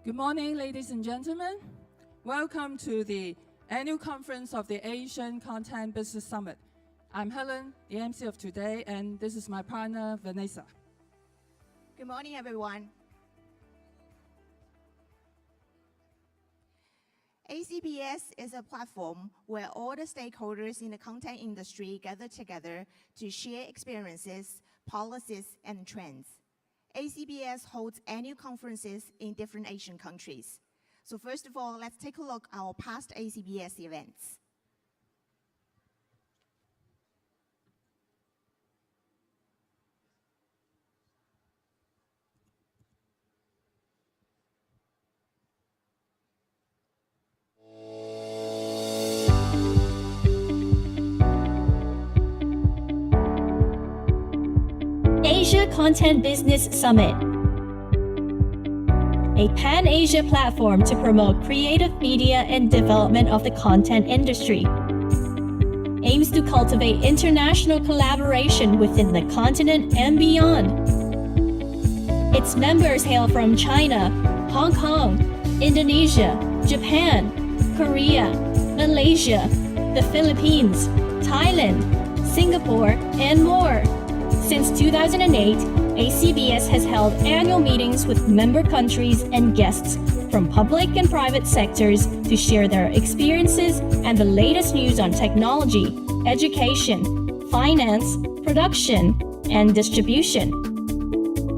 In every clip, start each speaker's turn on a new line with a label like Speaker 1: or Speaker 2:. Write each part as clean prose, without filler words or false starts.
Speaker 1: Good morning, ladies and gentlemen. Welcome to the annual conference of the Asian Content Business Summit. I'm Helen, the MC of today, and this is my partner, Vanessa.
Speaker 2: Good morning, everyone. ACBS is a platform where all the stakeholders in the content industry gather together to share experiences, policies, and trends. ACBS holds annual conferences in different Asian countries. So first of all, let's take a look at our past ACBS events.
Speaker 3: Asia Content Business Summit, a pan-Asia platform to promote creative media and development of the content industry, aims to cultivate international collaboration within the continent and beyond. Its members hail from China, Hong Kong, Indonesia, Japan, Korea, Malaysia, the Philippines, Thailand, Singapore, and more. Since 2008, ACBS has held annual meetings with member countries and guests from public and private sectors to share their experiences and the latest news on technology, education, finance, production, and distribution.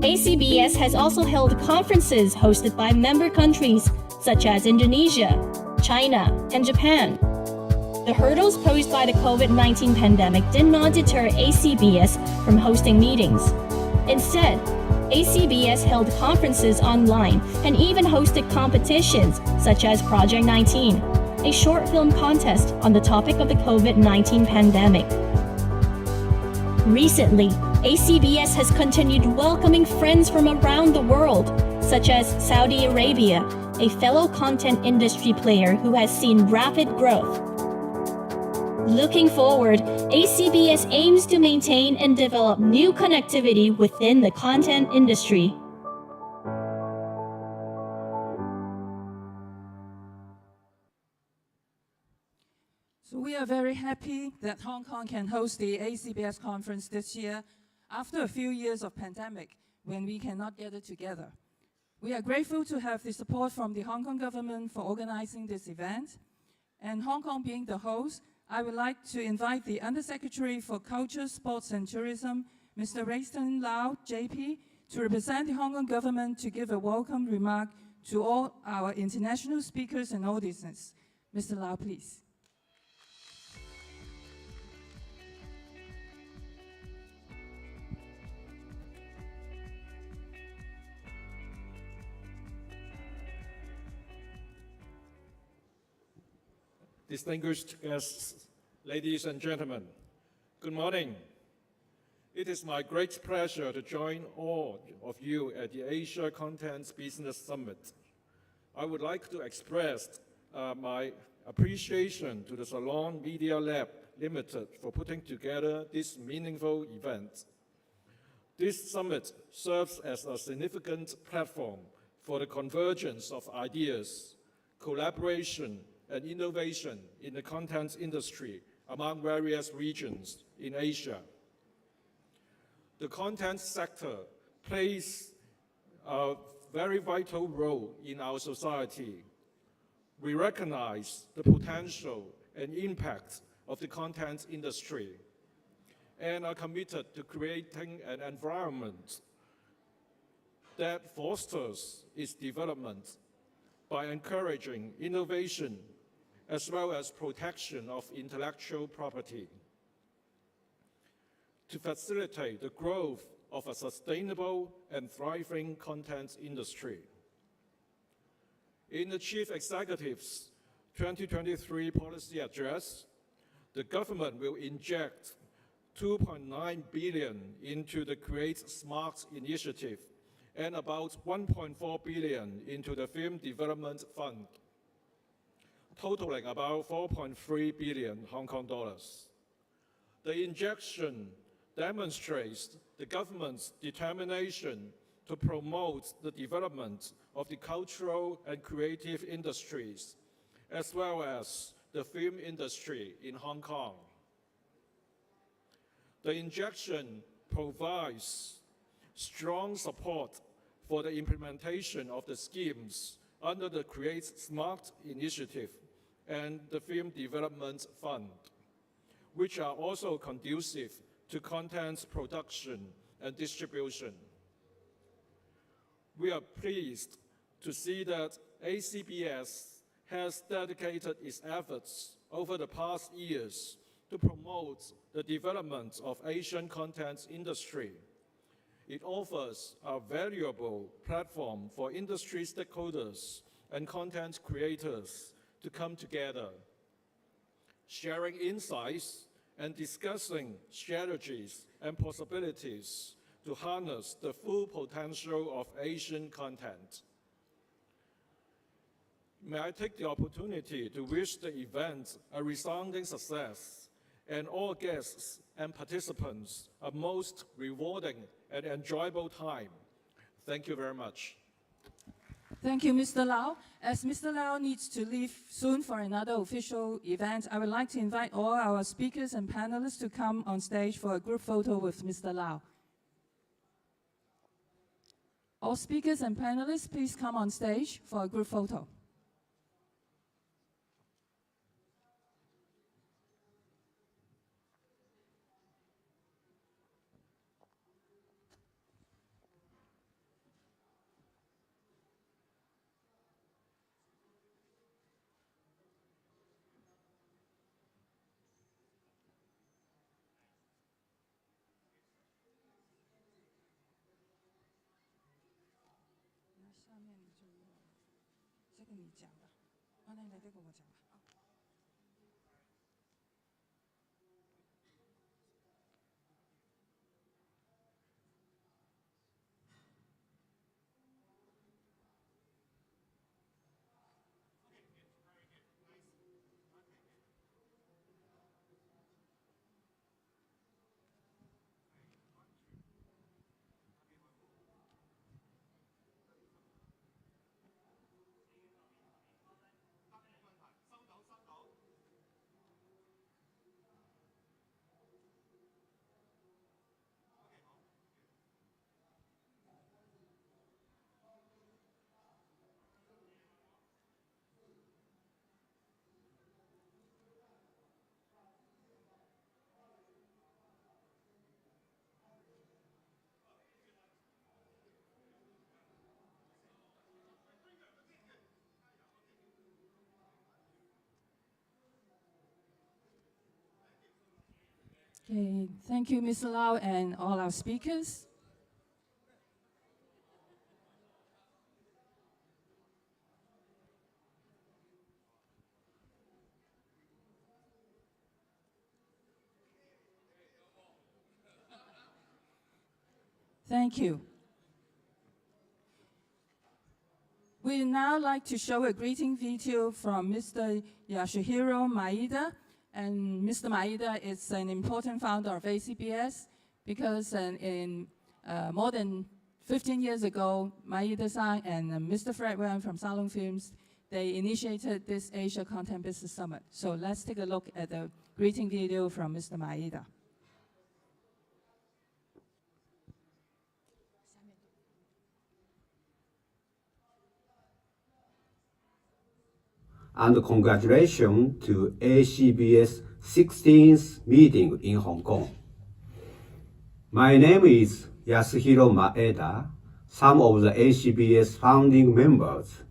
Speaker 3: ACBS has also held conferences hosted by member countries such as Indonesia, China, and Japan. The hurdles posed by the COVID-19 pandemic did not deter ACBS from hosting meetings. Instead, ACBS held conferences online and even hosted competitions such as Project 19, a short film contest on the topic of the COVID-19 pandemic. Recently, ACBS has continued welcoming friends from around the world, such as Saudi Arabia, a fellow content industry player who has seen rapid growth. Looking forward, ACBS aims to maintain and develop new connectivity within the content industry.
Speaker 1: So we are very happy that Hong Kong can host the ACBS conference this year after a few years of pandemic when we cannot gather together. We are grateful to have the support from the Hong Kong government for organizing this event. And Hong Kong being the host, I would like to invite the Undersecretary for Culture, Sports and Tourism, Mr. Rayston Lau, JP, to represent the Hong Kong government to give a welcome remark to all our international speakers and audiences. Mr. Lau, please.
Speaker 4: Distinguished guests, ladies and gentlemen, good morning. It is my great pleasure to join all of you at the Asia Content Business Summit. I would like to express my appreciation to the Salon Media Lab Limited for putting together this meaningful event. This summit serves as a significant platform for the convergence of ideas, collaboration, and innovation in the content industry among various regions in Asia. The content sector plays a very vital role in our society. We recognize the potential and impact of the content industry and are committed to creating an environment that fosters its development by encouraging innovation as well as protection of intellectual property, to facilitate the growth of a sustainable and thriving content industry. In the Chief Executive's 2023 policy address, the government will inject $2.9 billion into the Create Smart initiative and about $1.4 billion into the Film Development Fund, totaling about 4.3 billion Hong Kong dollars. The injection demonstrates the government's determination to promote the development of the cultural and creative industries, as well as the film industry in Hong Kong. The injection provides strong support for the implementation of the schemes under the Create Smart initiative and the Film Development Fund, which are also conducive to content production and distribution. We are pleased to see that ACBS has dedicated its efforts over the past years to promote the development of Asian content industry. It offers a valuable platform for industry stakeholders and content creators to come together, sharing insights and discussing strategies and possibilities to harness the full potential of Asian content. May I take the opportunity to wish the event a resounding success and all guests and participants a most rewarding and enjoyable time. Thank you very much.
Speaker 1: Thank you, Mr. Lau. As Mr. Lau needs to leave soon for another official event, I would like to invite all our speakers and panelists to come on stage for a group photo with Mr. Lau. All speakers and panelists, please come on stage for a group photo. Okay, thank you, Mr. Lau, and all our speakers. Thank you. We'd now like to show a greeting video from Mr. Yasuhiro Maeda. And Mr. Maeda is an important founder of ACBS because more than 15 years ago, Maeda-san and Mr. Fred Wang from Salon Films, they initiated this Asia Content Business Summit. So let's take a look at the greeting video from Mr. Maeda.
Speaker 5: And congratulations to ACBS 16th meeting in Hong Kong. My name is Yasuhiro Maeda. Some of the ACBS founding members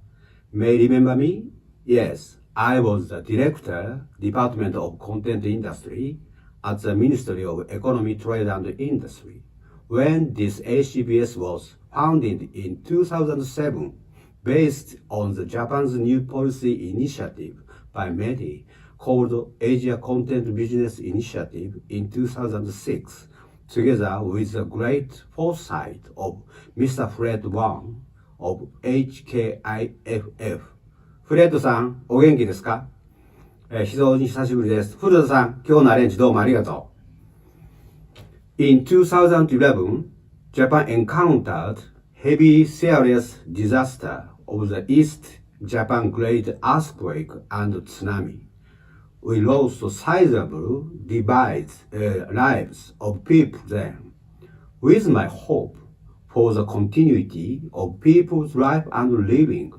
Speaker 5: may remember me. Yes, I was the director, Department of Content Industry at the Ministry of Economy, Trade and Industry when this ACBS was founded in 2007. Based on the Japan's new policy initiative by METI called Asia Content Business Initiative in 2006, together with the great foresight of Mr. Fred Wang of HKIFF. フレッドさん、お元気ですか？非常に久しぶりです。古田さん、今日のアレンジどうもありがとう。In 2011, Japan encountered heavy serious disaster of the East Japan Great Earthquake and tsunami. We lost sizable lives of people then. With my hope for the continuity of people's life and living,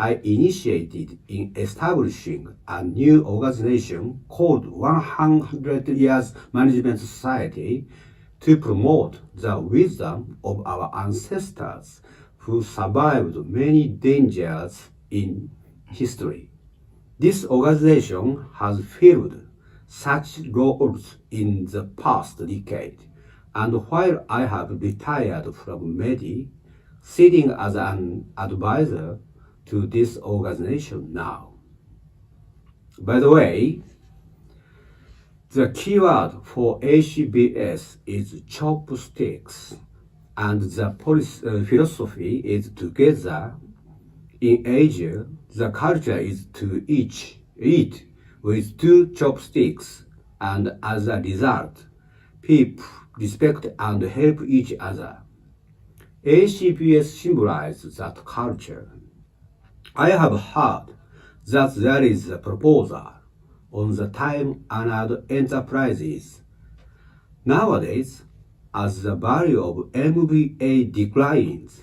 Speaker 5: I initiated in establishing a new organization called 100 Years Management Society to promote the wisdom of our ancestors who survived many dangers in history. This organization has filled such roles in the past decade, and while I have retired from MEDI, sitting as an advisor to this organization now. By the way, the keyword for ACBS is chopsticks, and the philosophy is together. In Asia, the culture is to eat with two chopsticks, and as a result, people respect and help each other. ACBS symbolizes that culture. I have heard that there is a proposal on the time-honored enterprises. Nowadays, as the value of MBA declines,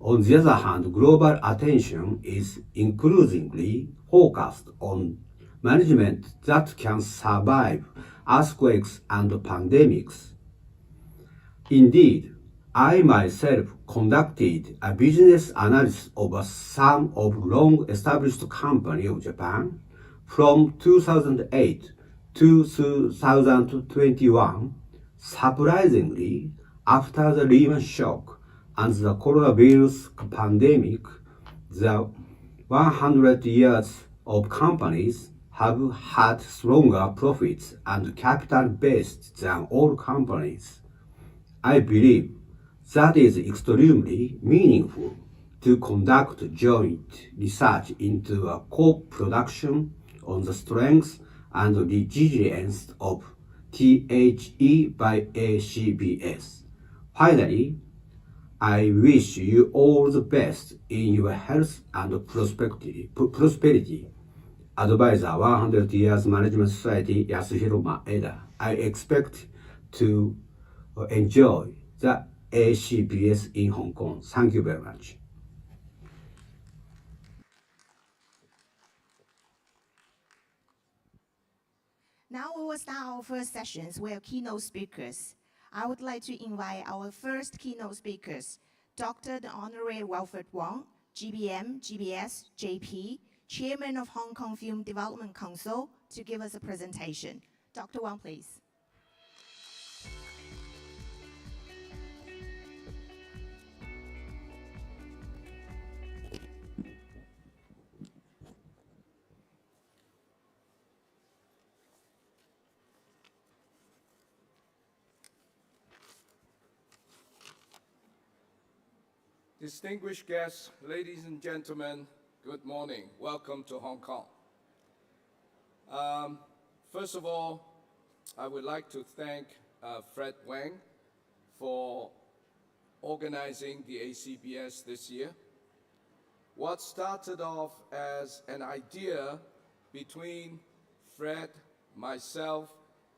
Speaker 5: on the other hand, global attention is increasingly focused on management that can survive earthquakes and pandemics. Indeed, I myself conducted a business analysis of some of long-established companies of Japan from 2008 to 2021. Surprisingly, after the Lehman shock and the coronavirus pandemic, the 100 years of companies have had stronger profits and capital base than all companies. I believe that is extremely meaningful to conduct joint research into a co-production on the strengths and resilience of THE by ACBS. Finally, I wish you all the best in your health and prosperity. Advisor 100 Years Management Society, Yasuhiro Maeda. I expect to enjoy the ACBS in Hong Kong. Thank you very much.
Speaker 2: Now we will start our first sessions with keynote speakers. I would like to invite our first keynote speakers, Dr. the Honorary Wilfred Wong, GBM, GBS, JP, Chairman of Hong Kong Film Development Council, to give us a presentation. Dr. Wong, please.
Speaker 4: Distinguished guests, ladies and gentlemen, good morning. Welcome to Hong Kong. First of all, I would like to thank Fred Wang for organizing the ACBS this year. What started off as an idea between Fred, myself,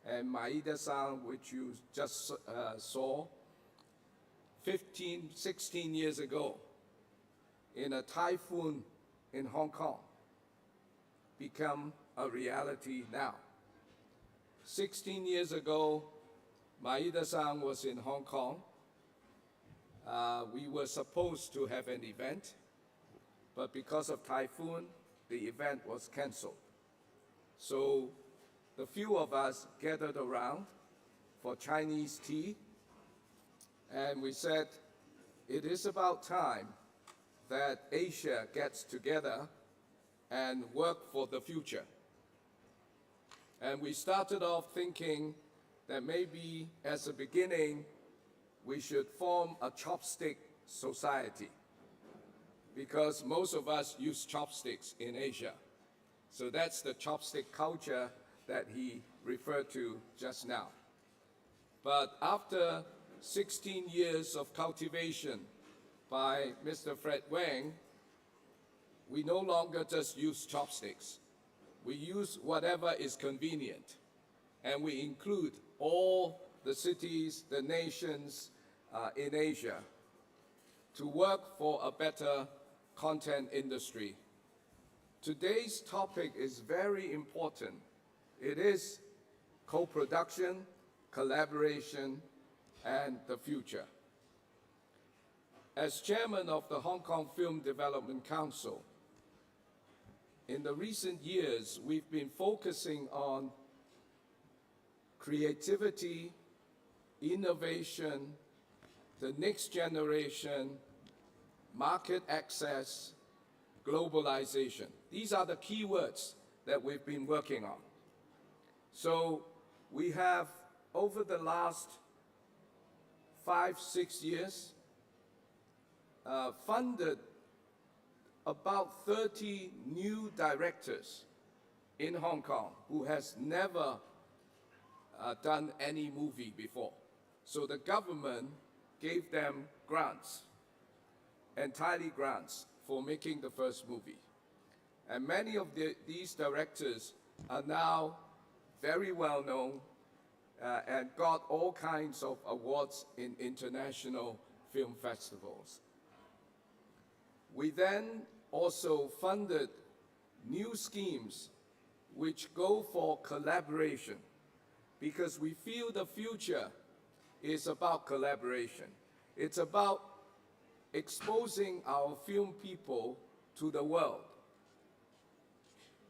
Speaker 4: and Maeda-san, which you just saw, 16 years ago, in a typhoon in Hong Kong, become a reality now. 16 years ago, Maeda-san was in Hong Kong. We were supposed to have an event, but because of typhoon, the event was canceled. So the few of us gathered around for Chinese tea, and we said, it is about time that Asia gets together and work for the future. And we started off thinking that maybe as a beginning, we should form a chopstick society, because most of us use chopsticks in Asia. So that's the chopstick culture that he referred to just now. But after 16 years of cultivation,
Speaker 6: by Mr. Fred Wang, we no longer just use chopsticks. We use whatever is convenient, and we include all the cities, the nations in Asia to work for a better content industry. Today's topic is very important. It is co-production, collaboration, and the future. As chairman of the Hong Kong Film Development Council, in the recent years, we've been focusing on creativity, innovation, the next generation, market access, globalization. These are the key words that we've been working on. So we have, over the last 5-6 years, funded about 30 new directors in Hong Kong who has never done any movie before. So the government gave them grants, entirely grants, for making the first movie. And many of these directors are now very well known and got all kinds of awards in international film festivals. We then also funded new schemes which go for collaboration, because we feel the future is about collaboration. It's about exposing our film people to the world.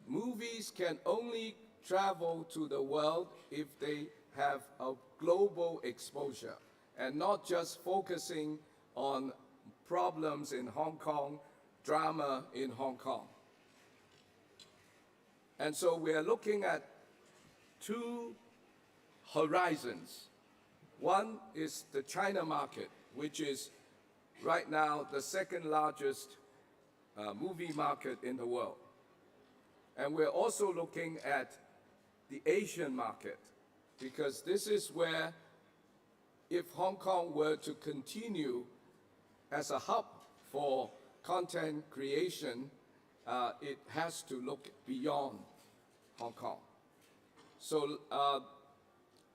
Speaker 6: Movies can only travel to the world if they have a global exposure and not just focusing on problems in Hong Kong, drama in Hong Kong. And so we are looking at two horizons. One is the China market, which is right now the second largest movie market in the world. And we're also looking at the Asian market, because this is where, if Hong Kong were to continue as a hub for content creation, it has to look beyond Hong Kong. So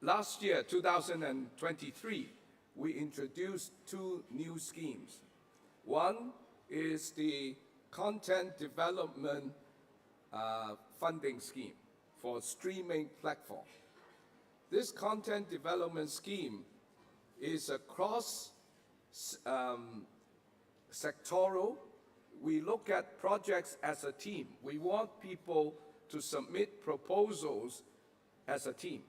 Speaker 6: last year, 2023, we introduced two new schemes. One is the Content Development Funding Scheme for streaming platform. This content development scheme is a cross-sectoral. We look at projects as a team. We want people to submit proposals as a team.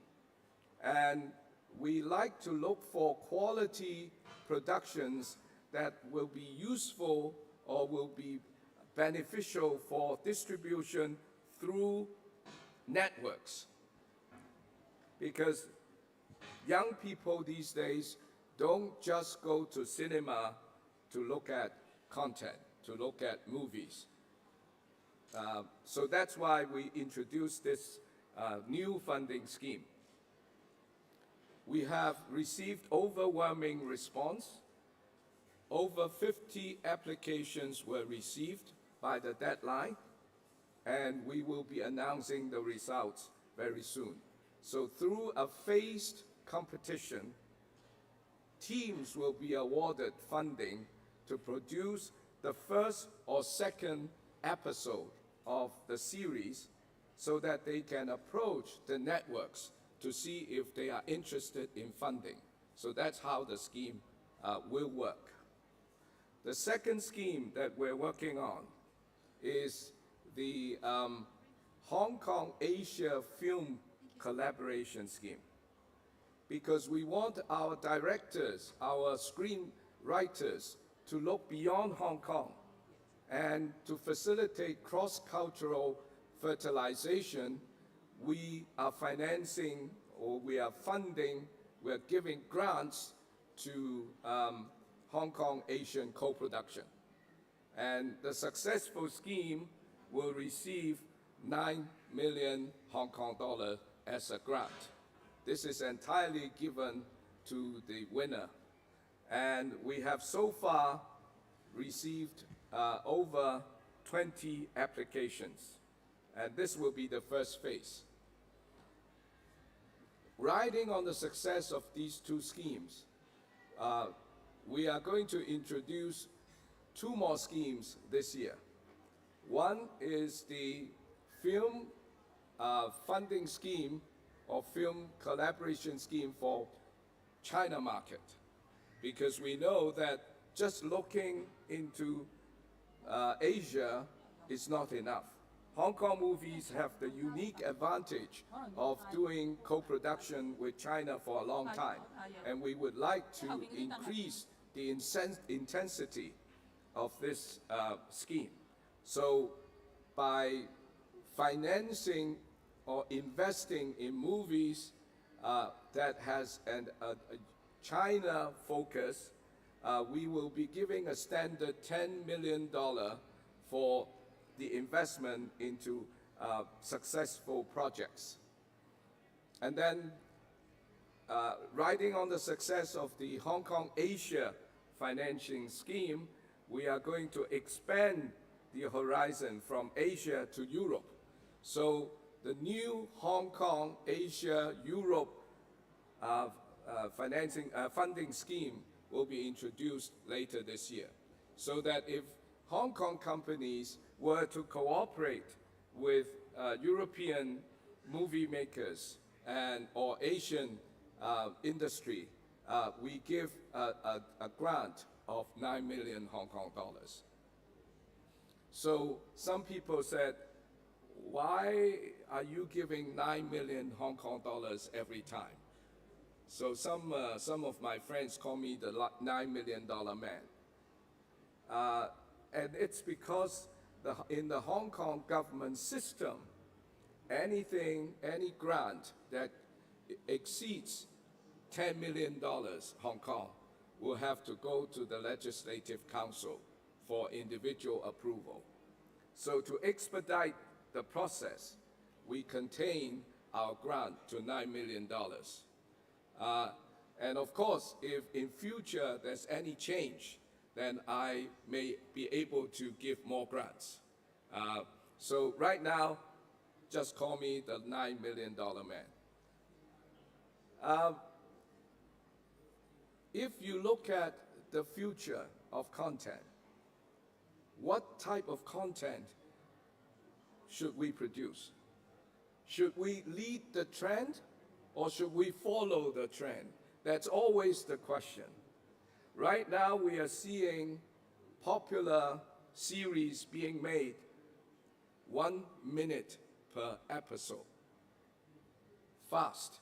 Speaker 6: And we like to look for quality productions that will be useful or will be beneficial for distribution through networks. Because young people these days don't just go to cinema to look at content, to look at movies. So that's why we introduced this new funding scheme. We have received overwhelming response. Over 50 applications were received by the deadline, and we will be announcing the results very soon. So through a phased competition, teams will be awarded funding to produce the first or second episode of the series so that they can approach the networks to see if they are interested in funding. So that's how the scheme will work. The second scheme that we're working on is the Hong Kong Asia Film Collaboration Scheme, because we want our directors, our screenwriters to look beyond Hong Kong and to facilitate cross-cultural fertilization. We are financing, or we are funding, we're giving grants to Hong Kong Asian co-production. And the successful scheme will receive 9 million Hong Kong dollars as a grant. This is entirely given to the winner. And we have so far received over 20 applications, and this will be the first phase. Riding on the success of these two schemes, we are going to introduce two more schemes this year. One is the film funding scheme or film collaboration scheme for China market, because we know that just looking into Asia is not enough. Hong Kong movies have the unique advantage of doing co-production with China for a long time, and we would like to increase the intensity of this scheme. So by financing or investing in movies that has a China focus, we will be giving a standard $10 million for the investment into successful projects. And then, riding on the success of the Hong Kong Asia financing scheme, we are going to expand the horizon from Asia to Europe. So the new Hong Kong Asia Europe funding scheme will be introduced later this year, so that if Hong Kong companies were to cooperate with European movie makers or Asian industry, we give a grant of 9 million Hong Kong dollars. So some people said, why are you giving 9 million Hong Kong dollars every time? So some of my friends call me the $9 million man. And it's because in the Hong Kong government system, any grant that exceeds $10 million Hong Kong will have to go to the Legislative Council for individual approval. So to expedite the process, we contain our grant to $9 million. And of course, if in future there's any change, then I may be able to give more grants. So right now, just call me the $9 million man. If you look at the future of content, what type of content should we produce? Should we lead the trend, or should we follow the trend? That's always the question. Right now, we are seeing popular series being made 1 minute per episode. Fast,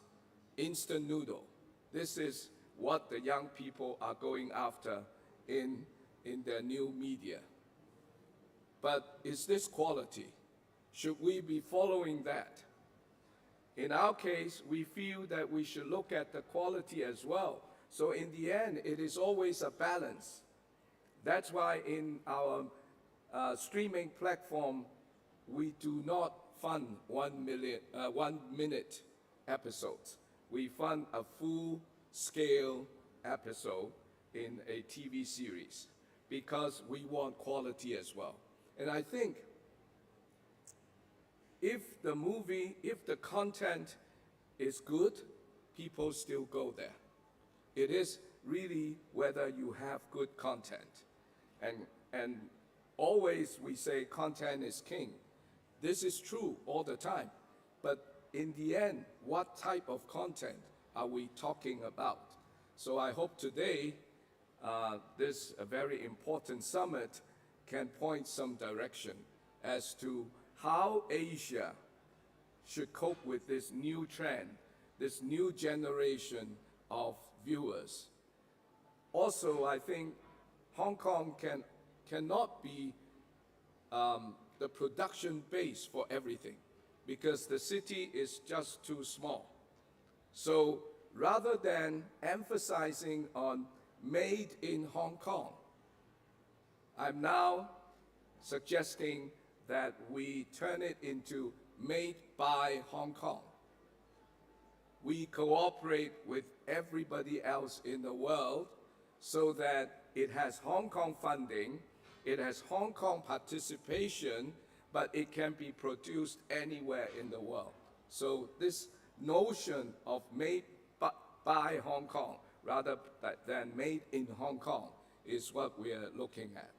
Speaker 6: instant noodle. This is what the young people are going after in their new media. But is this quality? Should we be following that? In our case, we feel that we should look at the quality as well. So in the end, it is always a balance. That's why in our streaming platform, we do not fund 1 minute episodes. We fund a full-scale episode in a TV series because we want quality as well. And I think if the content is good, people still go there. It is really whether you have good content. And always we say content is king. This is true all the time. But in the end, what type of content are we talking about? So I hope today, this very important summit can point some direction as to how Asia should cope with this new trend, this new generation of viewers. Also, I think Hong Kong cannot be the production base for everything because the city is just too small. So rather than emphasizing on made in Hong Kong, I'm now suggesting that we turn it into made by Hong Kong. We cooperate with everybody else in the world so that it has Hong Kong funding, it has Hong Kong participation, but it can be produced anywhere in the world. So this notion of made by Hong Kong rather than made in Hong Kong is what we are looking at.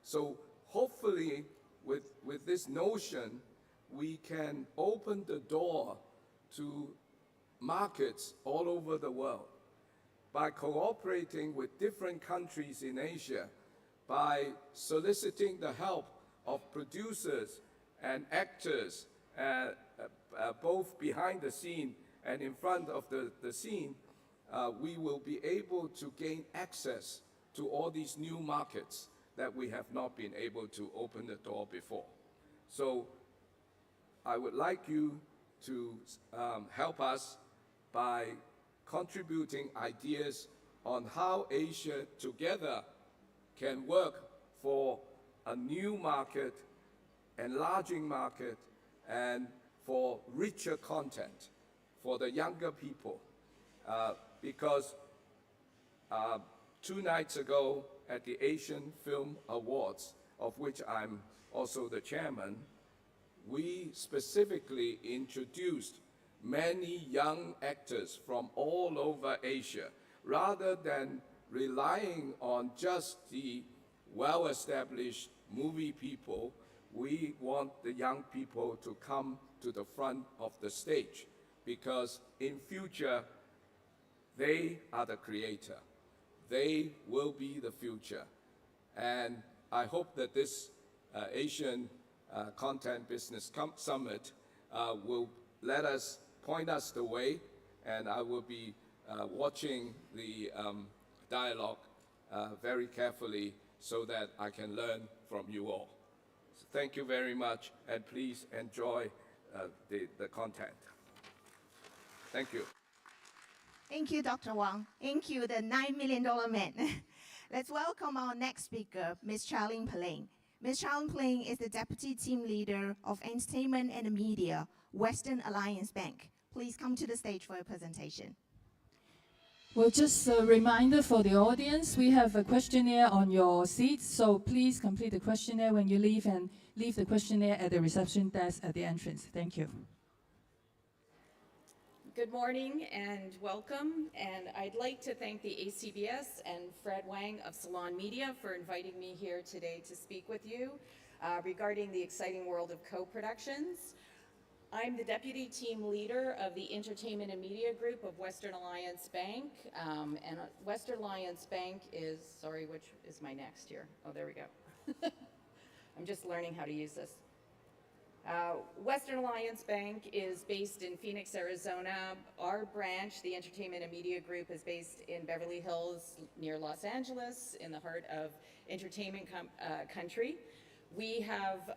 Speaker 6: So hopefully with this notion, we can open the door to markets all over the world by cooperating with different countries in Asia, by soliciting the help of producers and actors, both behind the scene and in front of the scene, we will be able to gain access to all these new markets that we have not been able to open the door before. So I would like you to help us by contributing ideas on how Asia together can work for a new market, enlarging market, and for richer content for the younger people. Because 2 nights ago at the Asian Film Awards, of which I'm also the chairman, we specifically introduced many young actors from all over Asia, rather than relying on just the well-established movie people. We want the young people to come to the front of the stage, because in future, they are the creator. They will be the future. And I hope that this Asian Content Business Summit will point us the way, and I will be watching the dialogue very carefully so that I can learn from you all. So thank you very much, and please enjoy the content. Thank you.
Speaker 2: Thank you, Dr. Wang. Thank you, the $9 million man. Let's welcome our next speaker, Ms. Charlene Pling. Ms. Charlene Pling is the Deputy Team Leader of Entertainment and Media, Western Alliance Bank. Please come to the stage for a presentation.
Speaker 1: Well, just a reminder for the audience, we have a questionnaire on your seats, so please complete the questionnaire when you leave, and leave the questionnaire at the reception desk at the entrance. Thank you.
Speaker 7: Good morning and welcome, and I'd like to thank the ACBS and Fred Wang of Salon Media for inviting me here today to speak with you regarding the exciting world of co-productions. I'm the Deputy Team Leader of the Entertainment and Media Group of Western Alliance Bank, and Western Alliance Bank is, sorry, which is my next here? Oh, there we go. I'm just learning how to use this. Western Alliance Bank is based in Phoenix, Arizona. Our branch, the Entertainment and Media Group, is based in Beverly Hills near Los Angeles, in the heart of entertainment country. We have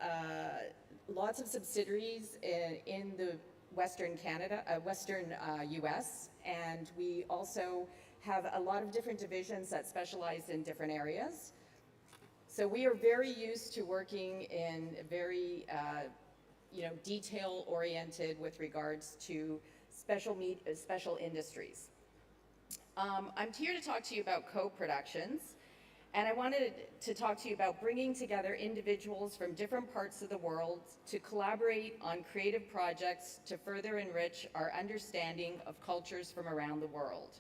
Speaker 7: lots of subsidiaries in the Western US, and we also have a lot of different divisions that specialize in different areas. So we are very used to working in very detail-oriented with regards to special industries. I'm here to talk to you about co-productions, and I wanted to talk to you about bringing together individuals from different parts of the world to collaborate on creative projects to further enrich our understanding of cultures from around the world,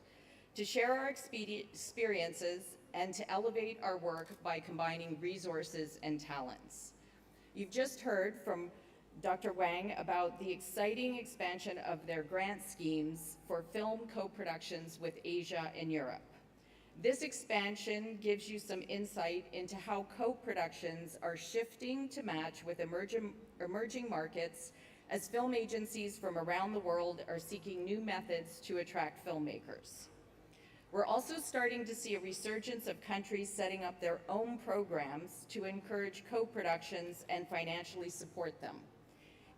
Speaker 7: to share our experiences, and to elevate our work by combining resources and talents. You've just heard from Dr. Wang about the exciting expansion of their grant schemes for film co-productions with Asia and Europe. This expansion gives you some insight into how co-productions are shifting to match with emerging markets as film agencies from around the world are seeking new methods to attract filmmakers. We're also starting to see a resurgence of countries setting up their own programs to encourage co-productions and financially support them.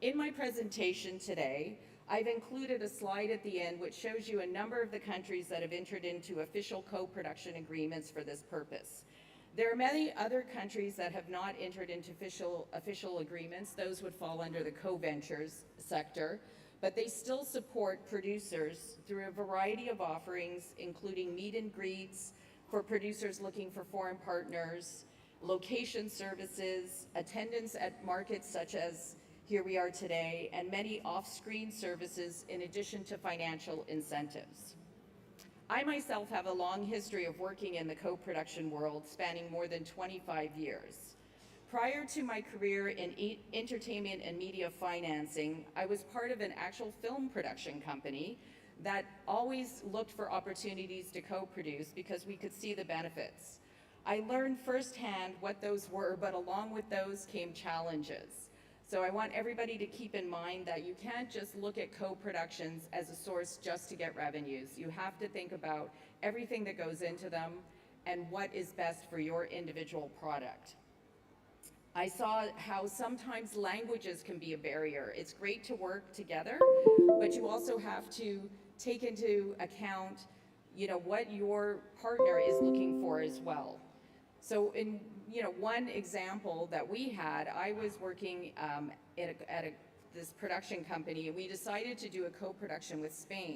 Speaker 7: In my presentation today, I've included a slide at the end which shows you a number of the countries that have entered into official co-production agreements for this purpose. There are many other countries that have not entered into official agreements. Those would fall under the co-ventures sector, but they still support producers through a variety of offerings, including meet and greets, for producers looking for foreign partners, location services, attendance at markets such as here we are today, and many off-screen services in addition to financial incentives. I myself have a long history of working in the co-production world spanning more than 25 years. Prior to my career in entertainment and media financing, I was part of an actual film production company that always looked for opportunities to co-produce because we could see the benefits. I learned firsthand what those were, but along with those came challenges. So I want everybody to keep in mind that you can't just look at co-productions as a source just to get revenues. You have to think about everything that goes into them and what is best for your individual product. I saw how sometimes languages can be a barrier. It's great to work together, but you also have to take into account, what your partner is looking for as well. So in one example that we had, I was working at this production company, and we decided to do a co-production with Spain.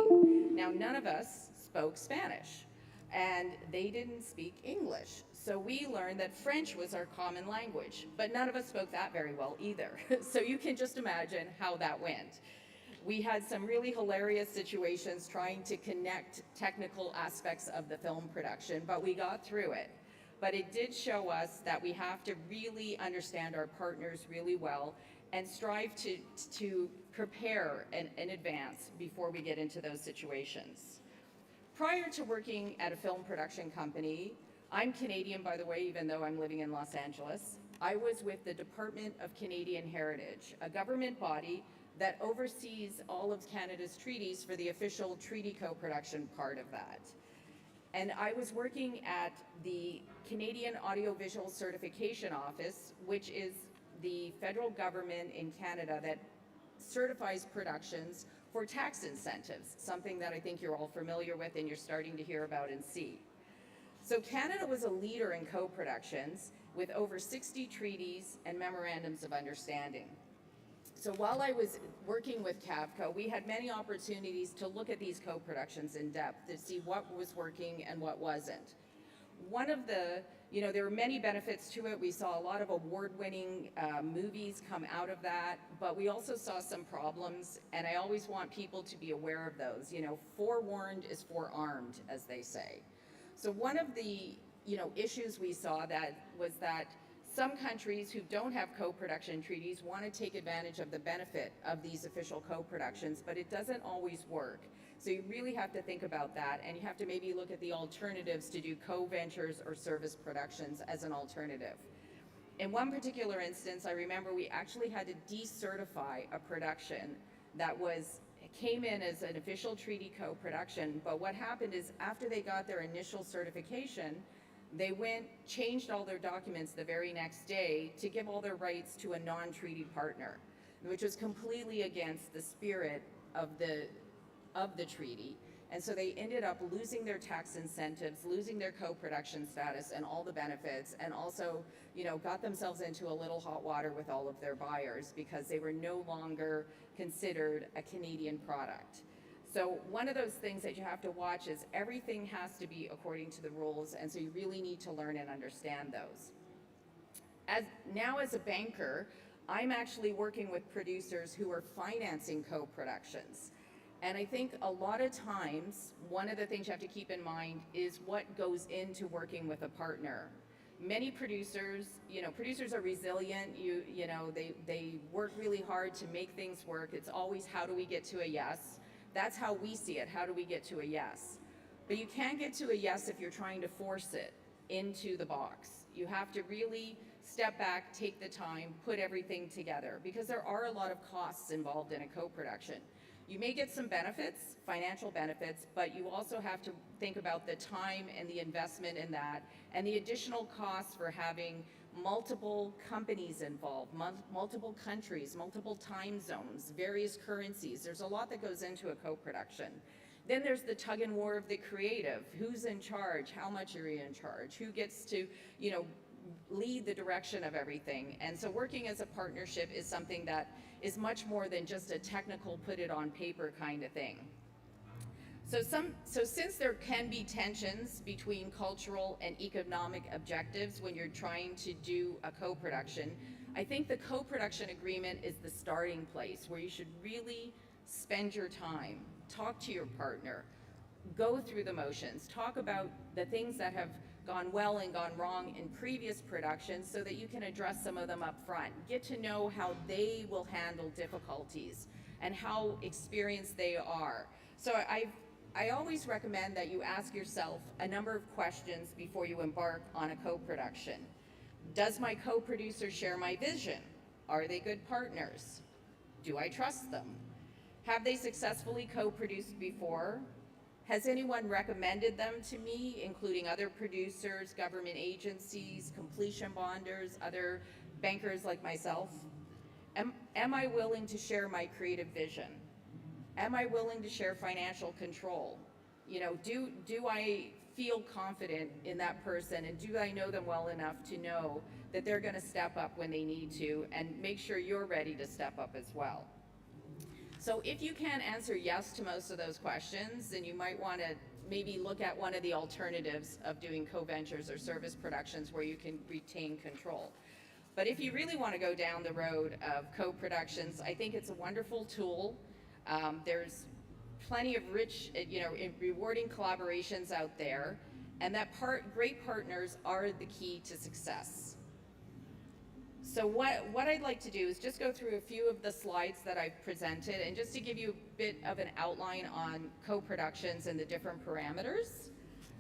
Speaker 7: Now, none of us spoke Spanish, and they didn't speak English. So we learned that French was our common language, but none of us spoke that very well either. So you can just imagine how that went. We had some really hilarious situations trying to connect technical aspects of the film production, but we got through it. But it did show us that we have to really understand our partners really well and strive to prepare in advance before we get into those situations. Prior to working at a film production company, I'm Canadian, by the way, even though I'm living in Los Angeles. I was with the Department of Canadian Heritage, a government body that oversees all of Canada's treaties for the official treaty co-production part of that. And I was working at the Canadian Audiovisual Certification Office, which is the federal government in Canada that certifies productions for tax incentives, something that I think you're all familiar with and you're starting to hear about and see. So Canada was a leader in co-productions with over 60 treaties and memorandums of understanding. So while I was working with CAVCO, we had many opportunities to look at these co-productions in depth to see what was working and what wasn't. One of the, there were many benefits to it. We saw a lot of award-winning movies come out of that, but we also saw some problems, and I always want people to be aware of those. Forewarned is forearmed, as they say. So one of the, issues we saw was that some countries who don't have co-production treaties want to take advantage of the benefit of these official co-productions, but it doesn't always work. So you really have to think about that, and you have to maybe look at the alternatives to do co-ventures or service productions as an alternative. In one particular instance, I remember we actually had to decertify a production that came in as an official treaty co-production, but what happened is after they got their initial certification, they changed all their documents the very next day to give all their rights to a non-treaty partner, which was completely against the spirit of the treaty. And so they ended up losing their tax incentives, losing their co-production status and all the benefits, and also, got themselves into a little hot water with all of their buyers because they were no longer considered a Canadian product. So one of those things that you have to watch is everything has to be according to the rules, and so you really need to learn and understand those. As a banker, I'm actually working with producers who are financing co-productions. And I think a lot of times, one of the things you have to keep in mind is what goes into working with a partner. Many producers, producers are resilient. They work really hard to make things work. It's always, how do we get to a yes? That's how we see it. How do we get to a yes? But you can't get to a yes if you're trying to force it into the box. You have to really step back, take the time, put everything together, because there are a lot of costs involved in a co-production. You may get some benefits, financial benefits, but you also have to think about the time and the investment in that, and the additional costs for having multiple companies involved, multiple countries, multiple time zones, various currencies. There's a lot that goes into a co-production. Then there's the tug and war of the creative. Who's in charge? How much are you in charge? Who gets to, lead the direction of everything? And so working as a partnership is something that is much more than just a technical put it on paper kind of thing. So since there can be tensions between cultural and economic objectives when you're trying to do a co-production, I think the co-production agreement is the starting place where you should really spend your time, talk to your partner, go through the motions, talk about the things that have gone well and gone wrong in previous productions so that you can address some of them up front. Get to know how they will handle difficulties and how experienced they are. So I always recommend that you ask yourself a number of questions before you embark on a co-production. Does my co-producer share my vision? Are they good partners? Do I trust them? Have they successfully co-produced before? Has anyone recommended them to me, including other producers, government agencies, completion bonders, other bankers like myself? Am I willing to share my creative vision? Am I willing to share financial control? You know, do I feel confident in that person, and do I know them well enough to know that they're going to step up when they need to, and make sure you're ready to step up as well? So if you can't answer yes to most of those questions, then you might want to maybe look at one of the alternatives of doing co-ventures or service productions where you can retain control. But if you really want to go down the road of co-productions, I think it's a wonderful tool. There's plenty of rich, rewarding collaborations out there, and that great partners are the key to success. So what I'd like to do is just go through a few of the slides that I've presented, and just to give you a bit of an outline on co-productions and the different parameters.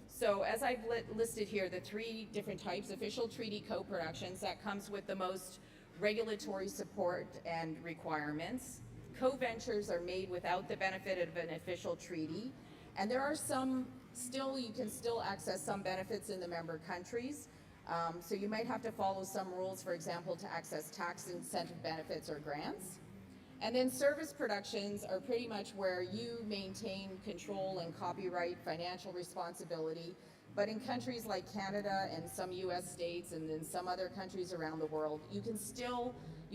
Speaker 7: So as I've listed here, the 3 different types: official treaty co-productions, that comes with the most regulatory support and requirements. Co-ventures are made without the benefit of an official treaty, and there are you can still access some benefits in the member countries. So you might have to follow some rules, for example, to access tax incentive benefits or grants. And then service productions are pretty much where you maintain control and copyright, financial responsibility. But in countries like Canada and some US states and in some other countries around the world, you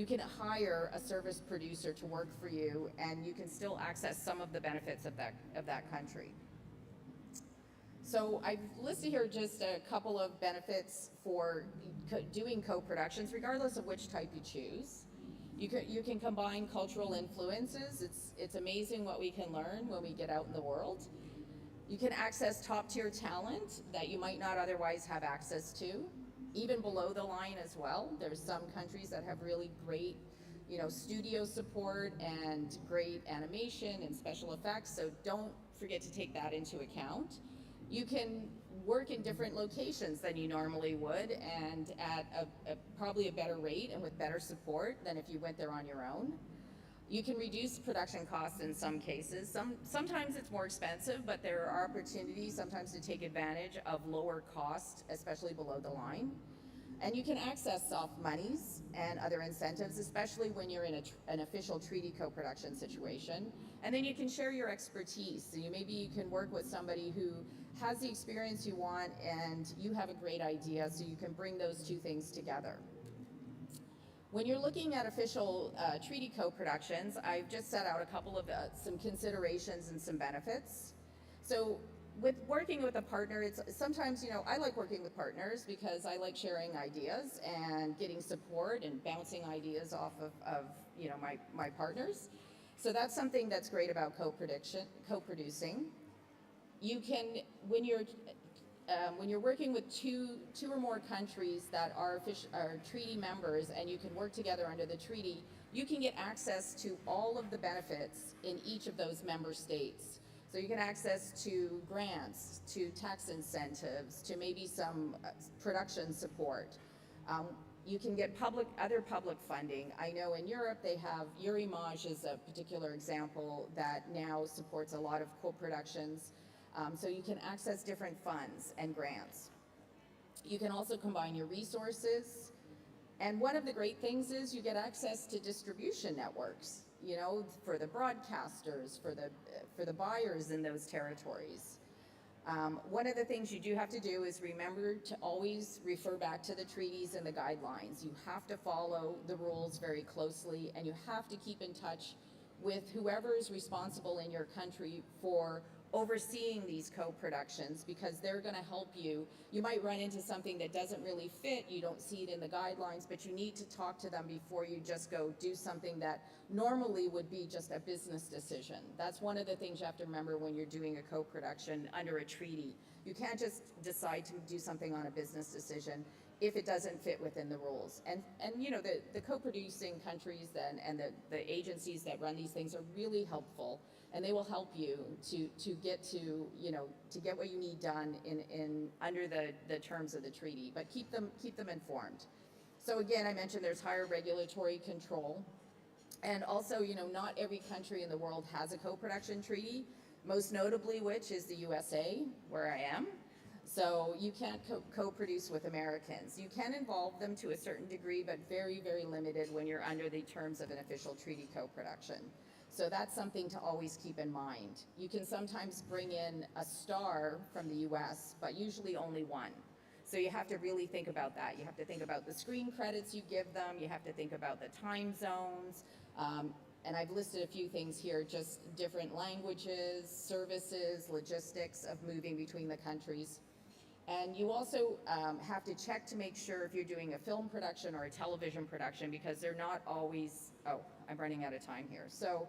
Speaker 7: can hire a service producer to work for you, and you can still access some of the benefits of that country. So I've listed here just a couple of benefits for doing co-productions, regardless of which type you choose. You can combine cultural influences. It's amazing what we can learn when we get out in the world. You can access top-tier talent that you might not otherwise have access to, even below the line as well. There's some countries that have really great, studio support and great animation and special effects, so don't forget to take that into account. You can work in different locations than you normally would, and at probably a better rate and with better support than if you went there on your own. You can reduce production costs in some cases. Sometimes it's more expensive, but there are opportunities sometimes to take advantage of lower cost, especially below the line. And you can access soft monies and other incentives, especially when you're in an official treaty co-production situation. And then you can share your expertise. So maybe you can work with somebody who has the experience you want, and you have a great idea, so you can bring those 2 things together. When you're looking at official treaty co-productions, I've just set out a couple of some considerations and some benefits. So with working with a partner, it's sometimes, I like working with partners because I like sharing ideas and getting support and bouncing ideas off of my partners. So that's something that's great about co-producing. You can, when you're working with two or more countries that are treaty members, and you can work together under the treaty, you can get access to all of the benefits in each of those member states. So you can access to grants, to tax incentives, to maybe some production support. You can get other public funding. I know in Europe they have Eurimage is a particular example that now supports a lot of co-productions. So you can access different funds and grants. You can also combine your resources. And one of the great things is you get access to distribution networks, for the broadcasters, for the buyers in those territories. One of the things you do have to do is remember to always refer back to the treaties and the guidelines. You have to follow the rules very closely, and you have to keep in touch with whoever is responsible in your country for overseeing these co-productions, because they're going to help you. You might run into something that doesn't really fit, you don't see it in the guidelines, but you need to talk to them before you just go do something that normally would be just a business decision. That's one of the things you have to remember when you're doing a co-production under a treaty. You can't just decide to do something on a business decision if it doesn't fit within the rules. And you know, the co-producing countries and the agencies that run these things are really helpful, and they will help you to get to, you know, to get what you need done in under the terms of the treaty, but keep them informed. So again, I mentioned there's higher regulatory control, and also, you know, not every country in the world has a co-production treaty, most notably which is the USA, where I am. So you can't co-produce with Americans. You can involve them to a certain degree, but very, very limited when you're under the terms of an official treaty co-production. So that's something to always keep in mind. You can sometimes bring in a star from the US, but usually only one. So you have to really think about that. You have to think about the screen credits you give them. You have to think about the time zones. And I've listed a few things here, just different languages, services, logistics of moving between the countries. And you also have to check to make sure if you're doing a film production or a television production, because they're not always, oh, I'm running out of time here. So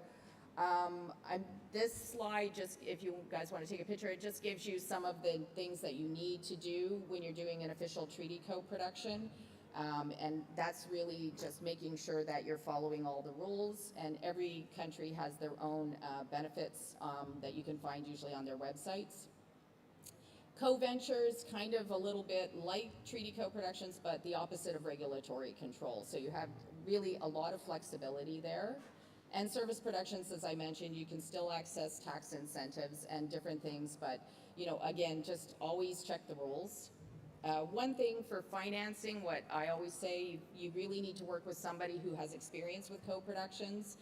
Speaker 7: this slide, just if you guys want to take a picture, it just gives you some of the things that you need to do when you're doing an official treaty co-production. And that's really just making sure that you're following all the rules, and every country has their own benefits that you can find usually on their websites. Co-ventures, kind of a little bit like treaty co-productions, but the opposite of regulatory control. So you have really a lot of flexibility there. And service productions, as I mentioned, you can still access tax incentives and different things, but you know, again, just always check the rules. One thing for financing, what I always say, you really need to work with somebody who has experience with co-productions.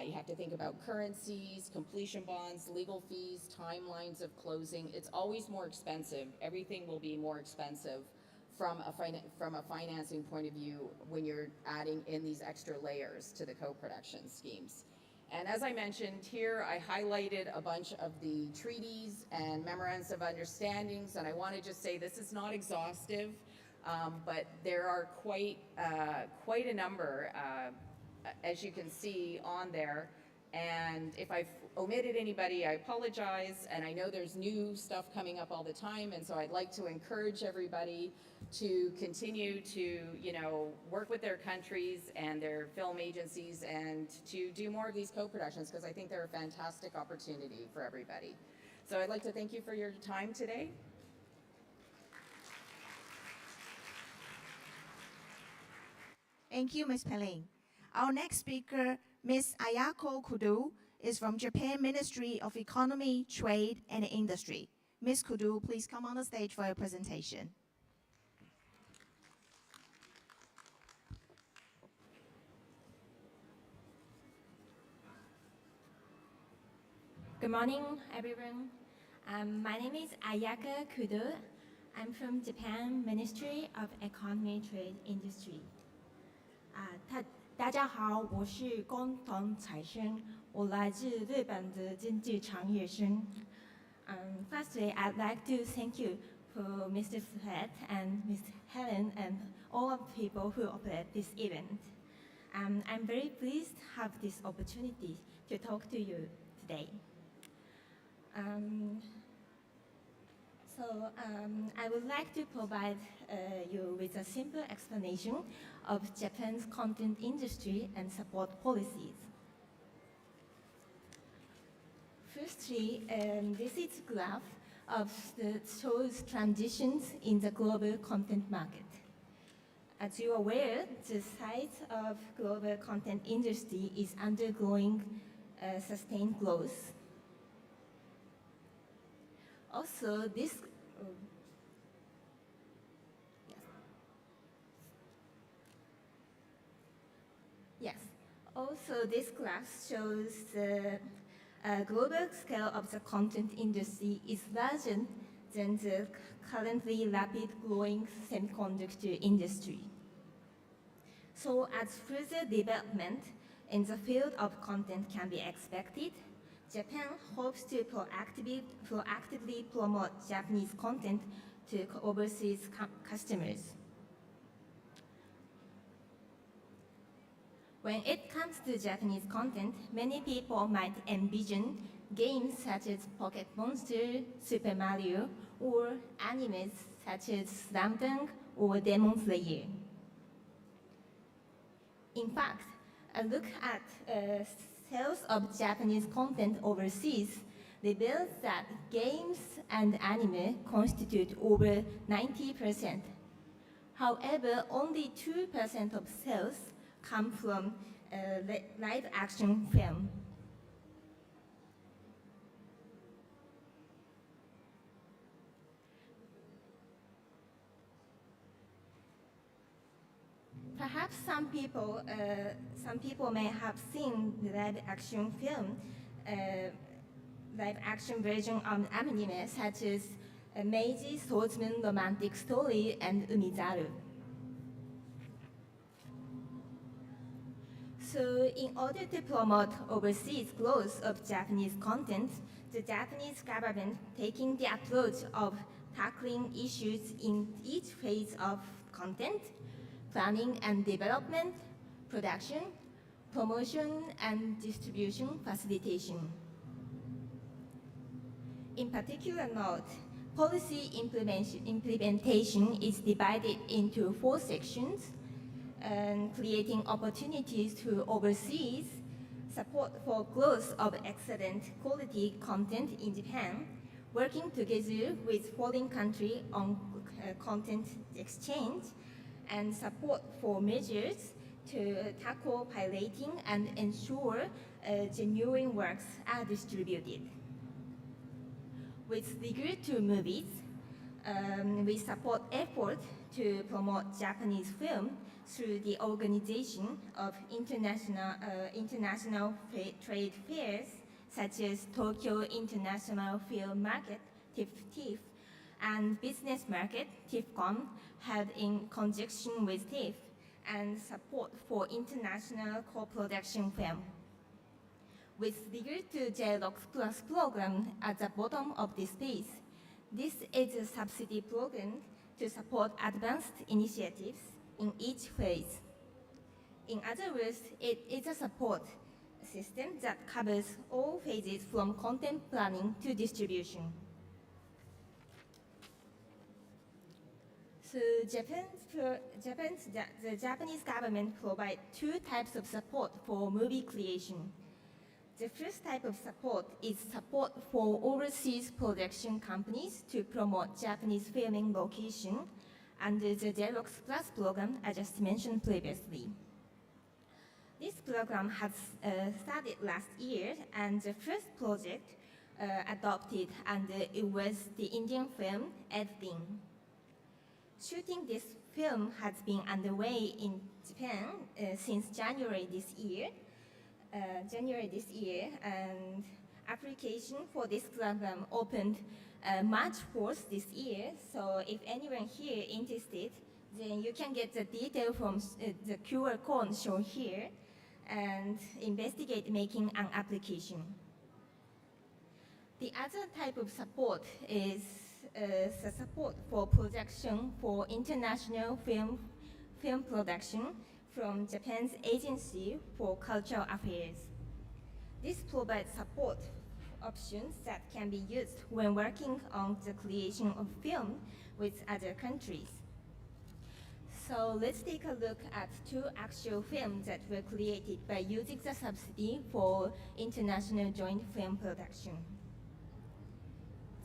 Speaker 7: You have to think about currencies, completion bonds, legal fees, timelines of closing. It's always more expensive. Everything will be more expensive from a financing point of view when you're adding in these extra layers to the co-production schemes. And as I mentioned here, I highlighted a bunch of the treaties and memorandums of understandings, and I want to just say this is not exhaustive, but there are quite a number, as you can see on there. And if I've omitted anybody, I apologize, and I know there's new stuff coming up all the time, and so I'd like to encourage everybody to continue to, you know, work with their countries and their film agencies and to do more of these co-productions, because I think they're a fantastic opportunity for everybody. So I'd like to thank you for your time today.
Speaker 2: Thank you, Ms. Pelling. Our next speaker, Ms. Ayako Kudo, is from Japan Ministry of Economy, Trade, and Industry. Ms. Kudo, please come on the stage for your presentation.
Speaker 8: Good morning, everyone. My name is Ayaka Kudo. I'm from Japan Ministry of Economy, Trade, Industry. 大家好，我是工藤彩生，我来自日本的经济产业生。Firstly, I'd like to thank you for Mr. Fred and Ms. Helen and all of the people who operate this event. I'm very pleased to have this opportunity to talk to you today. I would like to provide you with a simple explanation of Japan's content industry and support policies. Firstly, this is a graph that shows transitions in the global content market. As you are aware, the size of global content industry is undergoing sustained growth. Also, this this graph shows the global scale of the content industry is larger than the currently rapid growing semiconductor industry. So as further development in the field of content can be expected, Japan hopes to proactively promote Japanese content to overseas customers. When it comes to Japanese content, many people might envision games such as Pocket Monster, Super Mario, or animes such as Slam Dunk or Demon Slayer. In fact, a look at sales of Japanese content overseas reveals that games and anime constitute over 90%. However, only 2% of sales come from live-action film. Perhaps some people may have seen the live-action film, live-action version of anime such as Meiji Swordsman Romantic Story and Umizaru. So in order to promote overseas growth of Japanese content, the Japanese government taking the approach of tackling issues in each phase of content, planning and development, production, promotion, and distribution facilitation. In particular note, policy implementation is divided into 4 sections, and creating opportunities to overseas, support for growth of excellent quality content in Japan, working together with foreign countries on content exchange, and support for measures to tackle pirating and ensure genuine works are distributed. With regard to movies, we support efforts to promote Japanese film through the organization of international trade fairs such as Tokyo International Film Market, TIFF, and Business Market, TIFCOM, held in conjunction with TIFF, and support for international co-production film. With regard to JROX Plus program at the bottom of this page, this is a subsidy program to support advanced initiatives in each phase. In other words, it is a support system that covers all phases from content planning to distribution. So the Japanese government provides 2 types of support for movie creation. The first type of support is support for overseas production companies to promote Japanese filming location under the JROX Plus program I just mentioned previously. This program has started last year, and the first project adopted under it was the Indian film Editing. Shooting this film has been underway in Japan since January this year, and application for this program opened March 4th this year. So if anyone here interested, then you can get the detail from the QR code shown here and investigate making an application. The other type of support is the support for production for international film production from Japan's Agency for Cultural Affairs. This provides support options that can be used when working on the creation of film with other countries. So let's take a look at 2 actual films that were created by using the subsidy for international joint film production.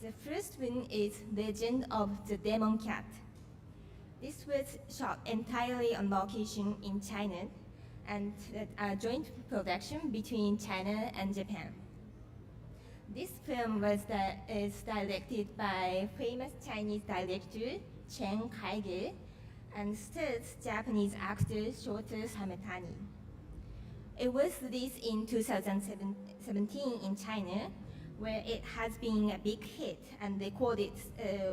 Speaker 8: The first one is Legend of the Demon Cat. This was shot entirely on location in China, and a joint production between China and Japan. This film is directed by famous Chinese director Chen Kaige and stars Japanese actor Shota Sametani. It was released in 2017 in China, where it has been a big hit and recorded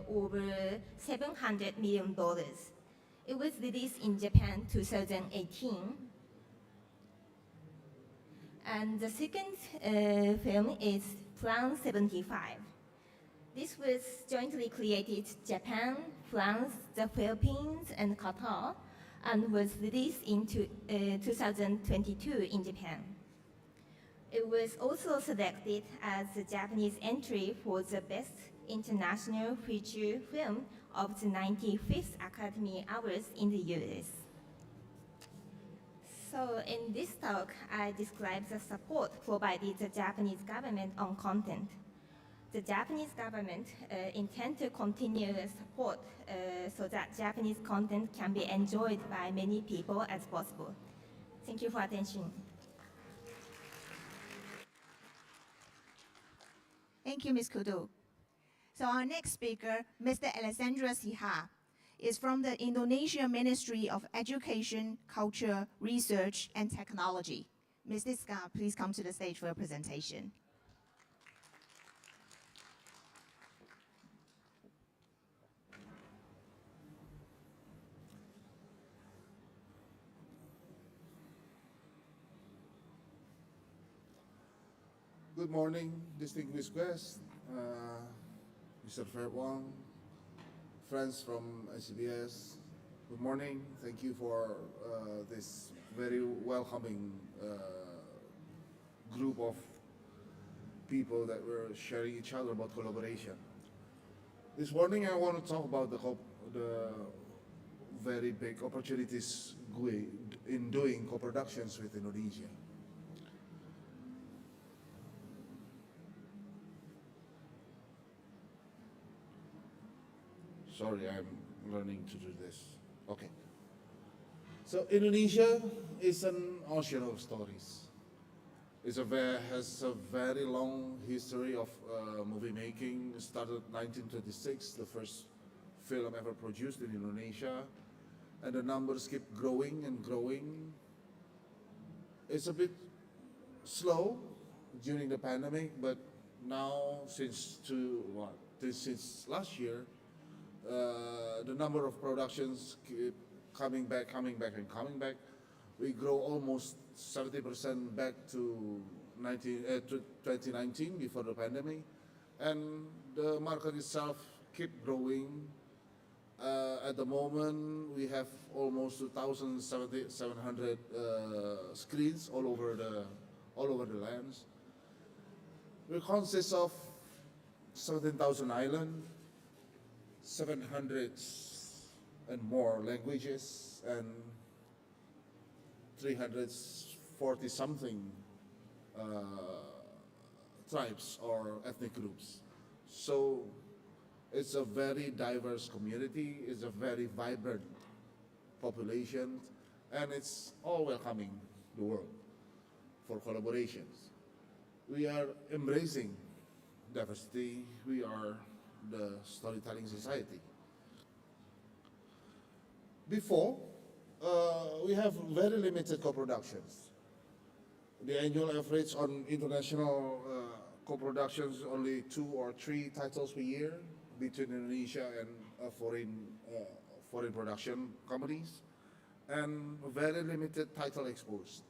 Speaker 8: over $700 million. It was released in Japan 2018. And the second film is Plan 75. This was jointly created Japan, France, the Philippines, and Qatar, and was released in 2022 in Japan. It was also selected as the Japanese entry for the Best International Feature Film of the 95th Academy Awards in the US. So in this talk, I describe the support provided the Japanese government on content. The Japanese government intends to continue the support so that Japanese content can be enjoyed by many people as possible. Thank you for attention.
Speaker 2: Thank you, Ms. Kudu. So our next speaker, Mr. Alessandro Siha, is from the Indonesian Ministry of Education, Culture, Research, and Technology. Mr. Siha, please come to the stage for a presentation.
Speaker 9: Good morning, distinguished guests, Mr. Fred Wong, friends from ICBS. Good morning. Thank you for this very welcoming group of people that we're sharing each other about collaboration. This morning I want to talk about the very big opportunities in doing co-productions with Indonesia. Sorry, I'm learning to do this. Okay. So Indonesia is an ocean of stories. It has a very long history of movie making. It started 1926, the first film ever produced in Indonesia. And the numbers keep growing and growing. It's a bit slow during the pandemic, but now since last year, the number of productions keep coming back. We grow almost 70% back to 2019 before the pandemic, and the market itself keep growing. At the moment, we have almost 2,700 screens all over the lands. We consist of 17,000 islands, 700 and more languages, and 340 something tribes or ethnic groups. So it's a very diverse community, it's a very vibrant population, and it's all welcoming the world for collaborations. We are embracing diversity, we are the storytelling society. Before, we have very limited co-productions. The annual average on international co-productions only 2 or 3 titles per year between Indonesia and foreign production companies, and very limited title exposed.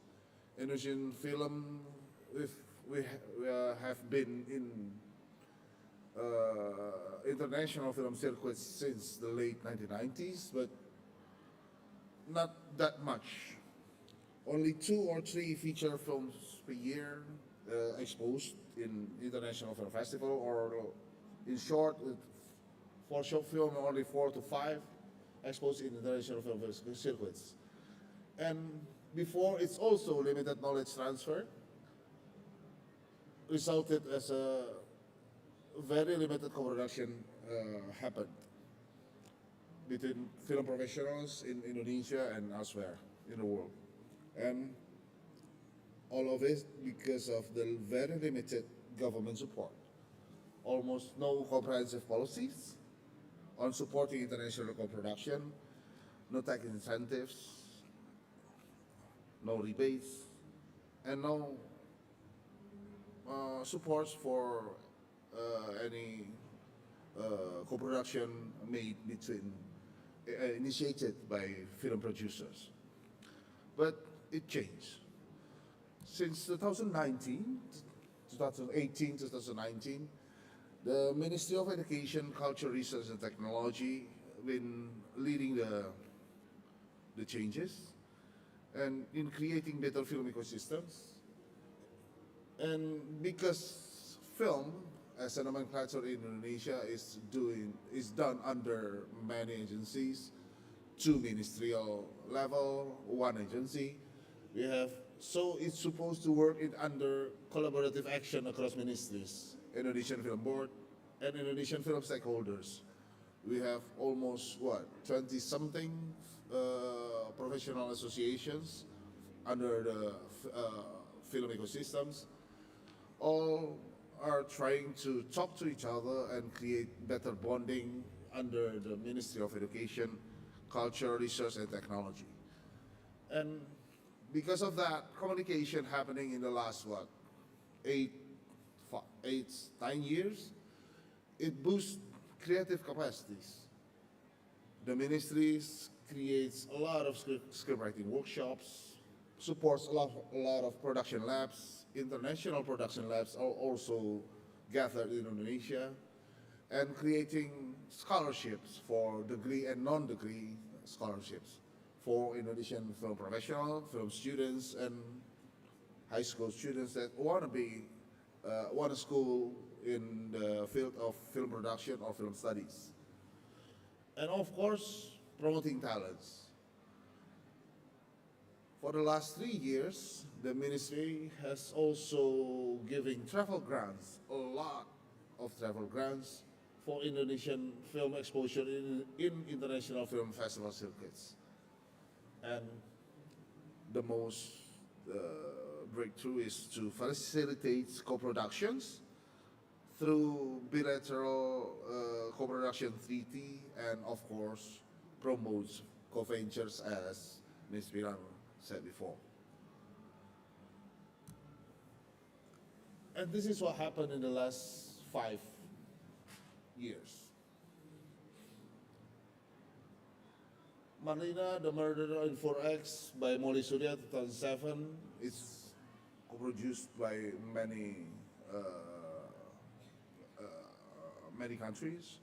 Speaker 9: Indonesian film, we have been in international film circuits since the late 1990s, but not that much. Only 2 or 3 feature films per year exposed in international film festival, or in short, for short film, only 4 to 5 exposed in international film circuits. And before, it's also limited knowledge transfer, resulted as a very limited co-production happened between film professionals in Indonesia and elsewhere in the world. And all of it because of the very limited government support. Almost no comprehensive policies on supporting international co-production, no tax incentives, no rebates, and no supports for any co-production made between initiated by film producers. But it changed. Since 2019, 2018, 2019, the Ministry of Education, Culture, Research and Technology been leading the changes and in creating better film ecosystems. And because film as a nomenclature in Indonesia is done under many agencies, two ministerial level, one agency, we have, so it's supposed to work under collaborative action across ministries, Indonesian Film Board and Indonesian film stakeholders. We have almost, 20-something professional associations under the film ecosystems. All are trying to talk to each other and create better bonding under the Ministry of Education, Culture, Research and Technology. And because of that communication happening in the last, 9 years, it boosts creative capacities. The ministries creates a lot of scriptwriting workshops, supports a lot of production labs. International production labs are also gathered in Indonesia, and creating scholarships for degree and non-degree scholarships for Indonesian film professionals, film students, and high school students that want to school in the field of film production or film studies. And of course, promoting talents. For the last 3 years, the ministry has also given travel grants, a lot of travel grants for Indonesian film exposure in international film festival circuits. And the most breakthrough is to facilitate co-productions through bilateral co-production treaty, and of course promotes co-ventures, as Ms. Piran said before. And this is what happened in the last 5 years. Marlina, The Murder in 4X by Molly Surya, 2007, is co-produced by many countries.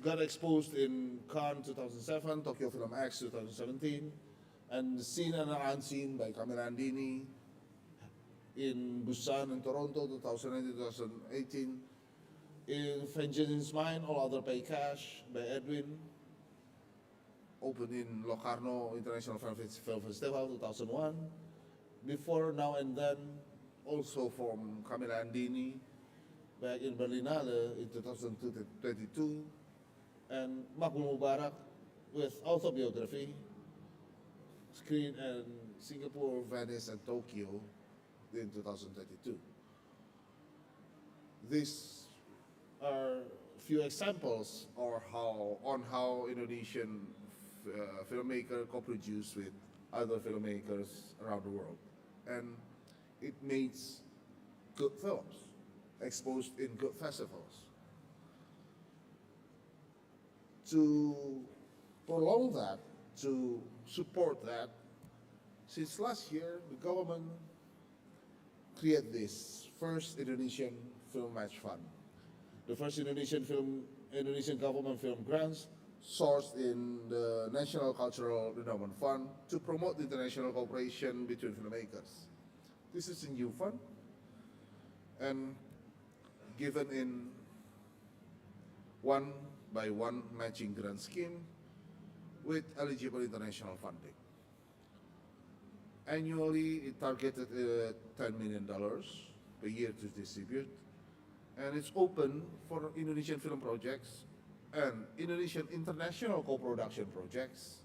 Speaker 9: Got exposed in Cannes 2007, Tokyo Film X 2017, and Seen and Unseen by Camilla Andini in Busan and Toronto 2019-2018, in Vengeance Mine, All Other Pay Cash by Edwin, opened in Locarno International Film Festival 2001, Before, Now and Then, also from Camilla Andini, back in Berlinale in 2022, and Makbul Mubarak with autobiography, screened in Singapore, Venice, and Tokyo in 2022. These are few examples on how Indonesian filmmaker co-produce with other filmmakers around the world, and it makes good films exposed in good festivals. To prolong that, to support that, since last year, the government created this first Indonesian Film Match Fund. The first Indonesian government film grants sourced in the National Cultural Endowment Fund to promote international cooperation between filmmakers. This is a new fund and given in one by one matching grant scheme with eligible international funding. Annually, it targeted $10 million per year to distribute, and it's open for Indonesian film projects and Indonesian international co-production projects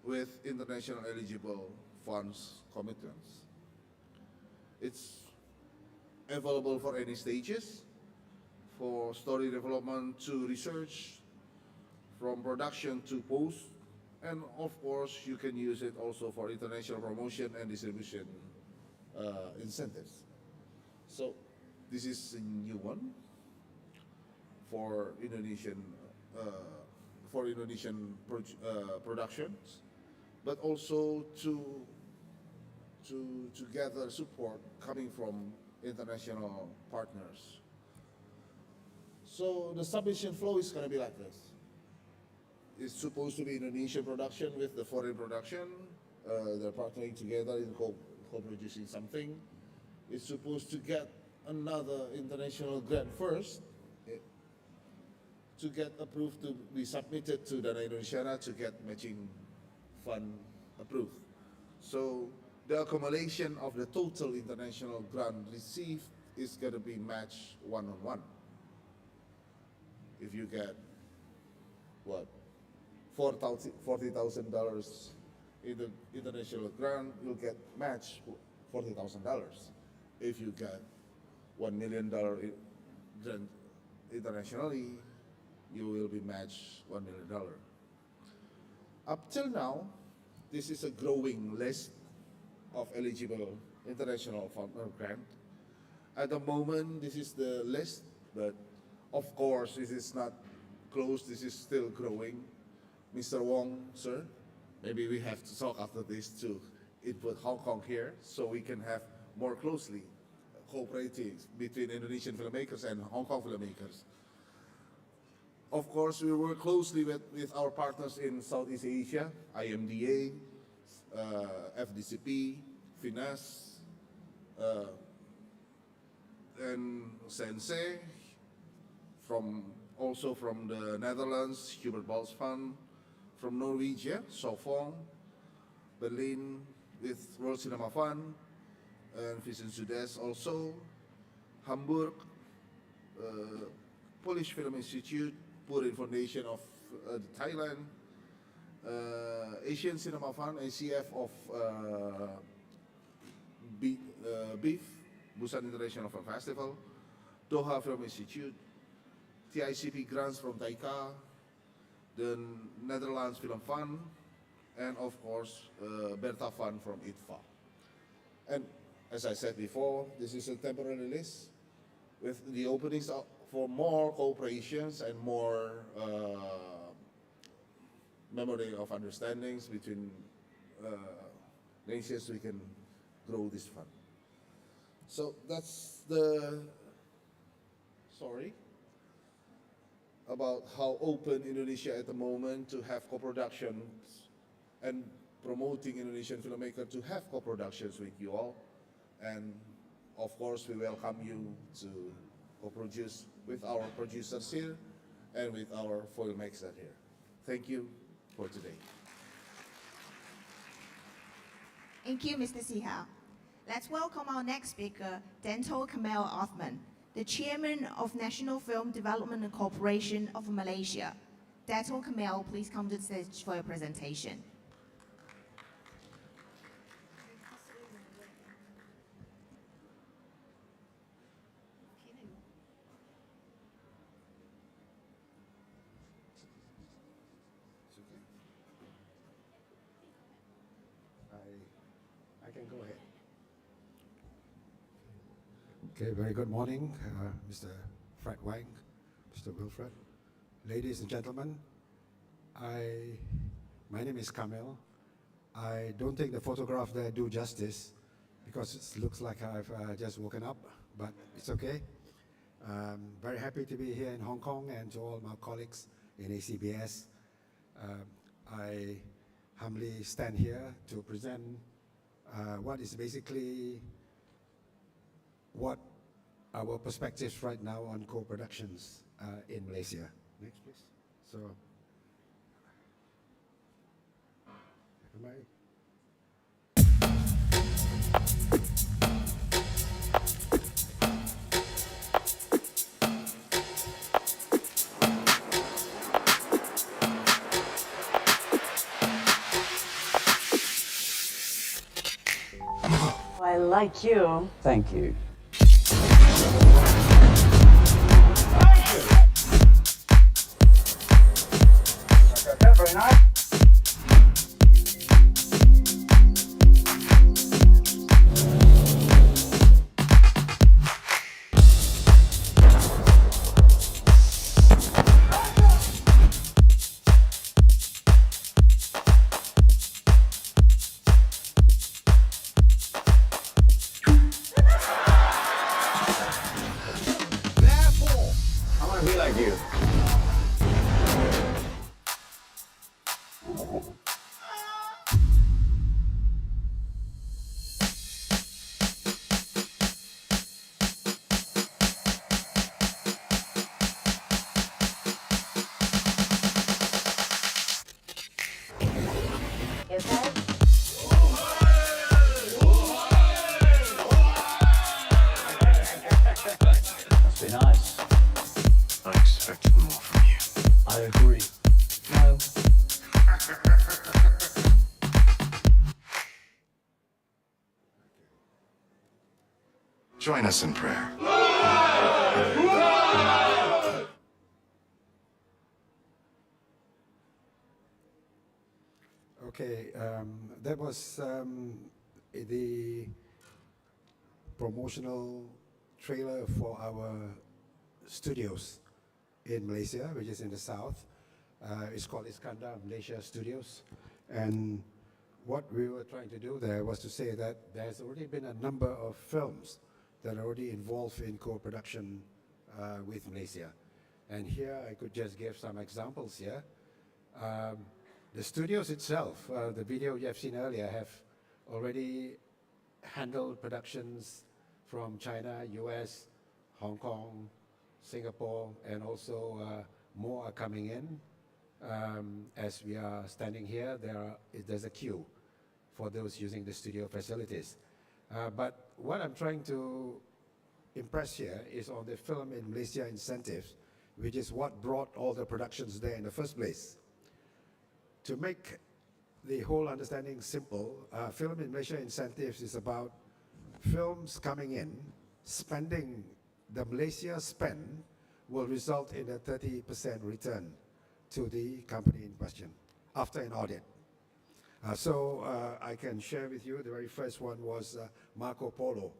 Speaker 9: with international eligible funds commitments. It's available for any stages, for story development to research, from production to post, and of course you can use it also for international promotion and distribution incentives. So this is a new one for Indonesian productions, but also to gather support coming from international partners. So the submission flow is going to be like this. It's supposed to be Indonesian production with the foreign production. They're partnering together in co-producing something. It's supposed to get another international grant first to get approved to be submitted to Dana Indonesia to get matching fund approved. So the accumulation of the total international grant received is going to be matched one-on-one. If you get, what, $40,000 in the international grant, you'll get matched $40,000. If you get $1 million grant internationally, you will be matched $1 million. Up till now, this is a growing list of eligible international partner grant. At the moment, this is the list, but of course, this is not closed, this is still growing. Mr. Wong, sir, maybe we have to talk after this to input Hong Kong here so we can have more closely cooperating between Indonesian filmmakers and Hong Kong filmmakers. Of course, we work closely with our partners in Southeast Asia, IMDA, FDCP, FINAS, and Sensei, also from the Netherlands, Hubert Bals Fund, from Norwegia, Sofong, Berlin with World Cinema Fund, and Vision Sudes also, Hamburg, Polish Film Institute, Purin Foundation of Thailand, Asian Cinema Fund, ACF of BIF, Busan International Film Festival, Doha Film Institute, TICP grants from TAICA, the Netherlands Film Fund, and of course, Bertha Fund from ITFA. And as I said before, this is a temporary list with the openings for more cooperations and more memory of understandings between nations, we can grow this fund. So that's the story about how open Indonesia at the moment to have co-productions and promoting Indonesian filmmakers to have co-productions with you all. And of course, we welcome you to co-produce with our producers here and with our filmmakers here. Thank you for today.
Speaker 2: Thank you, Mr. Siha. Let's welcome our next speaker, Dato' Kamal Othman, the Chairman of National Film Development Corporation of Malaysia. Dato' Kamal, please come to the stage for your presentation.
Speaker 10: I can go ahead. Okay, very good morning, Mr. Fred Wang, Mr. Wilfred. Ladies and gentlemen, my name is Kamel. I don't think the photograph there do justice because it looks like I've just woken up, but it's okay. Very happy to be here in Hong Kong and to all my colleagues in ACBS. I humbly stand here to present what is basically what our perspectives right now on co-productions in Malaysia. Next, please. So, am I?
Speaker 11: I like you.
Speaker 12: Thank you. Very nice.
Speaker 7: with us.
Speaker 11: Must be nice.
Speaker 13: I expected more from you.
Speaker 11: I agree. No.
Speaker 13: Join us in prayer.
Speaker 10: Okay, that was the promotional trailer for our studios in Malaysia, which is in the south. It's called Iskandar Malaysia Studios. And what we were trying to do there was to say that there's already been a number of films that are already involved in co-production with Malaysia. And here I could just give some examples here. The studios itself, the video you have seen earlier, have already handled productions from China, US, Hong Kong, Singapore, and also more are coming in. As we are standing here, there's a queue for those using the studio facilities. But what I'm trying to impress here is on the Film in Malaysia incentives, which is what brought all the productions there in the first place. To make the whole understanding simple, Film in Malaysia incentives is about films coming in, spending, the Malaysia spend will result in a 30% return to the company in question after an audit. I can share with you, the very first one was Marco Polo.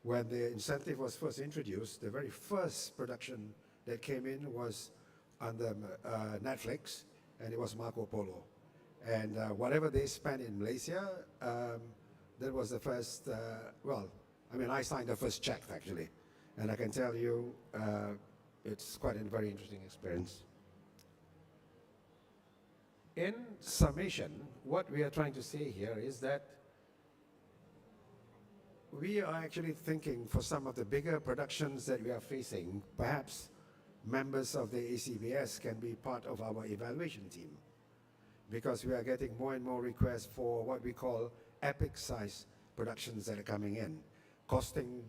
Speaker 10: When the incentive was first introduced, the very first production that came in was under Netflix, and it was Marco Polo. And whatever they spent in Malaysia, that was the first, I signed the first check actually. And I can tell you, it's quite a very interesting experience. In summation, what we are trying to say here is that we are actually thinking for some of the bigger productions that we are facing, perhaps members of the ACBS can be part of our evaluation team, because we are getting more and more requests for what we call epic size productions that are coming in, costing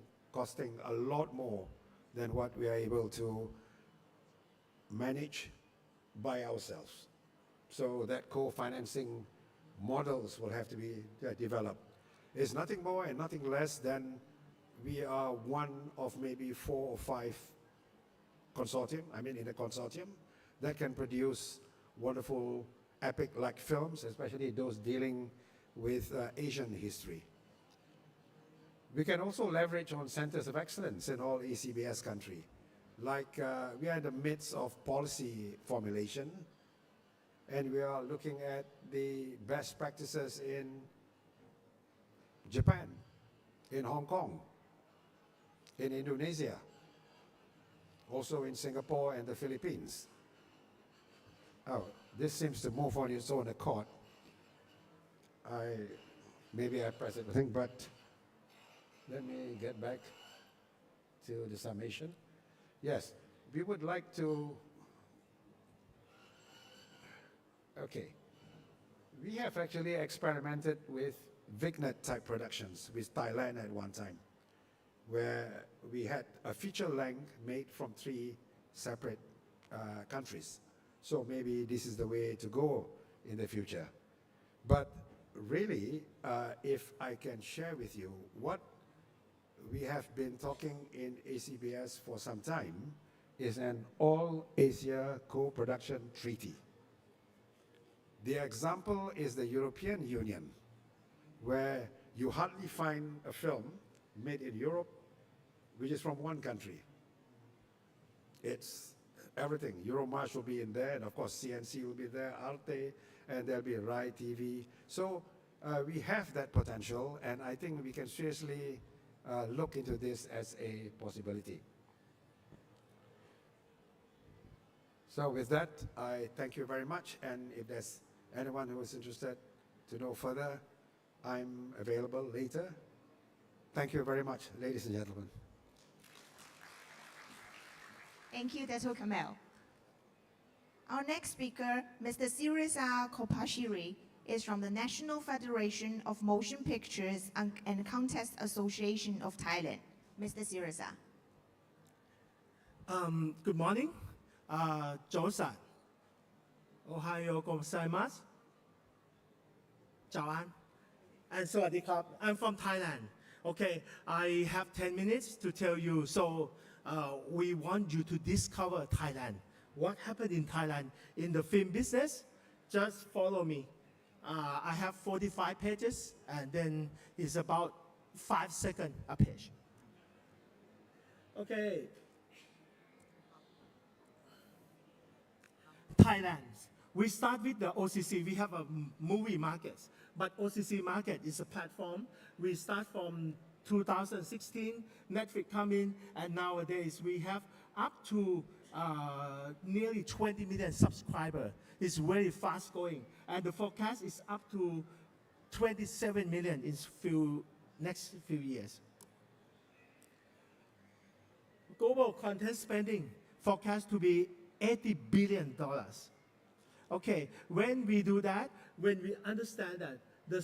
Speaker 10: a lot more than what we are able to manage by ourselves. So that co-financing models will have to be developed. It's nothing more and nothing less than we are one of maybe 4 or 5 consortium, in a consortium, that can produce wonderful epic-like films, especially those dealing with Asian history. We can also leverage on centers of excellence in all ACBS country. Like we are in the midst of policy formulation, and we are looking at the best practices in Japan, in Hong Kong, in Indonesia, also in Singapore and the Philippines. Oh, this seems to move on its own accord. Maybe I press it, but let me get back to the summation. Yes, we would like to, okay. We have actually experimented with Vignet type productions with Thailand at one time, where we had a feature length made from 3 separate countries. So maybe this is the way to go in the future. But really, if I can share with you what we have been talking in ACBS for some time is an All-Asia Co-Production Treaty. The example is the European Union, where you hardly find a film made in Europe which is from one country. It's everything. Euromarch will be in there, and of course CNC will be there, Arte, and there'll be Rai TV. So we have that potential, and I think we can seriously look into this as a possibility. So with that, I thank you very much, and if there's anyone who is interested to know further, I'm available later. Thank you very much, ladies and gentlemen.
Speaker 2: Thank you, Dato' Kamel. Our next speaker, Mr. Sirisa Kopashiri, is from the National Federation of Motion Pictures and Contest Association of Thailand. Mr. Sirasa.
Speaker 14: Good morning. 早晨。Ohayo gozaimasu. 早安。And สวัสดีครับ I'm from Thailand. Okay, I have 10 minutes to tell you. So we want you to discover Thailand. What happened in Thailand in the film business? Just follow me. I have 45 pages, and then it's about 5 seconds a page. Okay. Thailand. We start with the OCC. We have a movie market, but OCC market is a platform. We start from 2016, Netflix come in, and nowadays we have up to nearly 20 million subscribers. It's very fast going, and the forecast is up to 27 million in next few years. Global content spending forecast to be $80 billion. Okay, when we do that, when we understand that the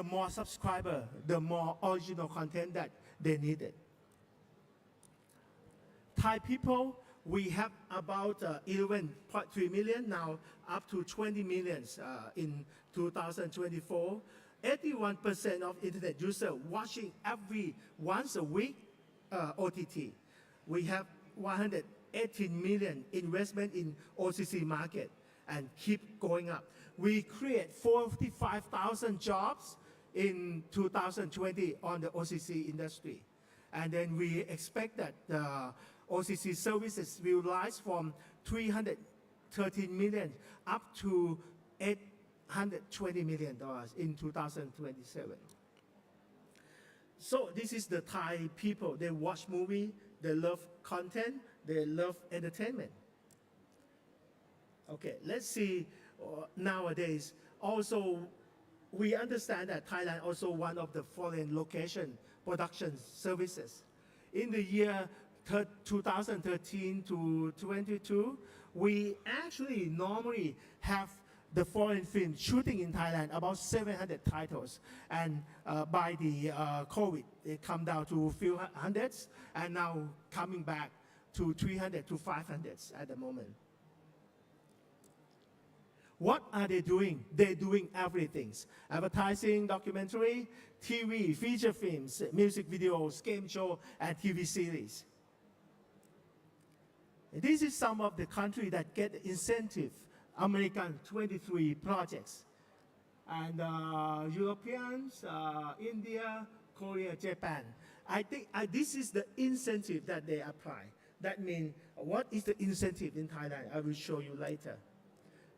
Speaker 14: more subscriber, the more original content that they needed. Thai people, we have about 11.3 million, now up to 20 million in 2024. 81% of internet users watching once a week OTT. We have 118 million investment in OCC market and keep going up. We create 45,000 jobs in 2020 on the OCC industry. And then we expect that the OCC services will rise from 313 million up to $820 million in 2027. So this is the Thai people. They watch movie, they love content, they love entertainment. Okay, let's see nowadays. Also, we understand that Thailand also one of the foreign location production services. In the year 2013 to 22, we actually normally have the foreign film shooting in Thailand, about 700 titles. And by the COVID, it come down to a few hundreds, and now coming back to 300 to 500 at the moment. What are they doing? They're doing everything. Advertising, documentary, TV, feature films, music videos, game show, and TV series. This is some of the countries that get incentive, American 23 projects. And Europeans, India, Korea, Japan. I think this is the incentive that they apply. That means, what is the incentive in Thailand? I will show you later.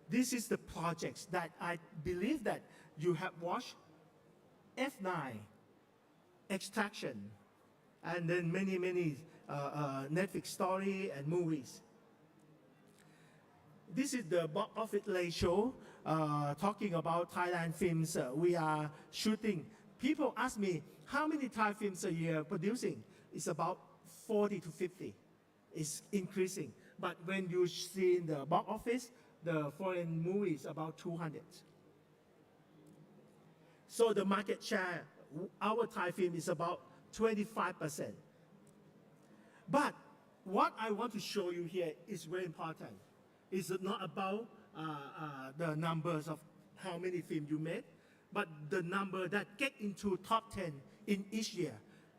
Speaker 14: This is the projects that I believe that you have watched. F9, Extraction, and then many Netflix story and movies. This is the box office ratio, talking about Thailand films we are shooting. People ask me, how many Thai films a year producing? It's about 40 to 50. It's increasing. But when you see in the box office, the foreign movies about 200. So the market share, our Thai film is about 25%. But what I want to show you here is very important. It's not about the numbers of how many films you made, but the number that get into top 10 in each year.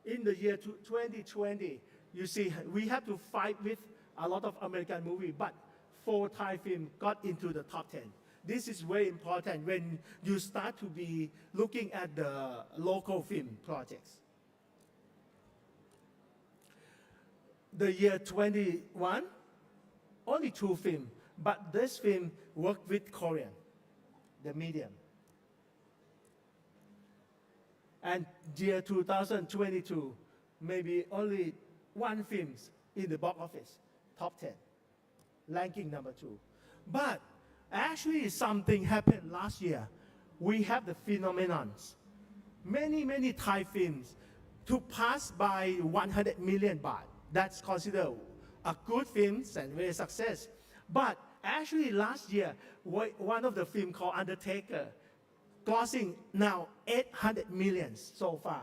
Speaker 14: In the year 2020, you see, we had to fight with a lot of American movies, but 4 Thai films got into the top 10. This is very important when you start to be looking at the local film projects. The year 21, only 2 films, but this film worked with Korean, the medium. And year 2022, maybe only 1 film in the box office, top 10. Ranking number 2. But actually something happened last year. We have the phenomenons. Many Thai films to pass by 100 million baht. That's considered a good film and very success. But actually last year, one of the film called Undertaker, grossing now 800 million so far.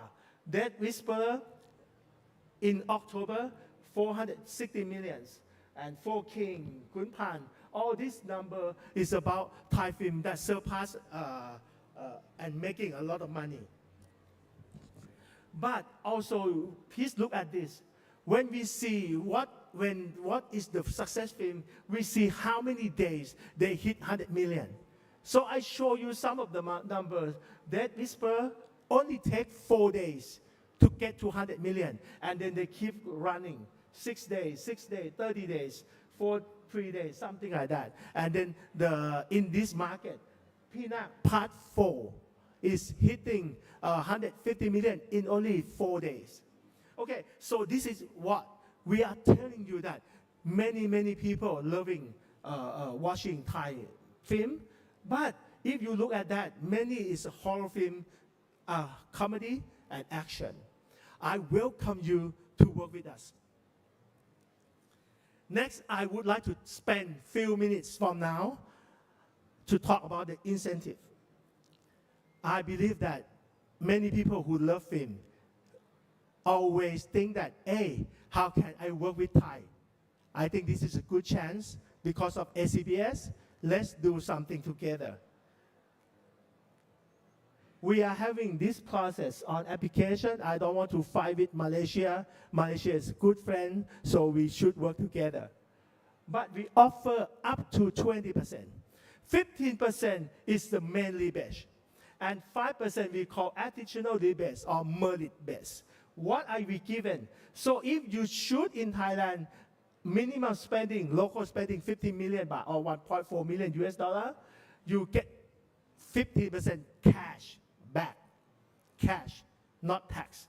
Speaker 14: Dead Whisperer in October, 460 millions. And Four King, Kunpan, all this number is about Thai film that surpass and making a lot of money. But also, please look at this. When we see what is the success film, we see how many days they hit 100 million. So I show you some of the numbers. Dead Whisper only take 4 days to get to 100 million, and then they keep running 6 days, 30 days, 3 days, something like that. And then in this market, Peanut Part 4 is hitting 150 million in only 4 days. Okay, so this is what we are telling you, that many people loving watching Thai film. But if you look at that, many is horror film, comedy, and action. I welcome you to work with us. Next, I would like to spend few minutes from now to talk about the incentive. I believe that many people who love film always think that, hey, how can I work with Thai? I think this is a good chance because of ACBS. Let's do something together. We are having this process on application. I don't want to fight with Malaysia. Malaysia is a good friend, so we should work together. But we offer up to 20%. 15% is the main rebate. And 5% we call additional rebate or merit base. What are we given? So if you shoot in Thailand, minimum spending, local spending 50 million baht or 1.4 million US dollar, you get 50% cash back. Cash, not tax.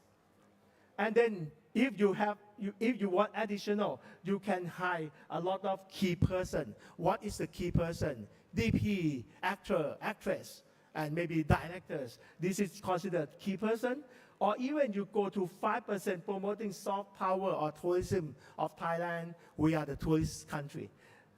Speaker 14: And then if you want additional, you can hire a lot of key person. What is the key person? DP, actor, actress, and maybe directors. This is considered key person. Or even you go to 5% promoting soft power or tourism of Thailand. We are the tourist country.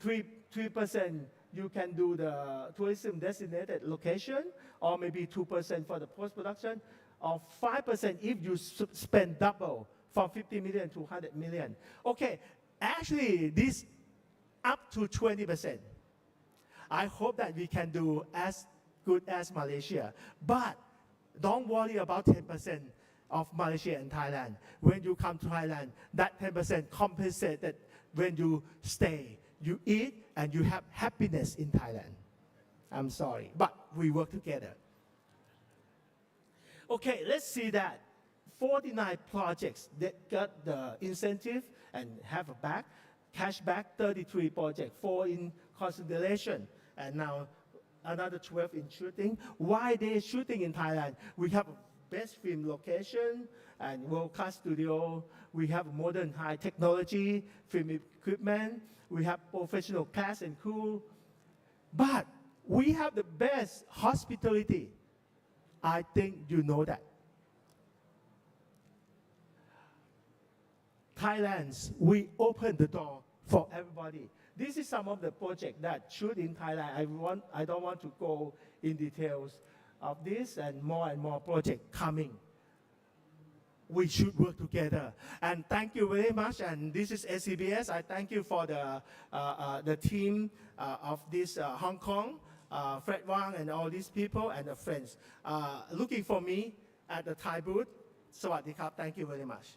Speaker 14: 3% you can do the tourism designated location, or maybe 2% for the post-production, or 5% if you spend double from 50 million to 100 million. Okay, actually this up to 20%. I hope that we can do as good as Malaysia, but don't worry about 10% of Malaysia and Thailand. When you come to Thailand, that 10% compensated when you stay, you eat, and you have happiness in Thailand. I'm sorry, but we work together. Okay, let's see that 49 projects that got the incentive and have a back, cash back, 33 projects, 4 in consideration, and now another 12 in shooting. Why they shooting in Thailand? We have best film location and world-class studio. We have modern high technology, film equipment. We have professional cast and crew. But we have the best hospitality. I think you know that. Thailand, we open the door for everybody. This is some of the projects that shoot in Thailand. I don't want to go in details of this, and more projects coming. We should work together. And thank you very much. And this is ACBS. I thank you for the team of this Hong Kong, Fred Wang and all these people and the friends. Looking for me at the Thai booth. Sawadee krap. Thank you very much.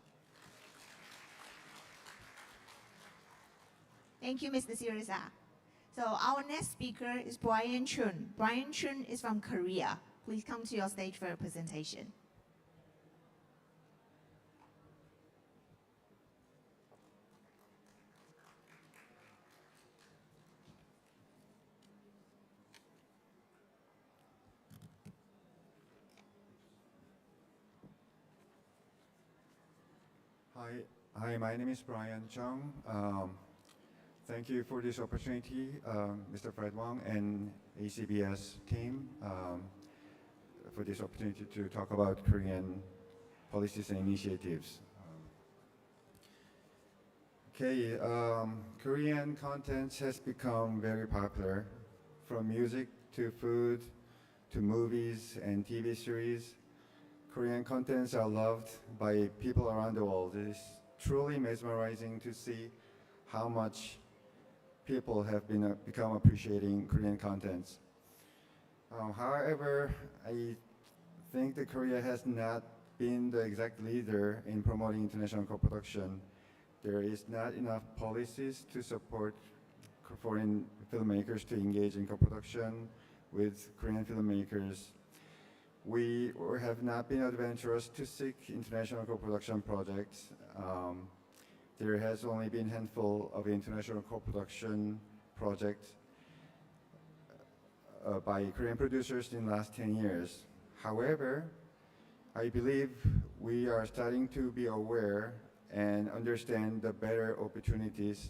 Speaker 2: Thank you, Mr. Sirisa. So our next speaker is Brian Chun. Brian Chun is from Korea. Please come to your stage for a presentation.
Speaker 15: Hi, my name is Brian Chung. Thank you for this opportunity, Mr. Fred Wang and ACBS team, for this opportunity to talk about Korean policies and initiatives. Okay, Korean content has become very popular, from music to food to movies and TV series. Korean contents are loved by people around the world. It is truly mesmerizing to see how much people have become appreciating Korean contents. However, I think that Korea has not been the exact leader in promoting international co-production. There is not enough policies to support foreign filmmakers to engage in co-production with Korean filmmakers. We have not been adventurous to seek international co-production projects. There has only been a handful of international co-production projects by Korean producers in the last 10 years. However, I believe we are starting to be aware and understand the better opportunities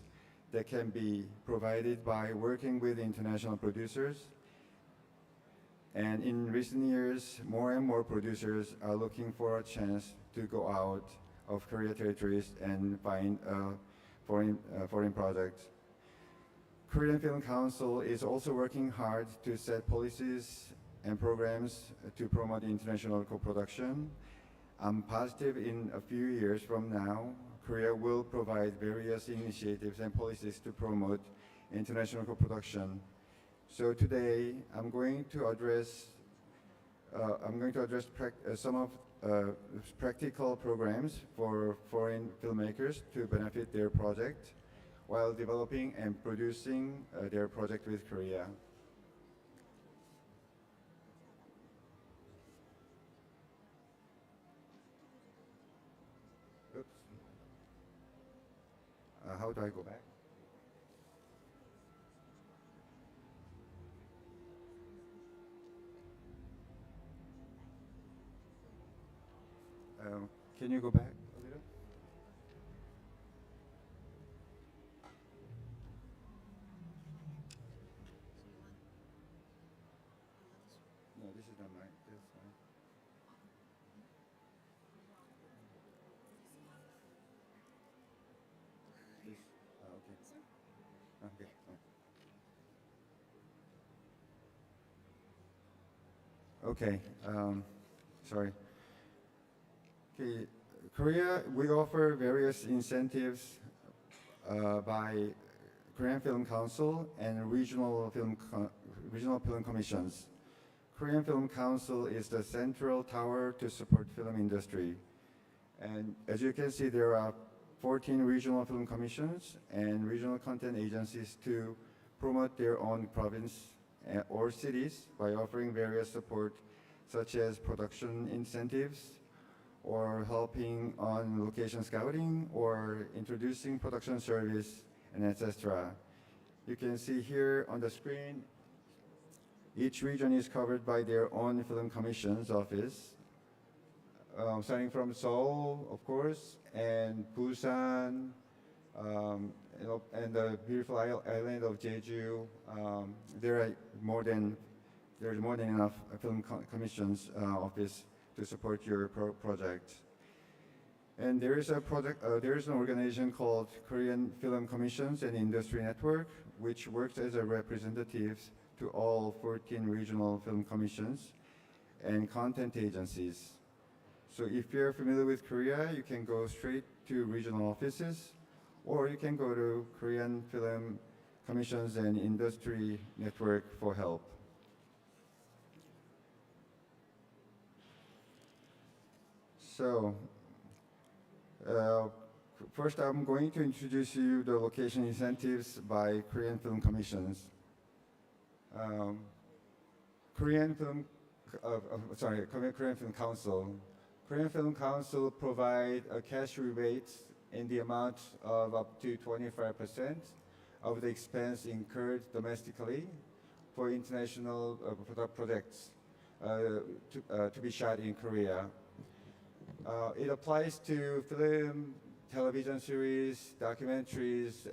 Speaker 15: that can be provided by working with international producers. And in recent years, more and more producers are looking for a chance to go out of Korea territories and find foreign projects. Korean Film Council is also working hard to set policies and programs to promote international co-production. I'm positive in a few years from now, Korea will provide various initiatives and policies to promote international co-production. So today, I'm going to address some of practical programs for foreign filmmakers to benefit their project while developing and producing their project with Korea. Oops. How do I go back? Can you go back a little? No, this is not mine. This is mine. This, okay. Okay. Okay. Sorry. Okay. Korea, we offer various incentives by Korean Film Council and regional film commissions. Korean Film Council is the central tower to support film industry. And as you can see, there are 14 regional film commissions and regional content agencies to promote their own province or cities by offering various support such as production incentives or helping on location scouting or introducing production service and etc. You can see here on the screen, each region is covered by their own film commission's office, starting from Seoul, of course, and Busan, and the beautiful island of Jeju. There's more than enough film commissions office to support your project. And there is an organization called Korean Film Commissions and Industry Network, which works as a representative to all 14 regional film commissions and content agencies. So if you're familiar with Korea, you can go straight to regional offices, or you can go to Korean Film Commissions and Industry Network for help. So, first I'm going to introduce you the location incentives by Korean Film Commissions. Korean Film Council. Korean Film Council provide a cash rebate in the amount of up to 25% of the expense incurred domestically for international projects to be shot in Korea. It applies to film, television series, documentaries,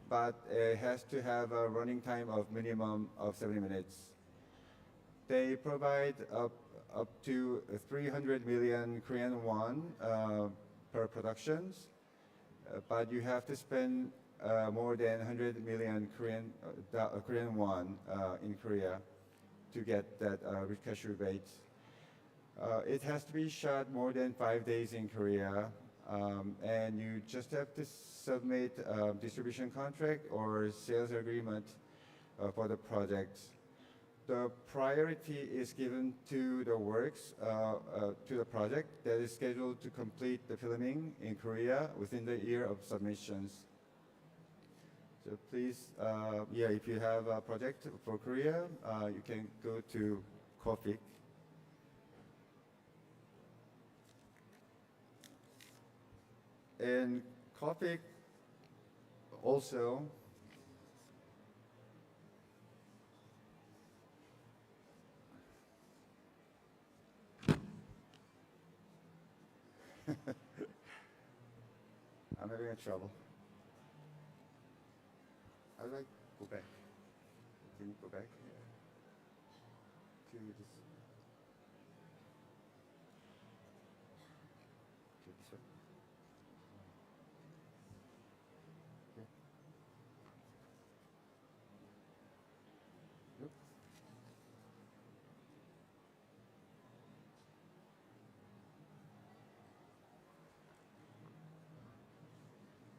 Speaker 15: but it has to have a running time of minimum of 70 minutes. They provide up to 300 million Korean won per productions, but you have to spend more than 100 million Korean won in Korea to get that cash rebate. It has to be shot more than 5 days in Korea, and you just have to submit a distribution contract or sales agreement for the project. The priority is given to the works, to the project that is scheduled to complete the filming in Korea within the year of submissions. So please, if you have a project for Korea, you can go to COFIC. And COFIC also I'm having trouble. How do I go back? Can you go back to this? To this one? Yeah. Nope.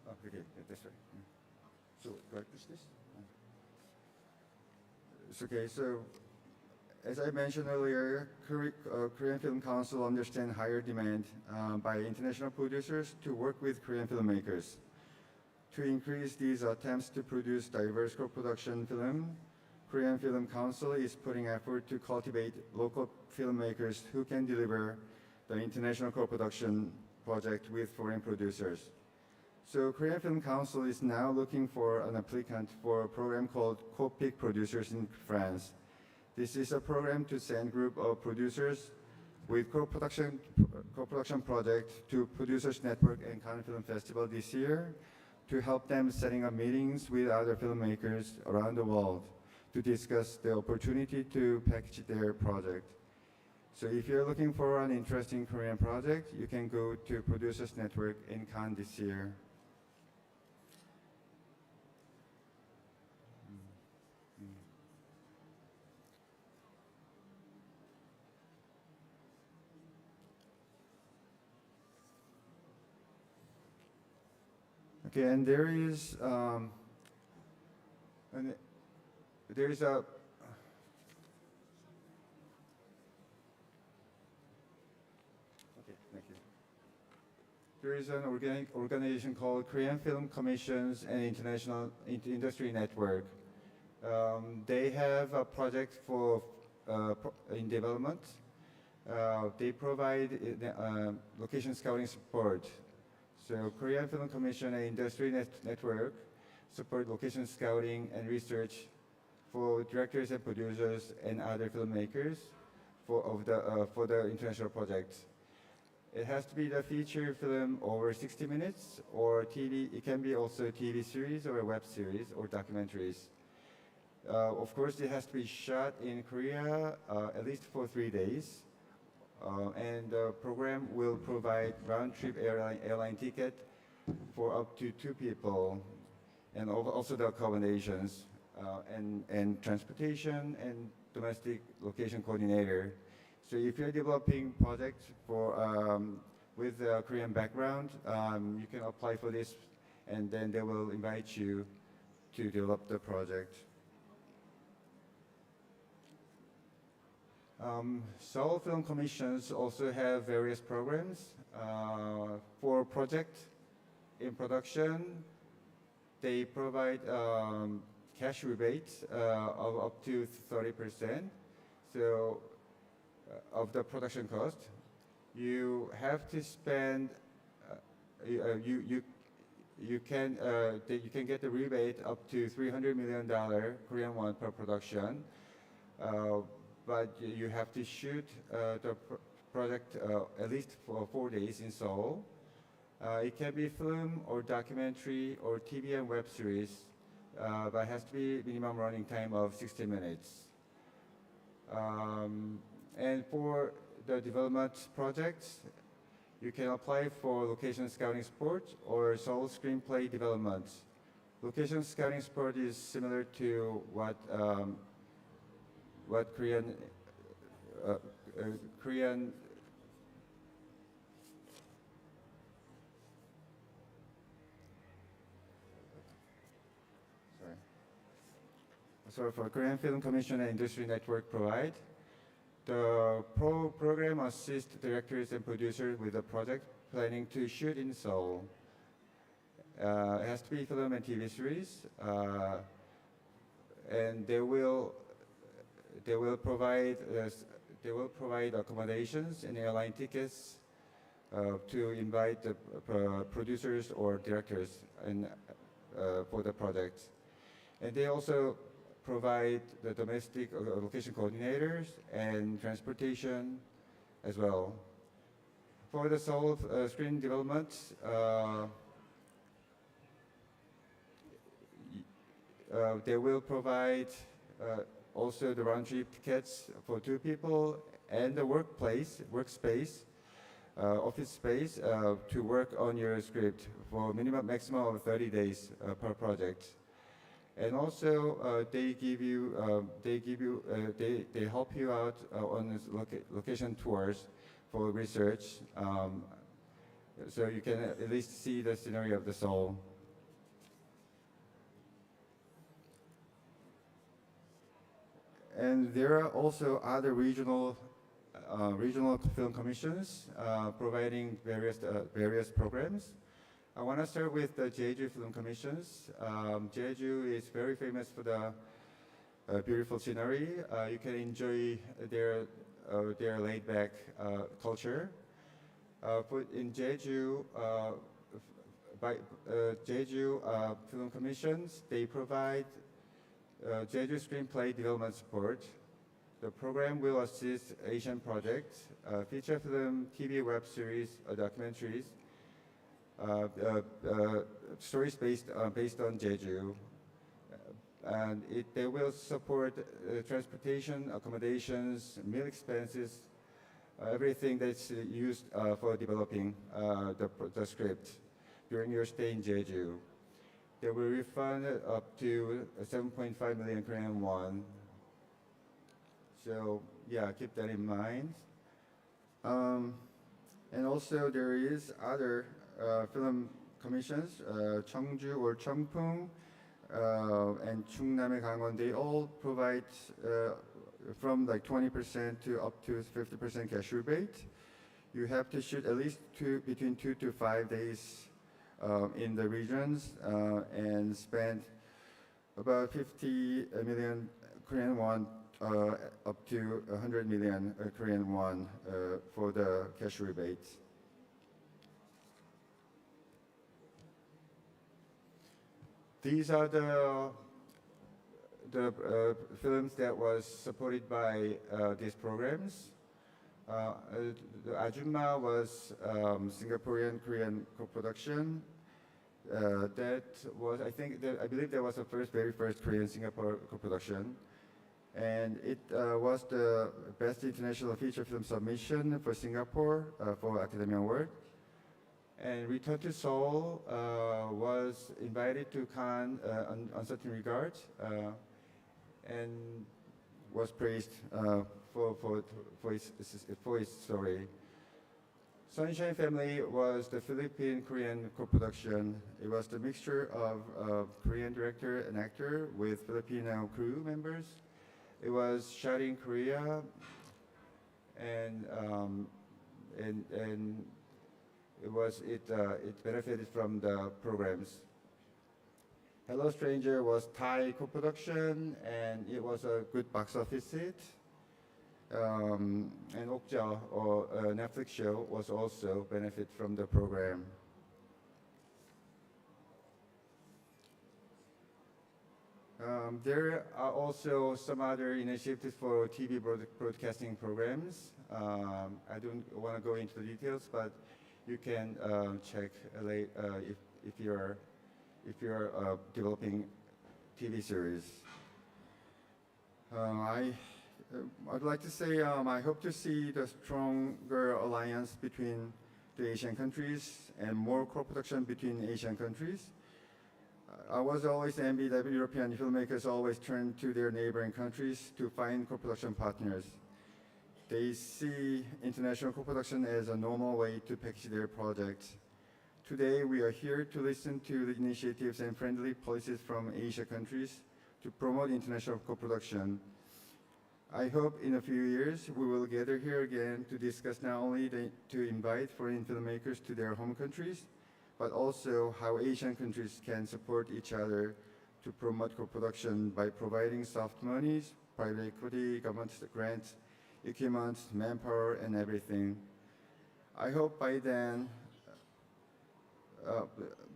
Speaker 15: Oh, okay, this way. So, do I push this? It's okay, so as I mentioned earlier, Korean Film Council understands higher demand by international producers to work with Korean filmmakers. To increase these attempts to produce diverse co-production film, Korean Film Council is putting effort to cultivate local filmmakers who can deliver the international co-production project with foreign producers. So Korean Film Council is now looking for an applicant for a program called COPIC Producers in France. This is a program to send group of producers with co-production project to Producers Network and Cannes Film Festival this year to help them setting up meetings with other filmmakers around the world to discuss the opportunity to package their project. So if you're looking for an interesting Korean project, you can go to Producers Network in Cannes this year. Okay, and there is a there is an organization called Korean Film Commissions and International Industry Network. They have a project for in development. They provide location scouting support. So Korean Film Commission and Industry Network support location scouting and research for directors and producers and other filmmakers for the international projects. It has to be the feature film over 60 minutes or TV. It can be also a TV series or a web series or documentaries. Of course, it has to be shot in Korea at least for 3 days. And the program will provide round-trip airline ticket for up to 2 people, and also the accommodations and transportation and domestic location coordinator. So if you're developing projects for with a Korean background, you can apply for this, and then they will invite you to develop the project. Seoul Film Commissions also have various programs for projects in production. They provide cash rebates of up to 30%. So of the production cost, you have to spend. You can get the rebate up to $300 million Korean won per production. But you have to shoot the project at least for 4 days in Seoul. It can be film or documentary or TV and web series, but it has to be minimum running time of 60 minutes. And for the development projects, You can apply for location scouting support or sole screenplay development. Location scouting support is similar to what Korean for Korean Film Commission and Industry Network provide. The program assists directors and producers with the project planning to shoot in Seoul. It has to be film and TV series, and they will provide accommodations and airline tickets to invite the producers or directors for the project. And they also provide the domestic location coordinators and transportation as well. For the Seoul screen development, they will provide also the round-trip tickets for 2 people and the workspace, office space to work on your script for maximum of 30 days per project. And also they help you out on location tours for research, so you can at least see the scenery of the Seoul. And there are also other regional film commissions providing various programs. I want to start with the Jeju Film Commissions. Jeju is very famous for the beautiful scenery. You can enjoy their laid-back culture. In Jeju, Jeju Film Commissions, they provide Jeju screenplay development support. The program will assist Asian projects, feature film, TV web series, documentaries, stories based on Jeju, and they will support transportation, accommodations, meal expenses, everything that's used for developing the script during your stay in Jeju. They will refund up to 7.5 million Korean won. So yeah, keep that in mind. And also there is other film commissions, Cheongju or Cheongpung and Chungnam Gangwon. They all provide from like 20% to up to 50% cash rebate. You have to shoot at least between 2 to 5 days in the regions and spend about 50 million Korean won up to 100 million Korean won for the cash rebate. These are the films that was supported by these programs. The Ajumma was Singaporean Korean co-production. That was, I believe that was the very first Korean Singapore co-production, and it was the best international feature film submission for Singapore for Academy Award. And Return to Seoul was invited to Cannes on certain regards and was praised for its story. Sunshine Family was the Philippine-Korean co-production. It was the mixture of Korean director and actor with Filipino crew members. It was shot in Korea, and it benefited from the programs. Hello Stranger was Thai co-production, and it was a good box office hit. And Okja, or a Netflix show, was also benefit from the program. There are also some other initiatives for TV broadcasting programs. I don't want to go into the details, but you can check if you're developing TV series. I'd like to say I hope to see the stronger alliance between the Asian countries and more co-production between Asian countries. I was always envied that European filmmakers always turn to their neighboring countries to find co-production partners. They see international co-production as a normal way to package their projects. Today, we are here to listen to the initiatives and friendly policies from Asia countries to promote international co-production. I hope in a few years, we will gather here again to discuss not only to invite foreign filmmakers to their home countries, but also how Asian countries can support each other to promote co-production by providing soft monies, private equity, government grants, equipment, manpower, and everything. I hope by then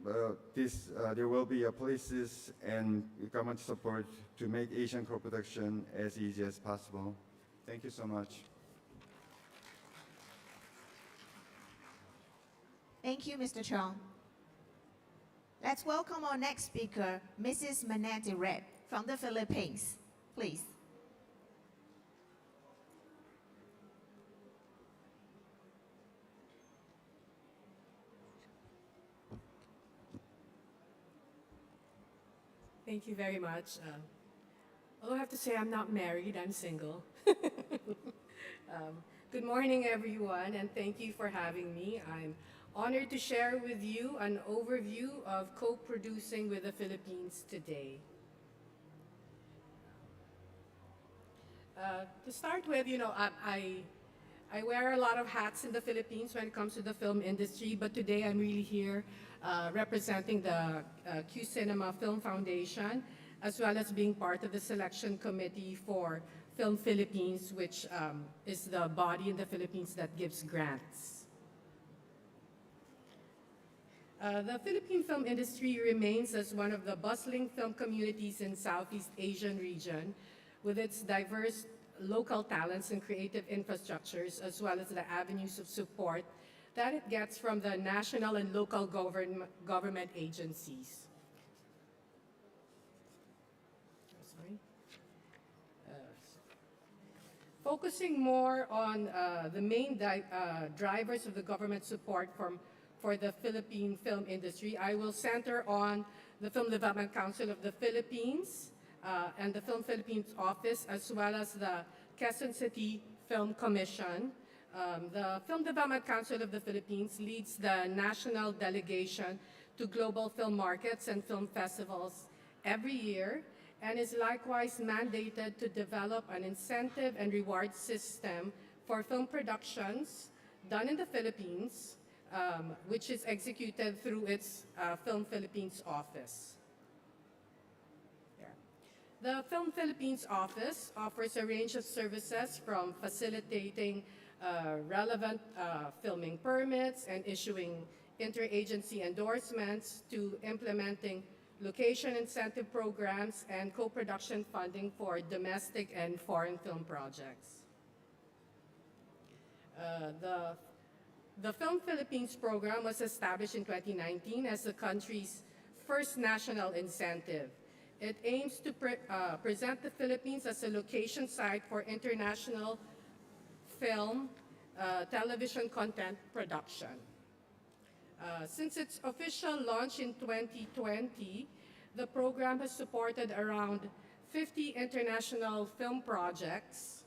Speaker 15: there will be policies and government support to make Asian co-production as easy as possible. Thank you so much.
Speaker 2: Thank you, Mr. Chong. Let's welcome our next speaker, Mrs. Manette Red from the Philippines. Please.
Speaker 16: Thank you very much. Although I have to say I'm not married, I'm single. Good morning, everyone, and thank you for having me. I'm honored to share with you an overview of co-producing with the Philippines today. To start with, I wear a lot of hats in the Philippines when it comes to the film industry, but today I'm really here representing the Q Cinema Film Foundation, as well as being part of the selection committee for Film Philippines, which is the body in the Philippines that gives grants. The Philippine film industry remains as one of the bustling film communities in Southeast Asian region, with its diverse local talents and creative infrastructures, as well as the avenues of support that it gets from the national and local government agencies. Focusing more on the main drivers of the government support for the Philippine film industry, I will center on the Film Development Council of the Philippines and the Film Philippines Office, as well as the Quezon City Film Commission. The Film Development Council of the Philippines leads the national delegation to global film markets and film festivals every year, and is likewise mandated to develop an incentive and reward system for film productions done in the Philippines, which is executed through its Film Philippines office. The Film Philippines office offers a range of services from facilitating relevant filming permits and issuing interagency endorsements to implementing location incentive programs and co-production funding for domestic and foreign film projects. The Film Philippines program was established in 2019 as the country's first national incentive. It aims to present the Philippines as a location site for international film, television content production. Since its official launch in 2020, the program has supported around 50 international film projects,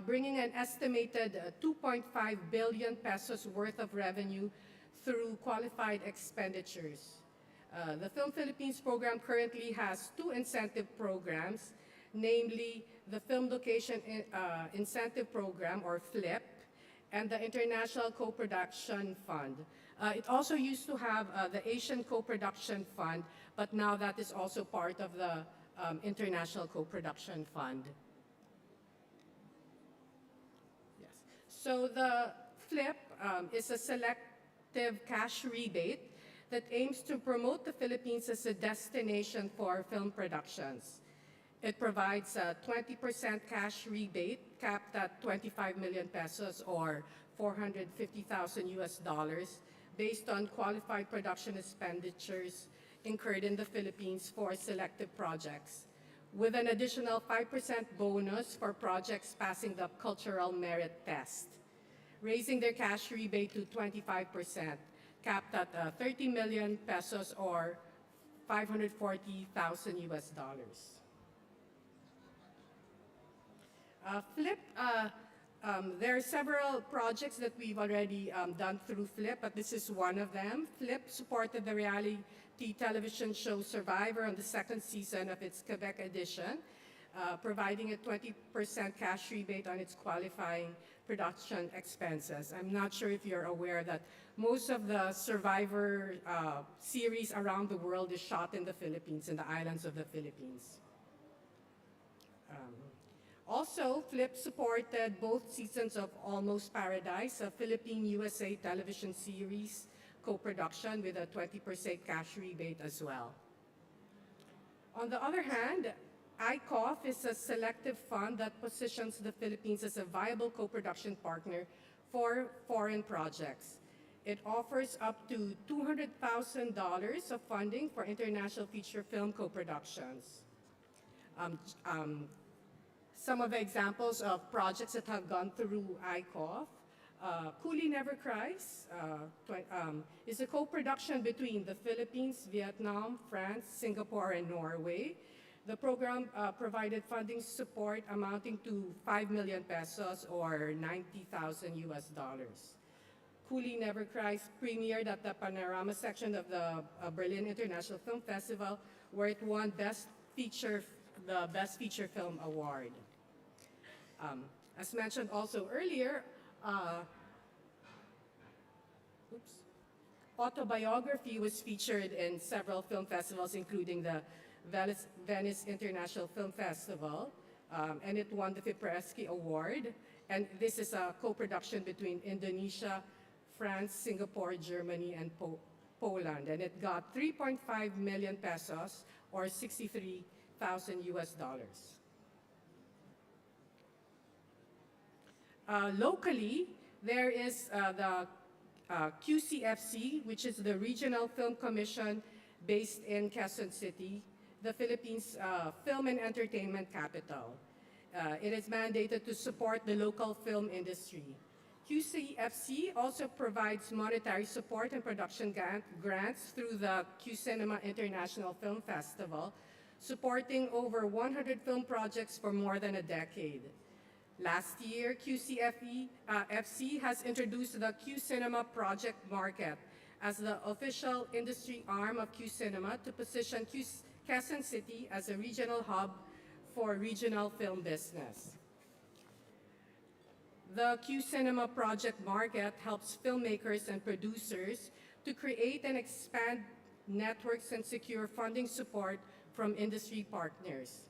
Speaker 16: bringing an estimated 2.5 billion pesos worth of revenue through qualified expenditures. The Film Philippines program currently has two incentive programs, namely the Film Location Incentive Program, or FLIP, and the International Co-Production Fund. It also used to have the Asian Co-Production Fund, but now that is also part of the International Co-Production Fund. Yes. So the FLIP is a selective cash rebate that aims to promote the Philippines as a destination for film productions. It provides a 20% cash rebate capped at 25 million pesos or $450,000 US, based on qualified production expenditures incurred in the Philippines for selective projects, with an additional 5% bonus for projects passing the cultural merit test. raising their cash rebate to 25%, capped at 30 million pesos or 540,000 US dollars. Flip, there are several projects that we've already done through Flip, but this is one of them. Flip supported the reality television show Survivor on the second season of its Quebec edition, providing a 20% cash rebate on its qualifying production expenses. I'm not sure if you're aware that most of the Survivor series around the world is shot in the Philippines, in the islands of the Philippines. Also, Flip supported both seasons of Almost Paradise, a Philippine-USA television series co-production with a 20% cash rebate as well. On the other hand, ICOF is a selective fund that positions the Philippines as a viable co-production partner for foreign projects. It offers up to $200,000 of funding for international feature film co-productions. Some of the examples of projects that have gone through ICOF, Coolie Never Cries is a co-production between the Philippines, Vietnam, France, Singapore, and Norway. The program provided funding support amounting to 5 million pesos or 90,000 US dollars. Coolie Never Cries premiered at the Panorama section of the Berlin International Film Festival, where it won the Best Feature Film Award. As mentioned also earlier, Autobiography was featured in several film festivals, including the Venice International Film Festival, and it won the Fipresci Award. And this is a co-production between Indonesia, France, Singapore, Germany, and Poland. And it got 3.5 million pesos or 63,000 US dollars. Locally, there is the QCFC, which is the Regional Film Commission based in Quezon City, the Philippines' film and entertainment capital. It is mandated to support the local film industry. QCFC also provides monetary support and production grants through the Q-Cinema International Film Festival, supporting over 100 film projects for more than a decade. Last year, QCFC has introduced the Q-Cinema Project Market as the official industry arm of Q-Cinema to position Quezon City as a regional hub for regional film business. The Q-Cinema Project Market helps filmmakers and producers to create and expand networks and secure funding support from industry partners.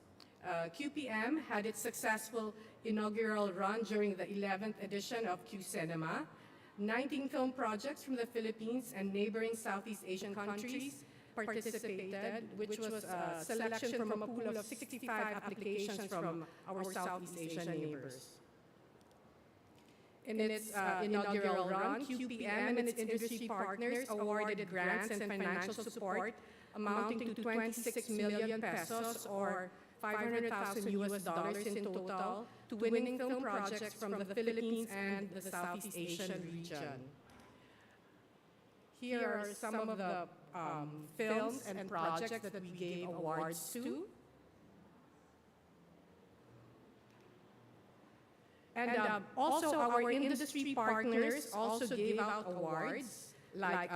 Speaker 16: QPM had its successful inaugural run during the 11th edition of Q-Cinema. 19 film projects from the Philippines and neighboring Southeast Asian countries participated, which was a selection from a pool of 65 applications from our Southeast Asian neighbors. In its inaugural run, QPM and its industry partners awarded grants and financial support amounting to 26 million pesos or 500,000 US dollars in total to winning film projects from the Philippines and the Southeast Asian region. Here are some of the films and projects that we gave awards to. And also our industry partners also gave out awards like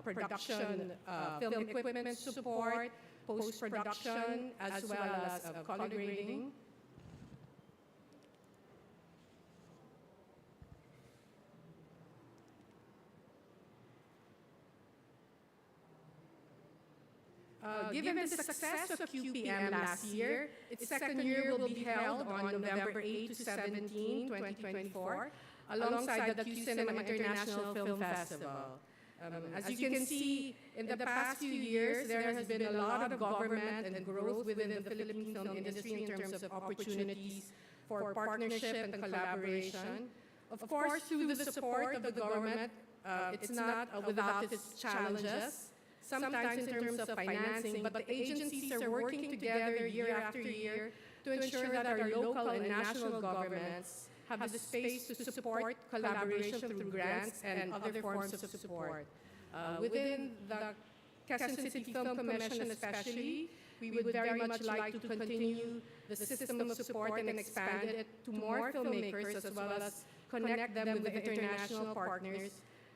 Speaker 16: production, film equipment support, post-production, as well as color grading. Given the success of QPM last year, its second year will be held on November 8 to 17, 2024, alongside the Q-Cinema International Film Festival. As you can see, in the past few years, there has been a lot of government and growth within the Philippine film industry in terms of opportunities for partnership and collaboration. Of course, through the support of the government, it's not without its challenges, sometimes in terms of financing, but the agencies are working together year after year to ensure that our local and national governments have the space to support collaboration through grants and other forms of support. Within the Quezon City Film Commission especially, we would very much like to continue the system of support and expand it to more filmmakers as well as connect them with the international partners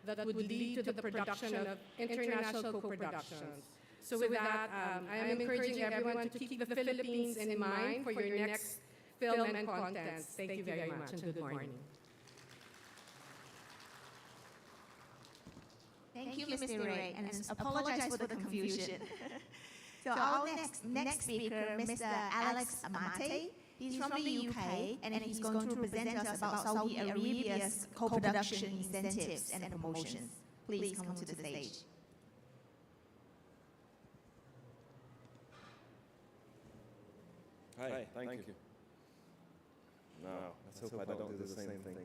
Speaker 16: that would lead to the production of international co-productions. So with that, I am encouraging everyone to keep the Philippines in mind for your next film and contents. Thank you very much and good morning.
Speaker 2: Thank you, Mr. Ray, and apologize for the confusion. So our next speaker, Mr. Alex Amate, he's from the UK, and he's going to present us about Saudi Arabia's co-production incentives and promotions. Please come to the stage.
Speaker 17: Hi, thank you. Now, let's hope I don't do the same thing.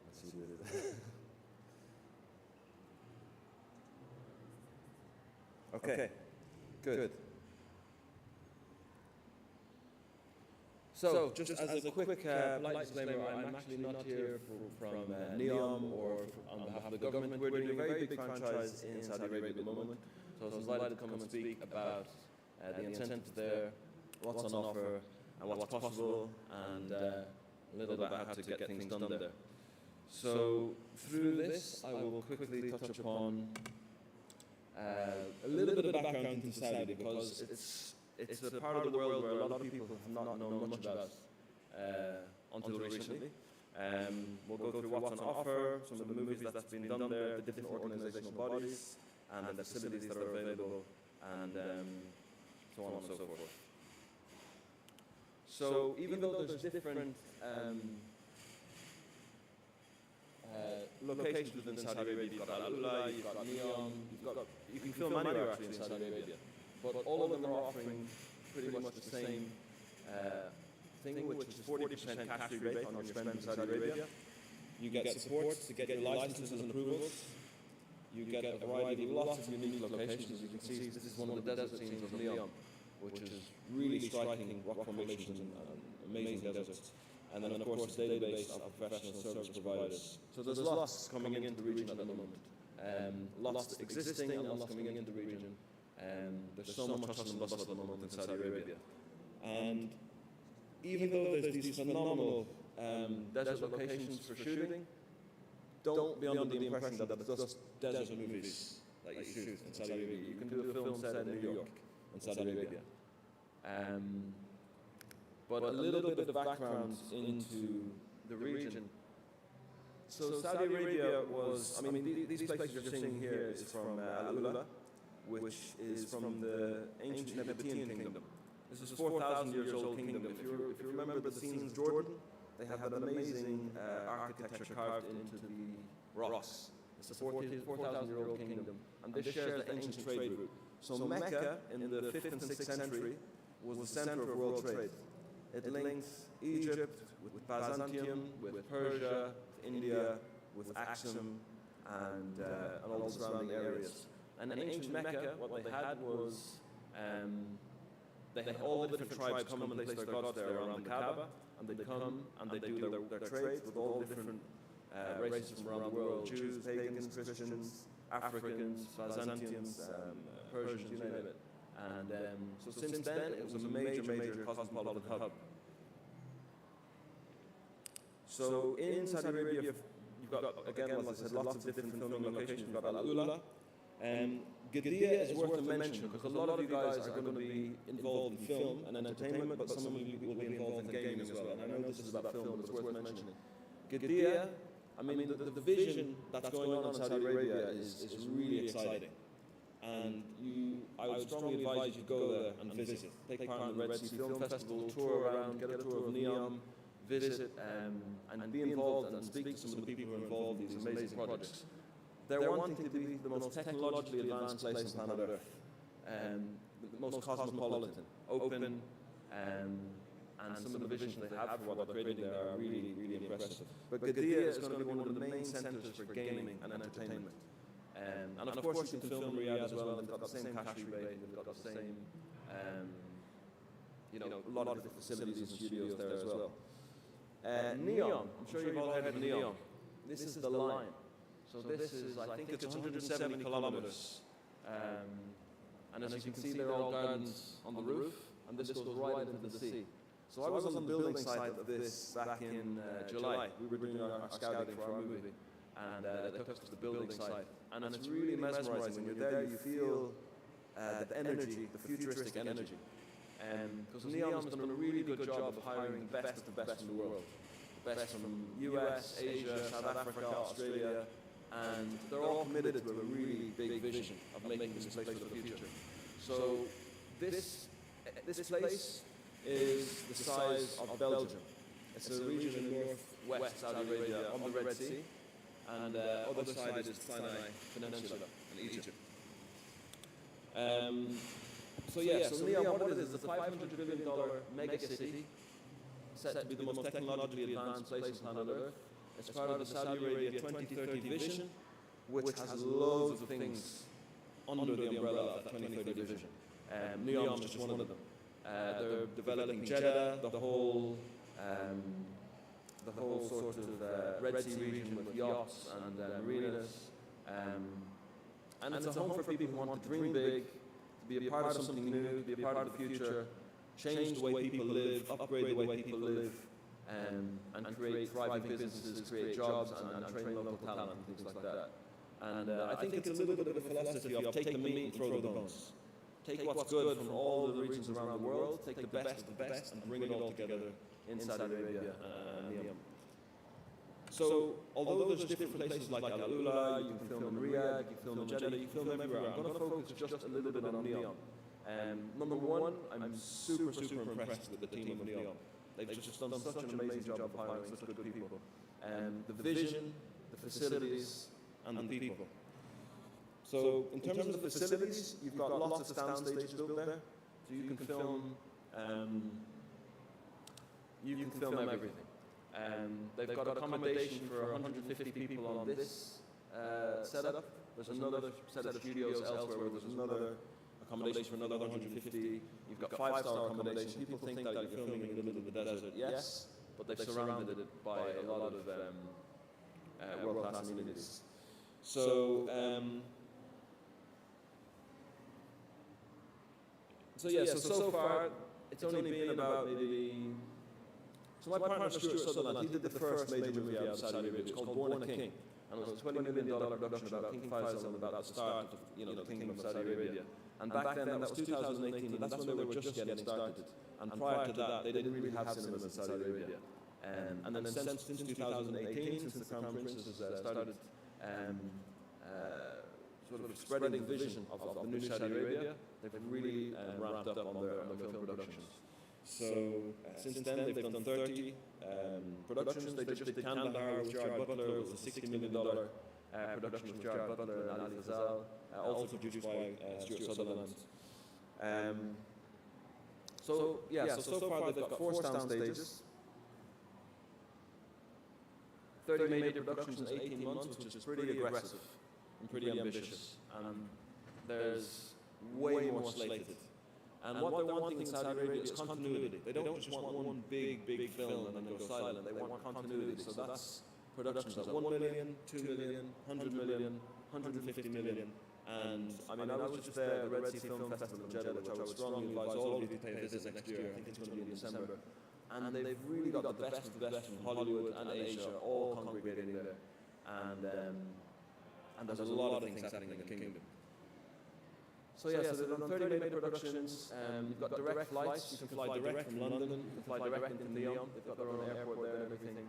Speaker 17: Let's see what it is. Okay, good. So, just as a quick polite disclaimer, I'm actually not here from NEOM or on behalf of the government. We're doing a very big franchise in Saudi Arabia at the moment, so I was delighted to come and speak about the incentives there, what's on offer, and what's possible, and a little bit about how to get things done there. So, through this, I will quickly touch upon a little bit of background into Saudi, because it's a part of the world where a lot of people have not known much about until recently. We'll go through what's on offer, some of the movies that's been done there, the different organizational bodies, and the facilities that are available, and so on and so forth. So even though there's different locations within Saudi Arabia, you've got Al-Ula, you've got Neom, you can film anywhere actually in Saudi Arabia, but all of them are offering pretty much the same thing, which is 40% tax rebate on your spend in Saudi Arabia. You get support to get your licenses and approvals. You get a variety of lots of unique locations. As you can see, this is one of the desert scenes of Neom, which is really striking rock formations and amazing deserts. And then, of course, the database of professional service providers. So there's lots coming into the region at the moment. Lots existing and lots coming into the region. There's so much hustle and bustle at the moment in Saudi Arabia. And even though there's these phenomenal desert locations for shooting, don't be under the impression that it's just desert movies that you shoot in Saudi Arabia. You can do a film set in New York in Saudi Arabia. But a little bit of background into the region. So Saudi Arabia was, I mean, these places you're seeing here is from Al-Ula, which is from the ancient Nabatean kingdom. This is a 4,000 years old kingdom. If you remember the scenes of Jordan, they have that amazing architecture carved into the rocks. It's a 4,000-year-old kingdom, and this shares the ancient trade route. So Mecca, in the 5th and 6th century, was the center of world trade. It linked Egypt with Byzantium, with Persia, with India, with Axum, and all the surrounding areas. And in ancient Mecca, what they had was they had all the different tribes come and place their gods there around the Kaaba, and they come and they do their trades with all the different races from around the world: Jews, pagans, Christians, Africans, Byzantians, Persians, you name it. And so since then, it was a major cosmopolitan hub. So in Saudi Arabia, you've got, again, as I said, lots of different filming locations. You've got Al-Ula. Qiddiya is worth a mention because a lot of you guys are going to be involved in film and entertainment, but some of you will be involved in gaming as well. And I know this is about film, but it's worth mentioning. Qiddiya, I mean, the vision that's going on in Saudi Arabia is really exciting. And I would strongly advise you to go there and visit. Take part in the Red Sea Film Festival, tour around, get a tour of Neom, visit and be involved and speak to some of the people who are involved in these amazing projects. They're wanting to be the most technologically advanced place on planet Earth, the most cosmopolitan, open, and some of the visions they have for what they're creating there are really, really impressive. But Qiddiya is going to be one of the main centers for gaming and entertainment. And of course you can film in Riyadh as well. They've got the same cash rebate, they've got the same, a lot of the facilities and studios there as well. Neom, I'm sure you've all heard of Neom. This is the line. So this is, I think it's 170 kilometers. And as you can see, there are all gardens on the roof, and this goes right into the sea. So I was on the building site of this back in July. We were doing our scouting for our movie, and they took us to the building site. And it's really mesmerizing. When you're there, you feel the energy, the futuristic energy. Because Neom has done a really good job of hiring the best of the best in the world. The best from US, Asia, South Africa, Australia, and they're all committed to a really big vision of making this place for the future. So this place is the size of Belgium. It's a region in northwest Saudi Arabia on the Red Sea, and other side is Sinai Peninsula in Egypt. So Neom, what it is, a $500 billion mega city set to be the most technologically advanced place on planet Earth. It's part of the Saudi Arabia 2030 vision, which has loads of things under the umbrella of that 2030 vision. Neom is just one of them. They're developing Jeddah, the whole sort of Red Sea region with yachts and marinas. And it's a home for people who want to dream big, to be a part of something new, be a part of the future, change the way people live, upgrade the way people live, and create thriving businesses, create jobs, and train local talent and things like that. And I think it's a little bit of a philosophy of take the meat and throw the bones. Take what's good from all the regions around the world, take the best of the best, and bring it all together in Saudi Arabia and Neom. So, although there's different places like Al Ula, you can film in Riyadh, you can film in Jeddah, you can film everywhere, I'm going to focus just a little bit on Neom. Number one, I'm super impressed with the team of Neom. They've just done such an amazing job of hiring such good people. The vision, the facilities, and the people. So in terms of the facilities, you've got lots of stand stages built there, so you can film everything. They've got accommodation for 150 people on this setup. There's another set of studios elsewhere where there's another accommodation for another 150. You've got 5-star accommodation. People think that you're filming in the middle of the desert. Yes, but they've surrounded it by a lot of world-class amenities. So far, it's only been about maybe... So my partner Stuart Sutherland, he did the first major movie out of Saudi Arabia. It's called Born a King, and it was a $20 million production about King Faisal, about the start of the Kingdom of Saudi Arabia. And back then, that was 2018, and that's when they were just getting started. And prior to that, they didn't really have cinemas in Saudi Arabia. And then since 2018, since the Crown Prince has started sort of spreading the vision of the new Saudi Arabia, they've really ramped up on their film productions. So since then, they've done 30 productions. They just did Kandahar with Gerard Butler. It was a $60 million production with Gerard Butler and Ali Fazal, also produced by Stuart Sutherland. So far they've got 4 stand stages, 30 major productions in 18 months, which is pretty aggressive and pretty ambitious. And there's way more slated. And what they're wanting in Saudi Arabia is continuity. They don't just want one big film and then go silent. They want continuity. So that's productions at 1 million, 2 million, 100 million, 150 million. And I mean, I was just there at the Red Sea Film Festival in Jeddah, which I would strongly advise all of you to pay a visit next year. I think it's going to be in December. And they've really got the best of the best from Hollywood and Asia all congregating there. And there's a lot of things happening in the kingdom. So they've done 30 major productions. You've got direct flights. You can fly direct from London. You can fly direct into Neom. They've got their own airport there and everything.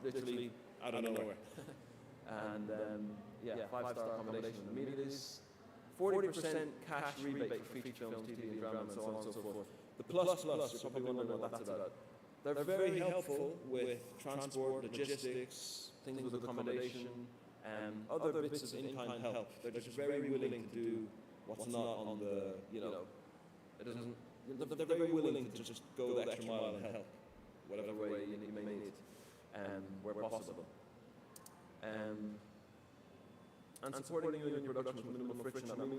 Speaker 17: Literally out of nowhere. And 5-star accommodation and amenities. 40% cash rebate for feature films, TV and drama, and so on and so forth. The plus, you're probably wondering what that's about. They're very helpful with transport, logistics, things with accommodation, other bits of in-kind help. They're just very willing to do what's not on the, they're very willing to just go the extra mile and help, whatever way you may need, where possible. And supporting you in your production with minimal friction. I mean,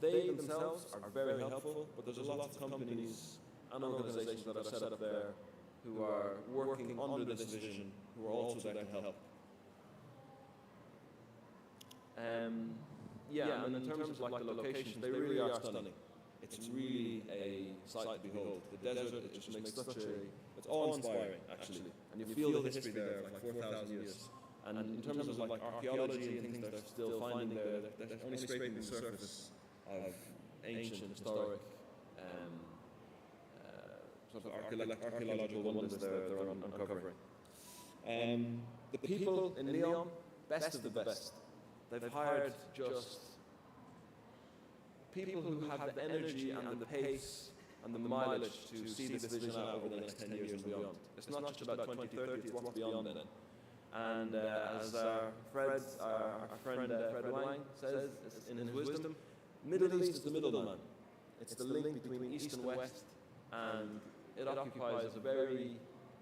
Speaker 17: they themselves are very helpful, but there's lots of companies and organizations that are set up there who are working under this vision, who are also there to help. Yeah, and in terms of like the locations, they really are stunning. It's really a sight to behold. The desert, it just makes such a, it's awe-inspiring actually. And you feel the history there of like 4,000 years. And in terms of like archaeology and things they're still finding there, they're only scraping the surface of ancient, historic, sort of archaeological wonders they're uncovering. The people in Neom, best of the best. They've hired just people who have the energy and the pace and the mileage to see this vision out over the next 10 years and beyond. It's not just about 2030, it's what's beyond then. And as our friend Fred Wang says in his wisdom, Middle East is the middleman. It's the link between East and West, and it occupies a very,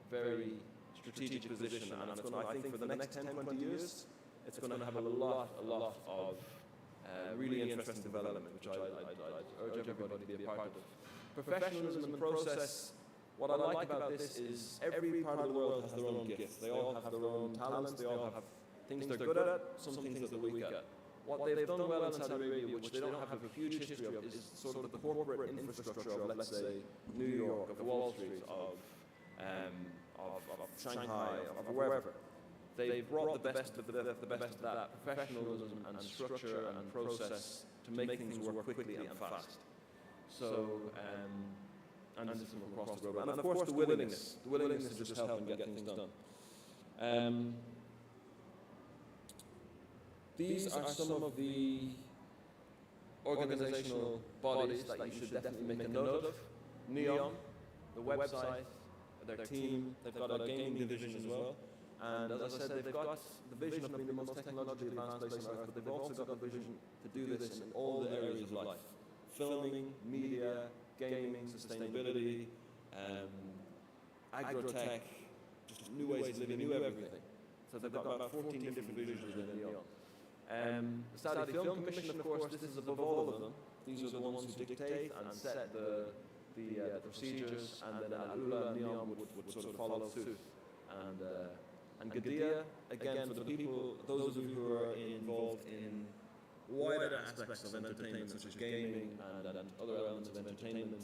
Speaker 17: very strategic position. And it's going to, I think for the next 10, 20 years, it's going to have a lot of really interesting development, which I'd urge everybody to be a part of. Professionalism and process, what I like about this is every part of the world has their own gifts. They all have their own talents, they all have things they're good at, some things that they're weak at. What they've done well in Saudi Arabia, which they don't have a huge history of, is sort of the corporate infrastructure of, let's say, New York, of Wall Street, of Shanghai, of wherever. They've brought the best of that professionalism and structure and process to make things work quickly and fast. So, and this is from across the globe. And of course the willingness to just help and get things done. These are some of the organizational bodies that you should definitely make a note of. Neom, the website, their team, they've got a gaming division as well. And as I said, they've got the vision of being the most technologically advanced place on Earth, but they've also got the vision to do this in all the areas of life. Filming, media, gaming, sustainability, agro-tech, just new ways of living, new everything. So they've got about 14 different visions within Neom. The Saudi Film Commission, of course, this is above all of them. These are the ones who dictate and set the procedures, and then Al-Ula and Neom would sort of follow suit. And Gadia, again, for the people, those of you who are involved in wider aspects of entertainment, such as gaming and other elements of entertainment,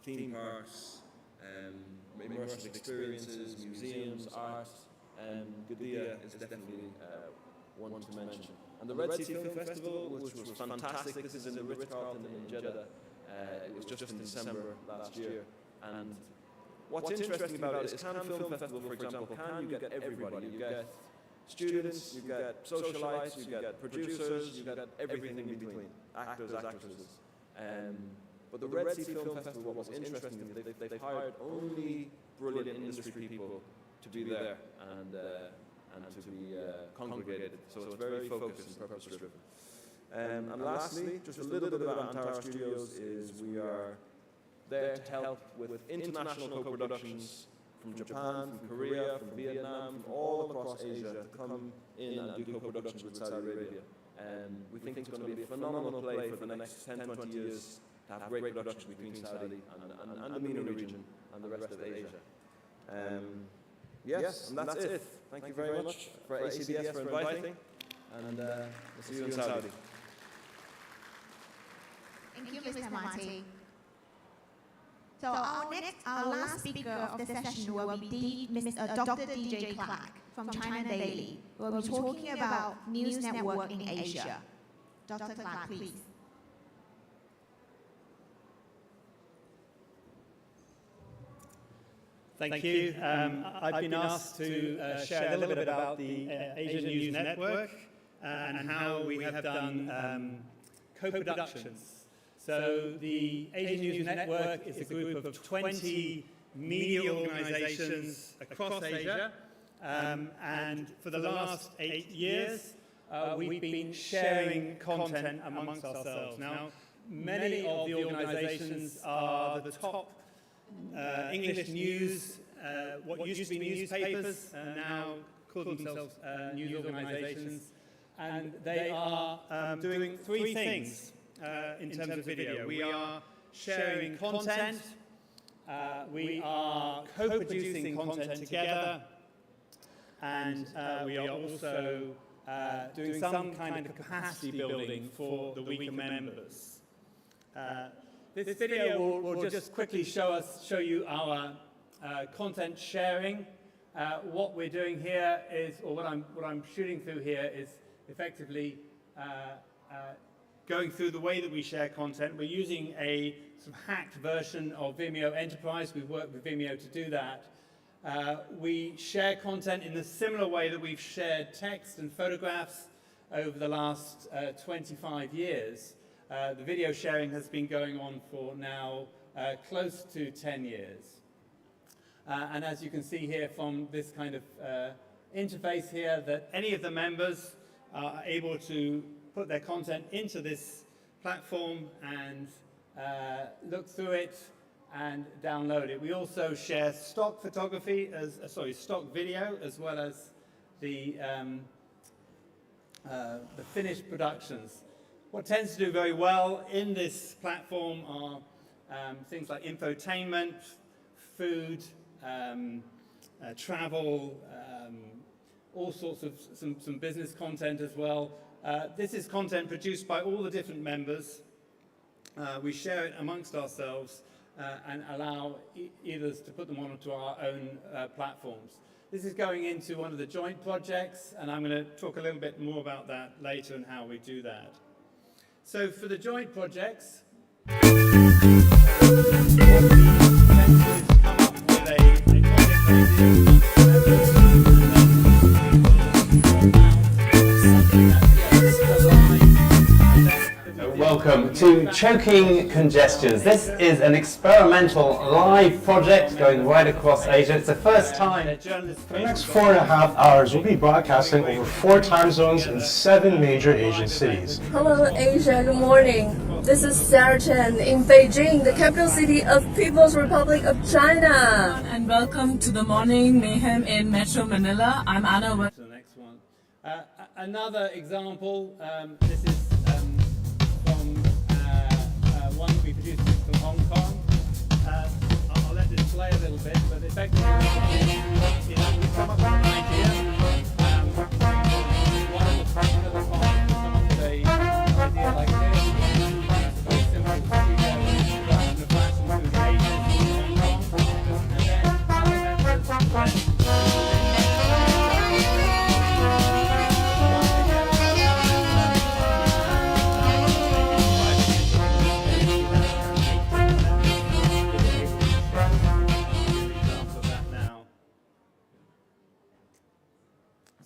Speaker 17: theme parks, immersive experiences, museums, art, Gadia is definitely one to mention. And the Red Sea Film Festival, which was fantastic, this is in the Ritz-Carlton in Jeddah. It was just in December last year. And what's interesting about it is Cannes Film Festival, for example, Cannes, you get everybody. You get students, you get socialites, you get producers, you get everything in between, actors, actresses. But the Red Sea Film Festival, what was interesting is they've hired only brilliant industry people to be there and to be congregated. So it's very focused and purpose-driven. And lastly, just a little bit about Antara Studios is we are there to help with international co-productions from Japan, from Korea, from Vietnam, from all across Asia to come in and do co-productions with Saudi Arabia. And we think it's going to be a phenomenal play for the next 10, 20 years to have great production between Saudi and the MENA region and the rest of Asia. Yes, and that's it. Thank you very much for ACBS for inviting, and we'll see you in Saudi.
Speaker 2: Thank you, Mr. Marty. So our last speaker of the session will be Dr. DJ Clark from China Daily. We'll be talking about news network in Asia. Dr. Clark, please.
Speaker 18: Thank you. I've been asked to share a little bit about the Asian News Network and how we have done co-productions. So the Asian News Network is a group of 20 media organizations across Asia. And for the last 8 years, we've been sharing content amongst ourselves. Now, many of the organizations are the top English news, what used to be newspapers, now call themselves news organizations. And they are doing three things in terms of video. We are sharing content, we are co-producing content together, and we are also doing some kind of capacity building for the weaker members. This video will just quickly show you our content sharing. What we're doing here is, or what I'm shooting through here is effectively going through the way that we share content. We're using a sort of hacked version of Vimeo Enterprise. We've worked with Vimeo to do that. We share content in a similar way that we've shared text and photographs over the last 25 years. The video sharing has been going on for now close to 10 years. And as you can see here from this kind of interface here, that any of the members are able to put their content into this platform and look through it and download it. We also share stock photography, stock video, as well as the finished productions. What tends to do very well in this platform are things like infotainment, food, travel, all sorts of some business content as well. This is content produced by all the different members. We share it amongst ourselves and allow others to put them onto our own platforms. This is going into one of the joint projects, and I'm going to talk a little bit more about that later and how we do that. So for the joint projects, what we tend to is come up with a project idea.
Speaker 19: Welcome to Choking Congestions. This is an experimental live project going right across Asia. It's the first time.
Speaker 20: For the next 4.5 hours, we'll be broadcasting over 4 time zones in 7 major Asian cities.
Speaker 21: Hello Asia, good morning. This is Sarah Chen in Beijing, the capital city of People's Republic of China.
Speaker 22: And welcome to the Morning Mayhem in Metro Manila. I'm Anna.
Speaker 18: To the next one. Another example, this is one we produced from Hong Kong. I'll let this play a little bit, but effectively, we come up with an idea. One of the partners come up with an idea like this. It's very simple studio production of fashion food agents in Hong Kong, and then other members went.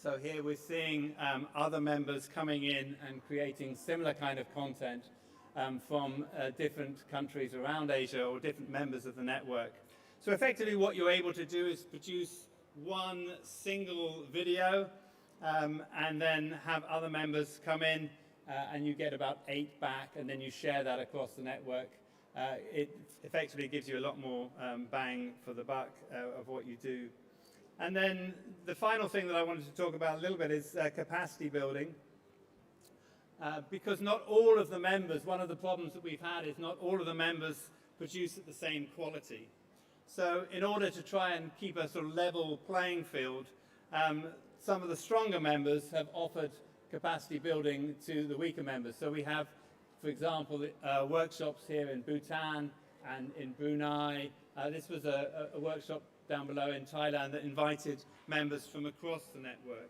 Speaker 18: So here we're seeing other members coming in and creating similar kind of content from different countries around Asia or different members of the network. So effectively what you're able to do is produce one single video and then have other members come in and you get about 8 back, and then you share that across the network. It effectively gives you a lot more bang for the buck of what you do. And then the final thing that I wanted to talk about a little bit is capacity building. Because not all of the members, one of the problems that we've had is not all of the members produce at the same quality. So in order to try and keep a sort of level playing field, some of the stronger members have offered capacity building to the weaker members. So we have, for example, workshops here in Bhutan and in Brunei. This was a workshop down below in Thailand that invited members from across the network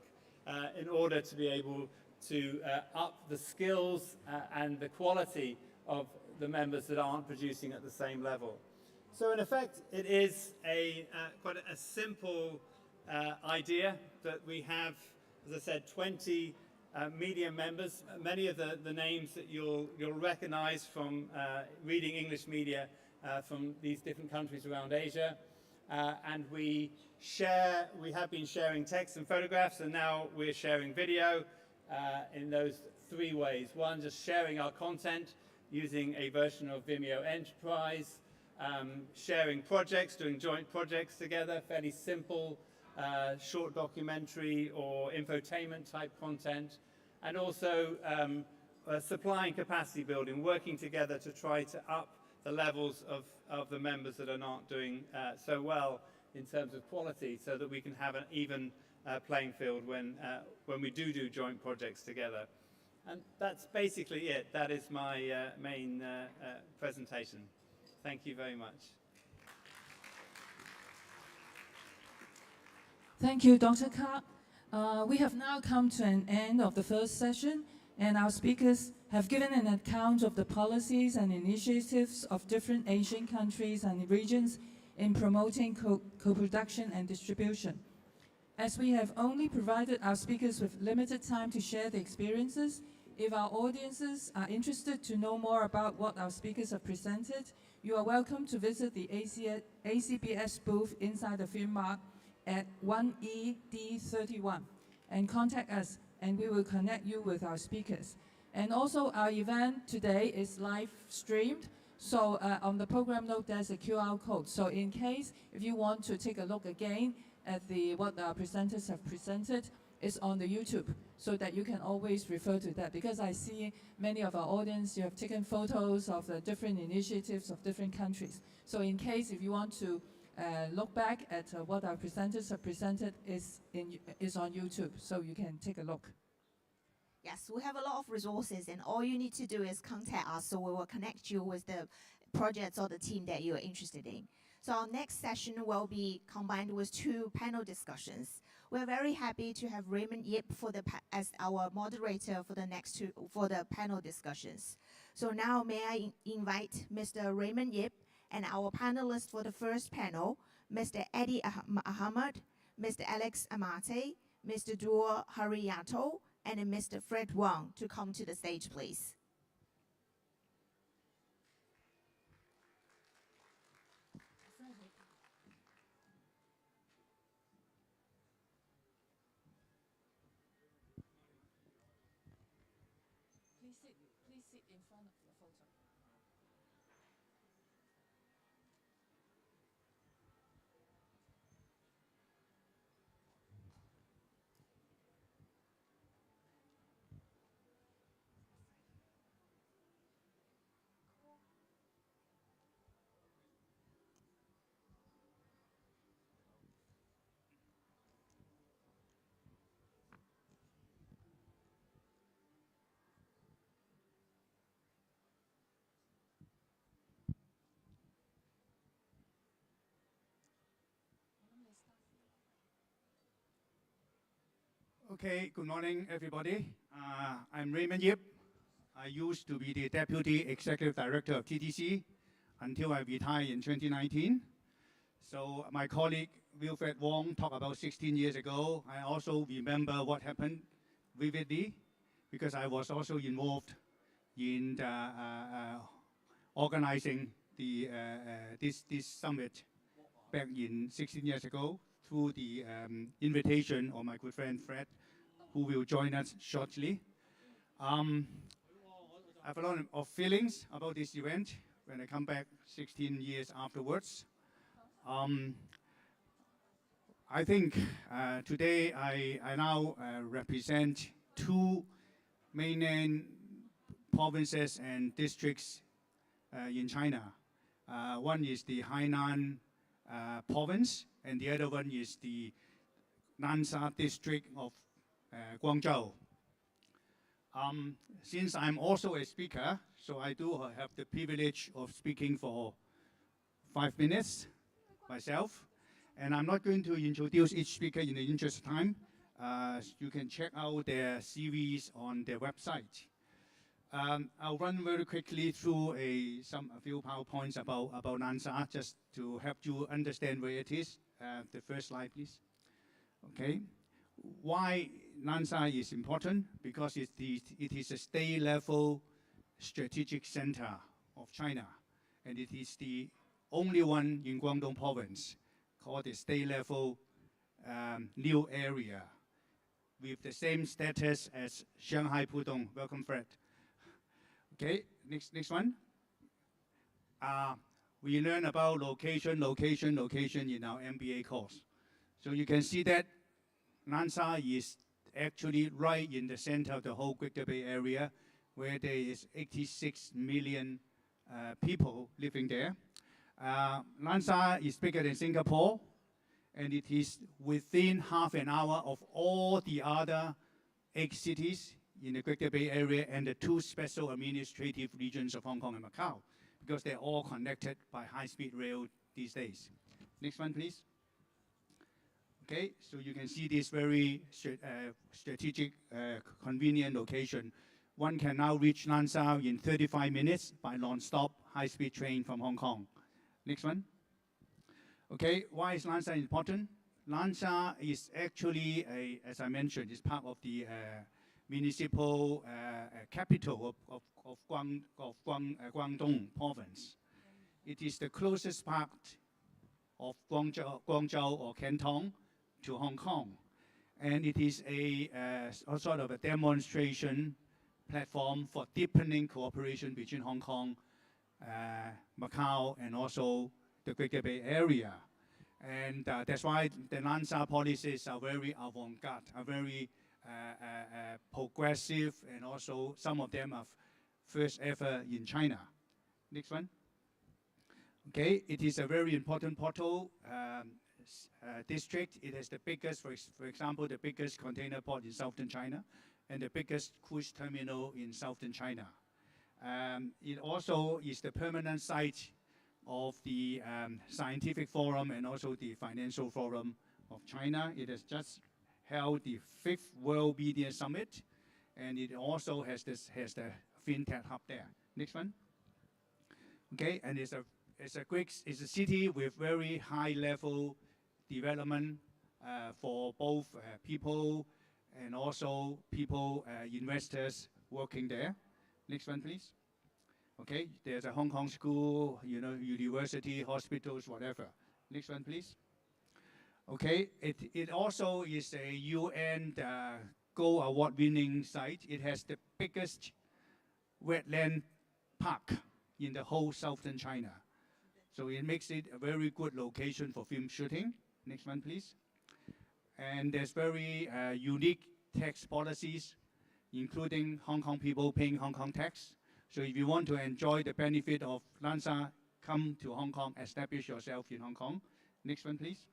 Speaker 18: in order to be able to up the skills and the quality of the members that aren't producing at the same level. So in effect, it is quite a simple idea that we have, as I said, 20 media members. Many of the names that you'll recognize from reading English media from these different countries around Asia. And we have been sharing text and photographs, and now we're sharing video in those 3 ways. One, just sharing our content using a version of Vimeo Enterprise, sharing projects, doing joint projects together, fairly simple, short documentary or infotainment type content, and also supplying capacity building, working together to try to up the levels of the members that are not doing so well in terms of quality, so that we can have an even playing field when we do joint projects together. And that's basically it. That is my main presentation. Thank you very much.
Speaker 1: Thank you, Dr. Ka. We have now come to an end of the first session, and our speakers have given an account of the policies and initiatives of different Asian countries and regions in promoting co-production and distribution. As we have only provided our speakers with limited time to share the experiences, if our audiences are interested to know more about what our speakers have presented, you are welcome to visit the ACBS booth inside the Filmart at 1ED31 and contact us, and we will connect you with our speakers. And also, our event today is live streamed, so on the program note there's a QR code. So in case if you want to take a look again at what our presenters have presented, it's on the YouTube, so that you can always refer to that. Because I see many of our audience, you have taken photos of the different initiatives of different countries. So in case if you want to look back at what our presenters have presented, is on YouTube, so you can take a look.
Speaker 2: Yes, we have a lot of resources, and all you need to do is contact us, so we will connect you with the projects or the team that you are interested in. So our next session will be combined with 2 panel discussions. We're very happy to have Raymond Yip as our moderator for the panel discussions. So now may I invite Mr. Raymond Yip and our panelists for the first panel, Mr. Eddie Ahmad, Mr. Alex Amate, Mr. Duo Hariyato, and Mr. Fred Wang to come to the stage, please.
Speaker 1: Please sit in front of the photo.
Speaker 3: Okay, good morning, everybody. I'm Raymond Yip. I used to be the Deputy Executive Director of TTC until I retired in 2019. So my colleague Wilfred Wong talked about 16 years ago. I also remember what happened vividly, because I was also involved in organizing this summit back in 16 years ago through the invitation of my good friend Fred, who will join us shortly. I have a lot of feelings about this event when I come back 16 years afterwards. I think today I now represent 2 mainland provinces and districts in China. One is the Hainan province, and the other one is the Nansha district of Guangzhou. Since I'm also a speaker, so I do have the privilege of speaking for 5 minutes myself. And I'm not going to introduce each speaker in the interest of time. You can check out their CVs on their website. I'll run very quickly through a few PowerPoints about Nansha, just to help you understand where it is. The first slide, please. Okay. Why Nansha is important? Because it is a state-level strategic center of China, and it is the only one in Guangdong province called the state-level new area, with the same status as Shanghai Pudong. Welcome, Fred. Okay, next one. We learn about location in our MBA course. So you can see that Nansha is actually right in the center of the whole Greater Bay Area, where there is 86 million people living there. Lansa is bigger than Singapore, and it is within half an hour of all the other 8 cities in the Greater Bay Area and the 2 special administrative regions of Hong Kong and Macau, because they're all connected by high-speed rail these days. Next one, please. Okay, so you can see this very strategic, convenient location. One can now reach Lansha in 35 minutes by non-stop high-speed train from Hong Kong. Next one. Okay, why is Lansha important? Lansha is actually, as I mentioned, is part of the municipal capital of Guangdong province. It is the closest part of Guangzhou or Canton to Hong Kong. And it is a sort of a demonstration platform for deepening cooperation between Hong Kong, Macau, and also the Greater Bay Area. And that's why the Lansha policies are very avant-garde, are very progressive, and also some of them are first ever in China. Next one. Okay, it is a very important portal district. It has the biggest, for example, the biggest container port in southern China and the biggest cruise terminal in southern China. It also is the permanent site of the Scientific Forum and also the Financial Forum of China. It has just held the 5th World Media Summit, and it also has the FinTech hub there. Next one. Okay, and it's a city with very high level development for both people and also investors working there. Next one, please. Okay, there's a Hong Kong school, university, hospitals, whatever. Next one, please. Okay, it also is a UN Gold Award winning site. It has the biggest wetland park in the whole southern China. So it makes it a very good location for film shooting. Next one, please. And there's very unique tax policies, including Hong Kong people paying Hong Kong tax. So if you want to enjoy the benefit of Lansha, come to Hong Kong, establish yourself in Hong Kong. Next one, please.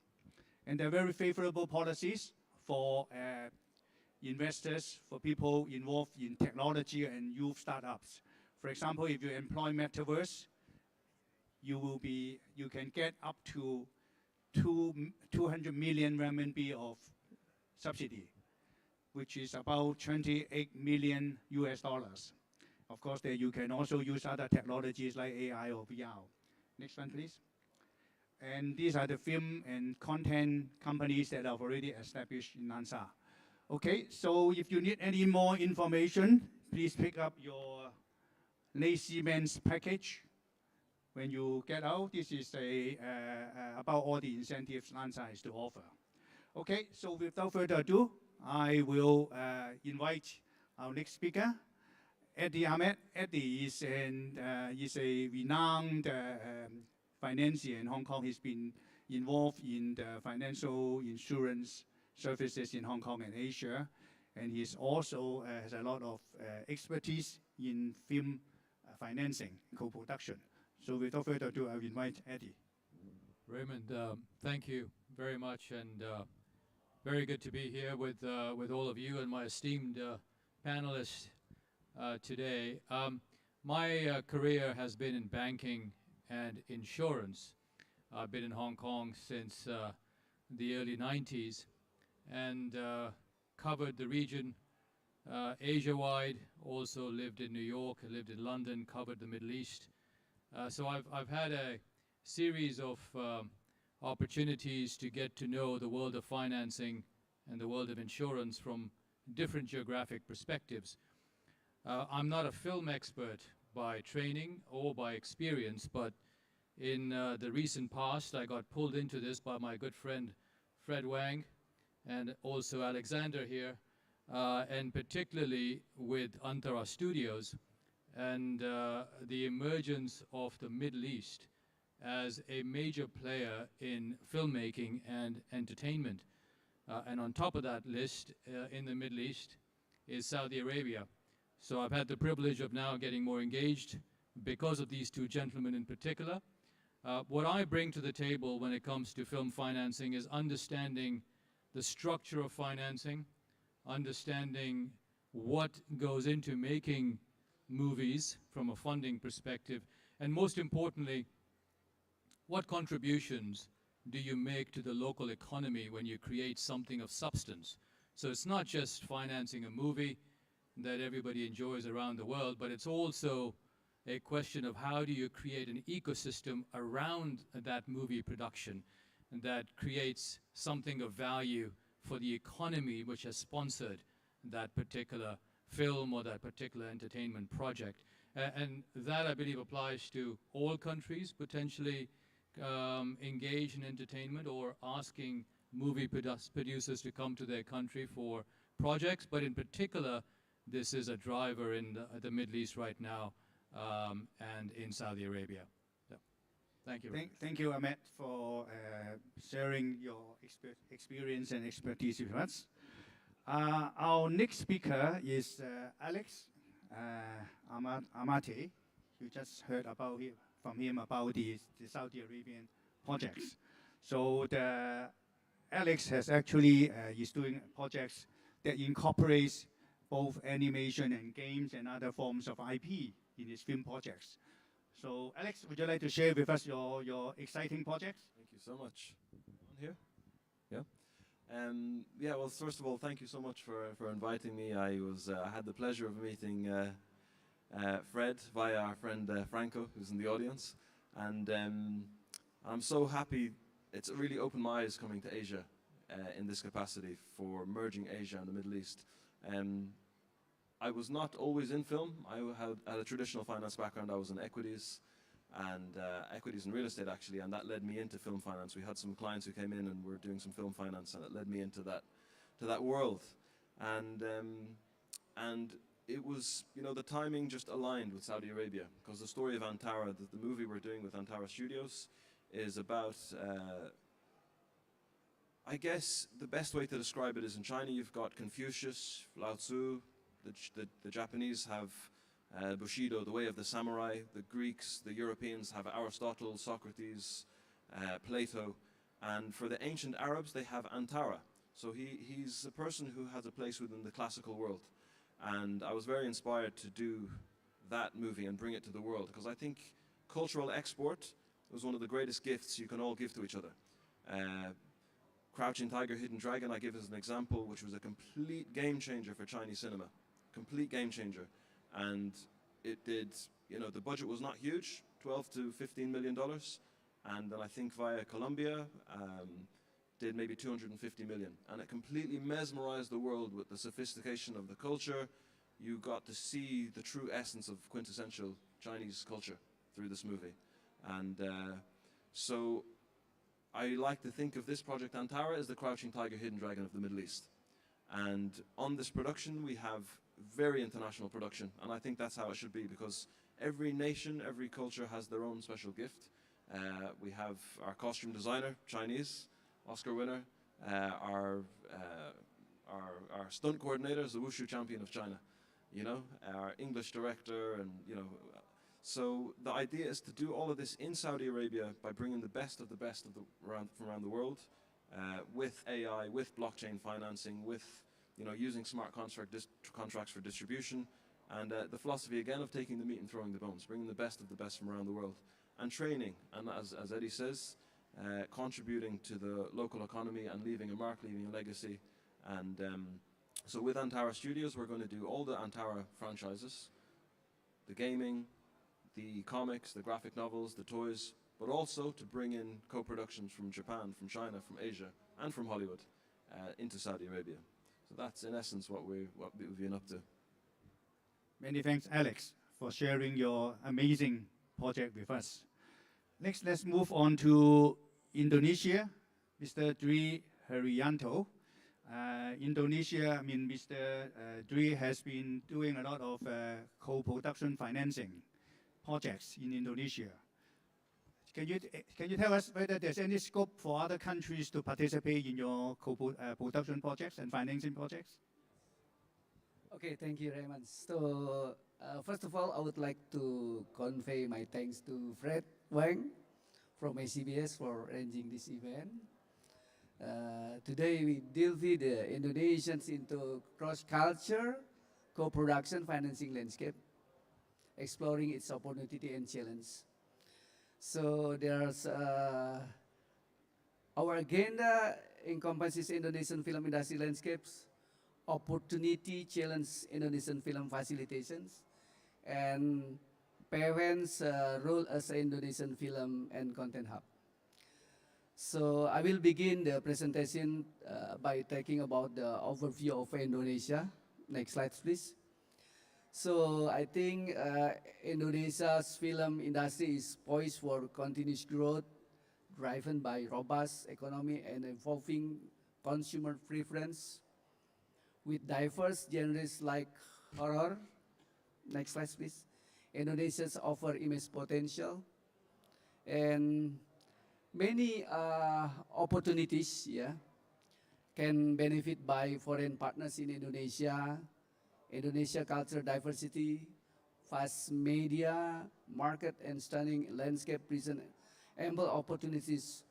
Speaker 3: And there are very favorable policies for investors, for people involved in technology and youth startups. For example, if you employ Metaverse, you can get up to 200 million renminbi of subsidy, which is about 28 million US dollars. Of course, there you can also use other technologies like AI or VR. Next one, please. And these are the film and content companies that have already established in Lansha. Okay, so if you need any more information, please pick up your Lazy Man's package. When you get out, this is about all the incentives Lansha has to offer. Okay, so without further ado, I will invite our next speaker, Eddie Ahmed. Eddie is a renowned financier in Hong Kong. He's been involved in the financial insurance services in Hong Kong and Asia. And he's also has a lot of expertise in film financing, co-production. So without further ado, I'll invite Eddie.
Speaker 4: Raymond, thank you very much, and very good to be here with all of you and my esteemed panelists today. My career has been in banking and insurance. I've been in Hong Kong since the early 90s and covered the region Asia-wide, also lived in New York, lived in London, covered the Middle East. So I've had a series of opportunities to get to know the world of financing and the world of insurance from different geographic perspectives. I'm not a film expert by training or by experience, but in the recent past, I got pulled into this by my good friend Fred Wang and also Alexander here, and particularly with Antara Studios and the emergence of the Middle East as a major player in filmmaking and entertainment. And on top of that list in the Middle East is Saudi Arabia. So I've had the privilege of now getting more engaged because of these two gentlemen in particular. What I bring to the table when it comes to film financing is understanding the structure of financing, understanding what goes into making movies from a funding perspective, and most importantly, what contributions do you make to the local economy when you create something of substance? So it's not just financing a movie that everybody enjoys around the world, but it's also a question of how do you create an ecosystem around that movie production that creates something of value for the economy which has sponsored that particular film or that particular entertainment project. And that, I believe, applies to all countries potentially engaged in entertainment or asking movie producers to come to their country for projects. But in particular, this is a driver in the Middle East right now and in Saudi Arabia. So, thank you.
Speaker 3: Thank you, Ahmed, for sharing your experience and expertise with us. Our next speaker is Alex Amate. You just heard from him about the Saudi Arabian projects. So Alex has actually is doing projects that incorporates both animation and games and other forms of IP in his film projects. So Alex, would you like to share with us your exciting projects?
Speaker 17: Thank you so much. On here? Yeah. Yeah, well, first of all, thank you so much for inviting me. I had the pleasure of meeting Fred via our friend Franco, who's in the audience. And I'm so happy. It's really opened my eyes coming to Asia in this capacity for merging Asia and the Middle East. I was not always in film. I had a traditional finance background. I was in equities and real estate, actually, and that led me into film finance. We had some clients who came in and were doing some film finance, and it led me into that world. And it was, the timing just aligned with Saudi Arabia, because the story of Antara, the movie we're doing with Antara Studios, is about, I guess the best way to describe it is in China you've got Confucius, Lao Tzu, the Japanese have Bushido, the way of the samurai, the Greeks, the Europeans have Aristotle, Socrates, Plato, and for the ancient Arabs they have Antara. So he's a person who has a place within the classical world. And I was very inspired to do that movie and bring it to the world, because I think cultural export was one of the greatest gifts you can all give to each other. Crouching Tiger, Hidden Dragon, I give as an example, which was a complete game changer for Chinese cinema. Complete game changer. And it did, the budget was not huge, $12 to $15 million. And then I think via Colombia, did maybe 250 million. And it completely mesmerized the world with the sophistication of the culture. You got to see the true essence of quintessential Chinese culture through this movie. And so I like to think of this project Antara as the Crouching Tiger, Hidden Dragon of the Middle East. And on this production, we have very international production. And I think that's how it should be, because every nation, every culture has their own special gift. We have our costume designer, Chinese, Oscar winner. Our stunt coordinator is the Wushu champion of China. Our English director, and so the idea is to do all of this in Saudi Arabia by bringing the best from around the world, with AI, with blockchain financing, with using smart contracts for distribution, and the philosophy again of taking the meat and throwing the bones, bringing the best of the best from around the world, and training, and as Eddie says, contributing to the local economy and leaving a mark, leaving a legacy. And so with Antara Studios, we're going to do all the Antara franchises, the gaming, the comics, the graphic novels, the toys, but also to bring in co-productions from Japan, from China, from Asia, and from Hollywood into Saudi Arabia. So that's in essence what we've been up to.
Speaker 3: Many thanks, Alex, for sharing your amazing project with us. Next, let's move on to Indonesia, Mr. Dwi Herianto. Indonesia, Mr. Dwi has been doing a lot of co-production financing projects in Indonesia. Can you tell us whether there's any scope for other countries to participate in your co-production projects and financing projects?
Speaker 5: Okay, thank you, Raymond. So First of all, I would like to convey my thanks to Fred Wang from ACBS for arranging this event. Today we deal with the Indonesians into cross-culture co-production financing landscape, exploring its opportunity and challenge. So there's our agenda encompasses Indonesian film industry landscapes, opportunity, challenge, Indonesian film facilitations, and PFN's role as an Indonesian film and content hub. So I will begin the presentation by talking about the overview of Indonesia. Next slide, please. So I think Indonesia's film industry is poised for continuous growth, driven by robust economy and evolving consumer preference, with diverse genres like horror. Next slide, please. Indonesians offer immense potential and many opportunities, can benefit by foreign partners in Indonesia. Indonesia culture diversity, vast media, market, and stunning landscape present ample opportunities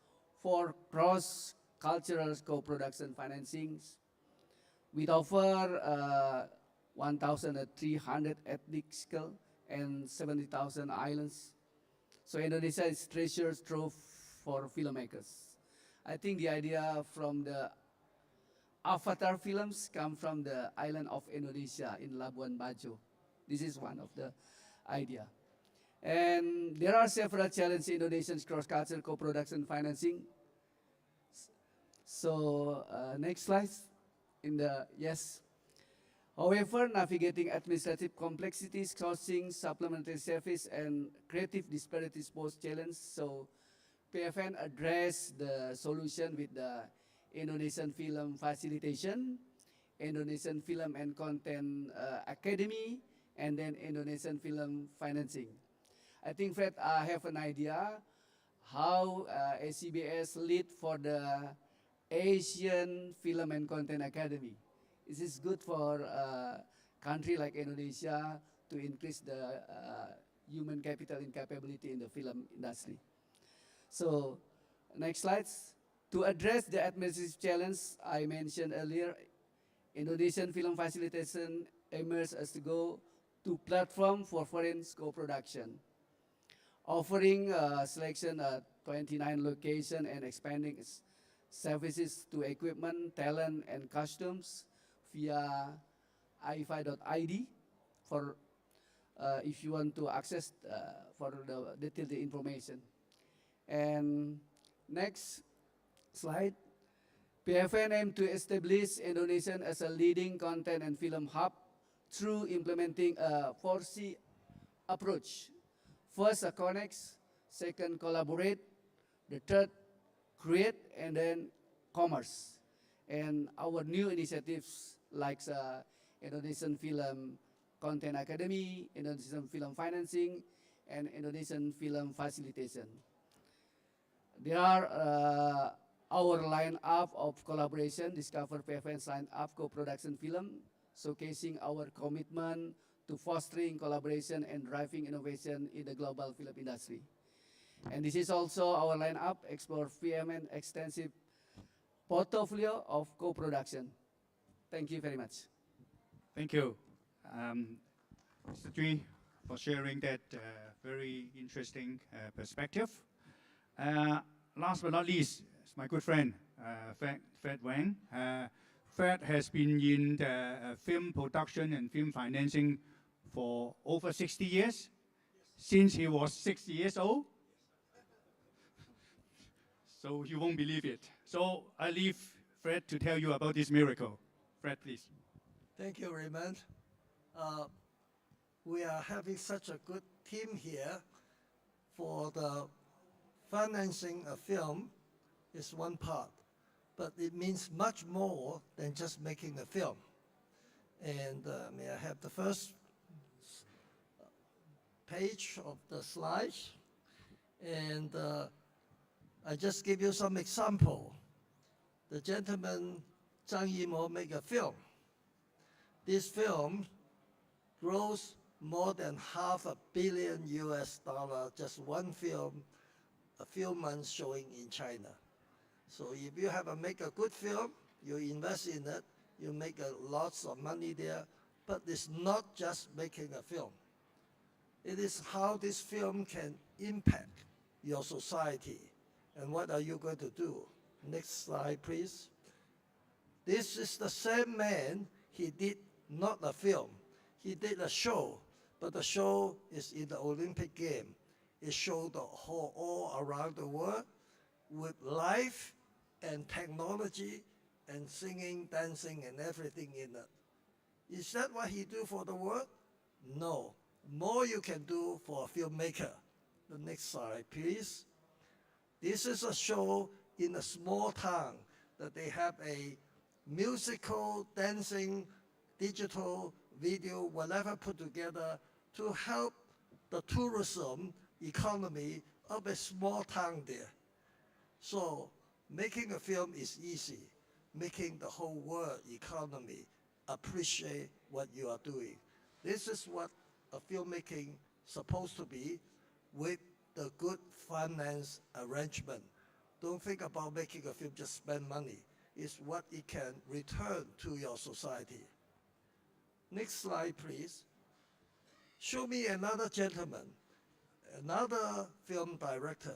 Speaker 5: for cross-cultural co-production financings. We offer 1,300 ethnic skill and 70,000 islands. So Indonesia is treasure trove for filmmakers. I think the idea from the Avatar films come from the island of Indonesia in Labuan Bajo. This is one of the idea. And there are several challenges in Indonesia's cross-cultural co-production financing. So next slide. However, navigating administrative complexities, sourcing, supplementary service, and creative disparities pose challenge. So PFN addressed the solution with the Indonesian Film Facilitation, Indonesian Film and Content Academy, and then Indonesian Film Financing. I think Fred have an idea how ACBS lead for the Asian Film and Content Academy. This is good for a country like Indonesia to increase the human capital and capability in the film industry. So next slides. To address the administrative challenge I mentioned earlier, Indonesian Film Facilitation emerged as the go-to platform for foreign co-production, offering selection at 29 locations and expanding its services to equipment, talent, and costumes via ifi.id for if you want to access for the detailed information. And next slide. PFN aimed to establish Indonesian as a leading content and film hub through implementing a 4C approach. First, connects. Second, collaborate. The third, create, and then commerce. And our new initiatives like Indonesian Film Content Academy, Indonesian Film Financing, and Indonesian Film Facilitation. There are our lineup of collaboration, Discover PFN's lineup co-production film, showcasing our commitment to fostering collaboration and driving innovation in the global film industry. And this is also our lineup, Explore PMN extensive portfolio of co-production. Thank you very much.
Speaker 3: Thank you, Mr. Dwi, for sharing that very interesting perspective. Last but not least, my good friend, Fred Wang. Fred has been in the film production and film financing for over 60 years, since he was 6 years old. So you won't believe it. So I leave Fred to tell you about this miracle. Fred, please.
Speaker 6: Thank you, Raymond. We are having such a good team here for the financing a film is one part, but it means much more than just making a film. And may I have the first page of the slides? And I just give you some example. The gentleman, Zhang Yimo, make a film. This film grossed more than $500 million US, just one film, a few months showing in China. So if you make a good film, you invest in it, you make lots of money there, but it's not just making a film. It is how this film can impact your society. And what are you going to do? Next slide, please. This is the same man. He did not a film. He did a show, but the show is in the Olympic game. It showed all around the world with life and technology and singing, dancing, and everything in it. Is that what he do for the world? No. More you can do for a filmmaker. The next slide, please. This is a show in a small town that they have a musical, dancing, digital, video, whatever put together to help the tourism economy of a small town there. So making a film is easy. Making the whole world economy appreciate what you are doing. This is what a filmmaking supposed to be with the good finance arrangement. Don't think about making a film just spend money. It's what it can return to your society. Next slide, please. Show me another gentleman, another film director,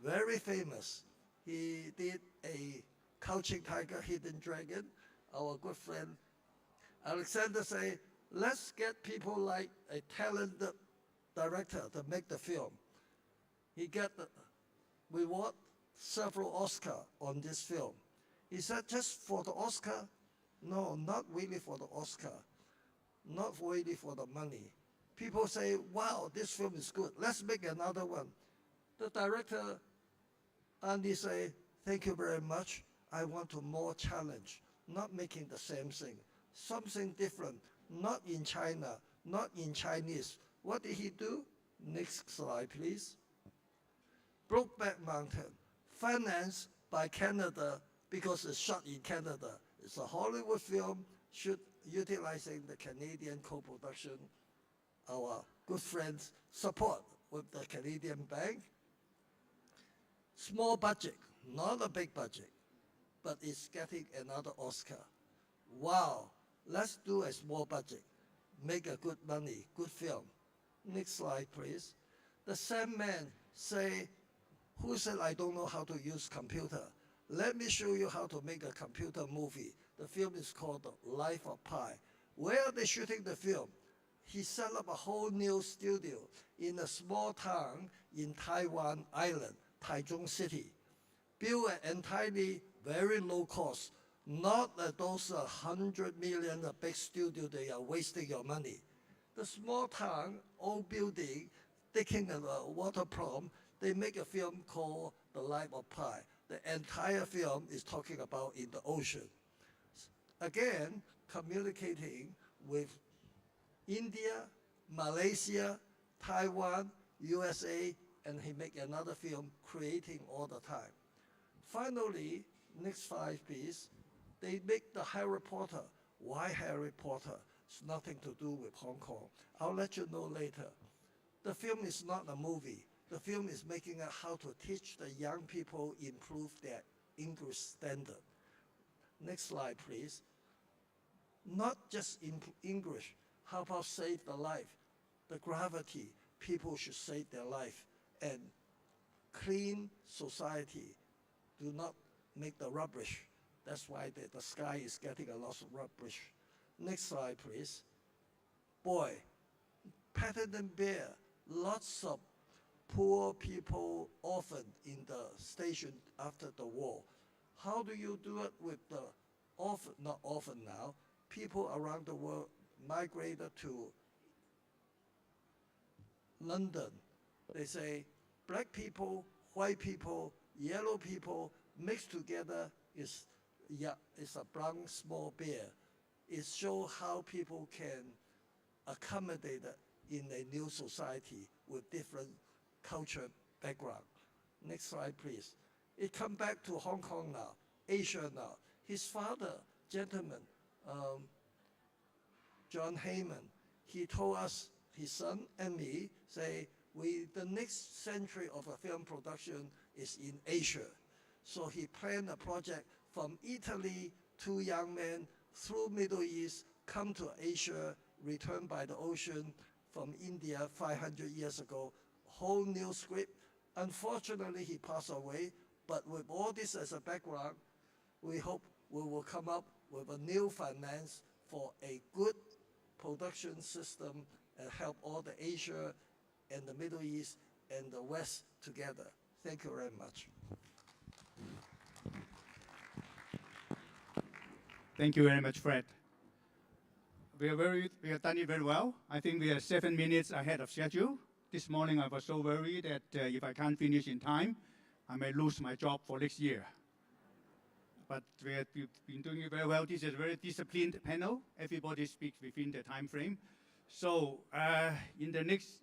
Speaker 6: very famous. He did a Crouching Tiger, Hidden Dragon. Our good friend Alexander say, let's get people like a talented director to make the film. He got we won several Oscars on this film. He said, just for the Oscar? No, not really for the Oscar. Not really for the money. People say, wow, this film is good. Let's make another one. The director only say, thank you very much. I want to more challenge, not making the same thing. Something different, not in China, not in Chinese. What did he do? Next slide, please. Brokeback Mountain, financed by Canada because it's shot in Canada. It's a Hollywood film, utilizing the Canadian co-production. Our good friends support with the Canadian bank. Small budget, not a big budget, but it's getting another Oscar. Wow, let's do a small budget, make a good money, good film. Next slide, please. The same man say, who said I don't know how to use computer? Let me show you how to make a computer movie. The film is called The Life of Pi. Where are they shooting the film? He set up a whole new studio in a small town in Taiwan Island, Taichung City. Built entirely very low cost, not those 100 million big studio, they are wasting your money. The small town, old building, taking a water problem, they make a film called The Life of Pi. The entire film is talking about in the ocean. Again, communicating with India, Malaysia, Taiwan, USA, and he make another film creating all the time. Finally, next slide, please. They make the Harry Potter. Why Harry Potter? It's nothing to do with Hong Kong. I'll let you know later. The film is not a movie. The film is making it how to teach the young people improve their English standard. Next slide, please. Not just in English. How about save the life? The gravity, people should save their life. And clean society, do not make the rubbish. That's why the sky is getting a lot of rubbish. Next slide, please. Boy, Paddington Bear, lots of poor people orphaned in the station after the war. How do you do it with the orphan, not orphan now, people around the world migrated to London? They say black people, white people, yellow people mixed together is a brown small bear. It shows how people can accommodate in a new society with different culture background. Next slide, please. It come back to Hong Kong now, Asia now. His father, gentleman, John Heyman, he told us his son and me, say, the next century of a film production is in Asia. So he planned a project from Italy, 2 young men, through Middle East, come to Asia, return by the ocean from India 500 years ago, whole new script. Unfortunately, he passed away, but with all this as a background, we hope we will come up with a new finance for a good production system and help all the Asia and the Middle East and the West together. Thank you very much.
Speaker 3: Thank you very much, Fred. We have done it very well. I think we are 7 minutes ahead of schedule. This morning I was so worried that if I can't finish in time, I may lose my job for next year. But we've been doing it very well. This is a very disciplined panel. Everybody speaks within the time frame. So in the next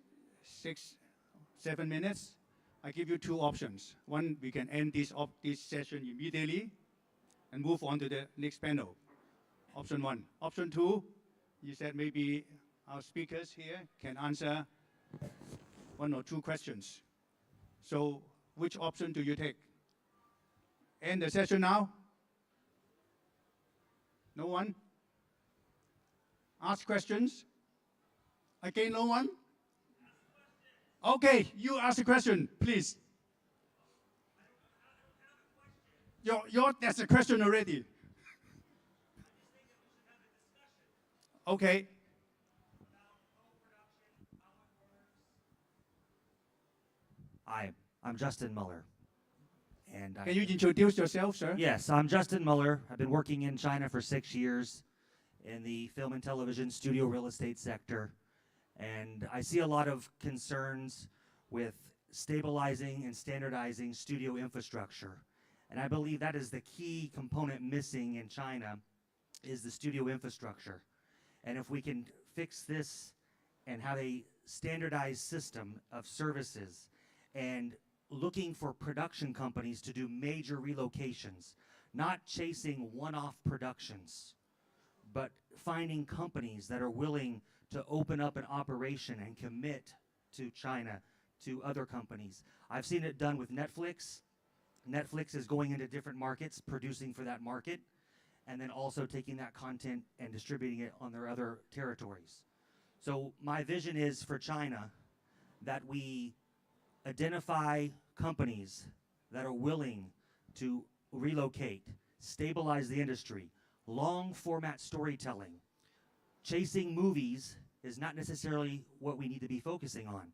Speaker 3: 6-7 minutes, I give you 2 options. One, we can end this session immediately and move on to the next panel. Option 1. Option 2, you said maybe our speakers here can answer 1 or 2 questions. So which option do you take? End the session now? No one? Ask questions? Again, no one? Okay, you ask a question, please. That's a question already. Okay.
Speaker 8: Hi, I'm Justin Muller. And
Speaker 3: Can you introduce yourself, sir?
Speaker 8: Yes, I'm Justin Muller. I've been working in China for 6 years in the film and television studio real estate sector. And I see a lot of concerns with stabilizing and standardizing studio infrastructure. And I believe that is the key component missing in China is the studio infrastructure. And if we can fix this and have a standardized system of services and looking for production companies to do major relocations, not chasing one-off productions, but finding companies that are willing to open up an operation and commit to China, to other companies. I've seen it done with Netflix. Netflix is going into different markets, producing for that market, and then also taking that content and distributing it on their other territories. So my vision is for China that we identify companies that are willing to relocate, stabilize the industry, long format storytelling. Chasing movies is not necessarily what we need to be focusing on.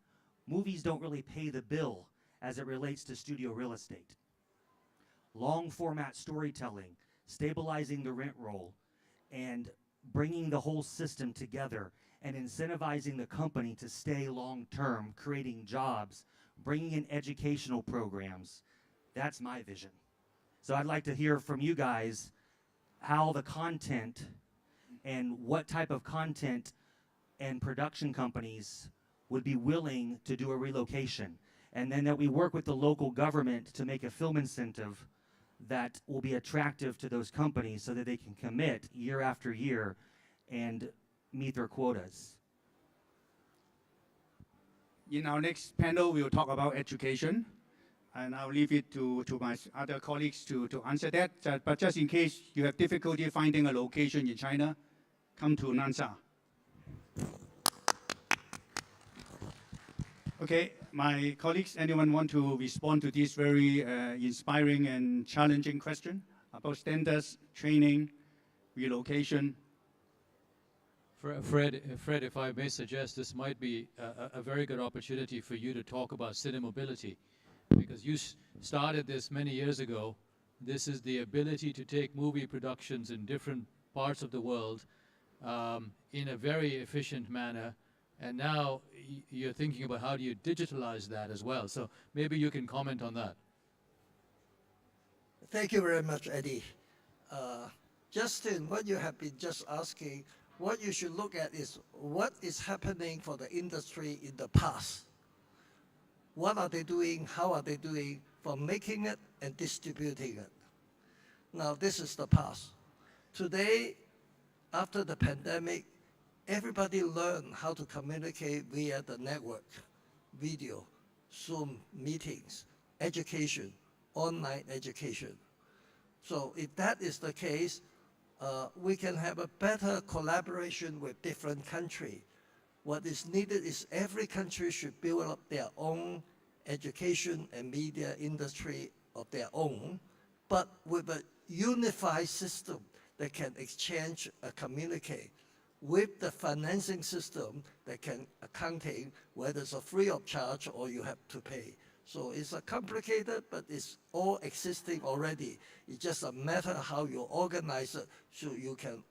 Speaker 8: Movies don't really pay the bill as it relates to studio real estate. Long format storytelling, stabilizing the rent roll, and bringing the whole system together and incentivizing the company to stay long term, creating jobs, bringing in educational programs. That's my vision. So I'd like to hear from you guys how the content and what type of content and production companies would be willing to do a relocation. And then that we work with the local government to make a film incentive that will be attractive to those companies so that they can commit year after year and meet their quotas.
Speaker 3: In our next panel, we'll talk about education. And I'll leave it to my other colleagues to answer that. But just in case you have difficulty finding a location in China, come to Nansha. Okay, my colleagues, anyone want to respond to this very inspiring and challenging question about standards, training, relocation?
Speaker 4: Fred, if I may suggest, this might be a very good opportunity for you to talk about cinemobility, because you started this many years ago. This is the ability to take movie productions in different parts of the world in a very efficient manner, and now you're thinking about how do you digitalize that as well. So maybe you can comment on that.
Speaker 6: Thank you very much, Eddie. Justin, what you have been just asking, what you should look at is what is happening for the industry in the past. What are they doing? How are they doing for making it and distributing it? Now, this is the past. Today, after the pandemic, everybody learn how to communicate via the network, video, Zoom meetings, education, online education. So if that is the case, we can have a better collaboration with different countries. What is needed is every country should build up their own education and media industry of their own, but with a unified system that can exchange and communicate with the financing system that can accounting whether it's a free of charge or you have to pay. So it's a complicated, but it's all existing already. It's just a matter how you organize it, so you can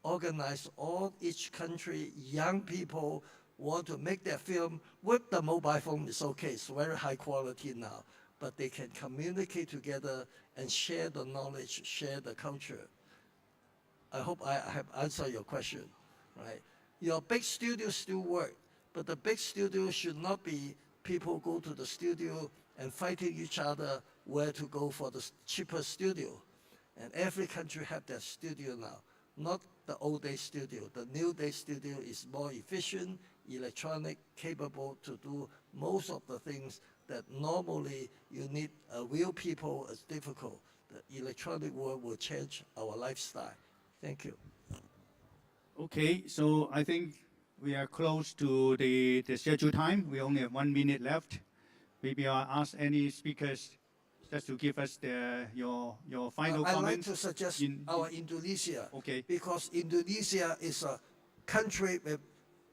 Speaker 6: organize all each country, young people want to make their film with the mobile phone. It's okay, it's very high quality now, but they can communicate together and share the knowledge, share the culture. I hope I have answered your question, right? Your big studios still work, but the big studio should not be people go to the studio and fighting each other where to go for the cheaper studio. And every country have their studio now, not the old day studio. The new day studio is more efficient, electronic, capable to do most of the things that normally you need real people is difficult. The electronic world will change our lifestyle. Thank you.
Speaker 3: Okay, so I think we are close to the scheduled time. We only have 1 minute left. Maybe I'll ask any speakers just to give us your final
Speaker 6: I'd like
Speaker 3: comments.
Speaker 6: to suggest our Indonesia.
Speaker 3: Okay.
Speaker 6: Because Indonesia is a country with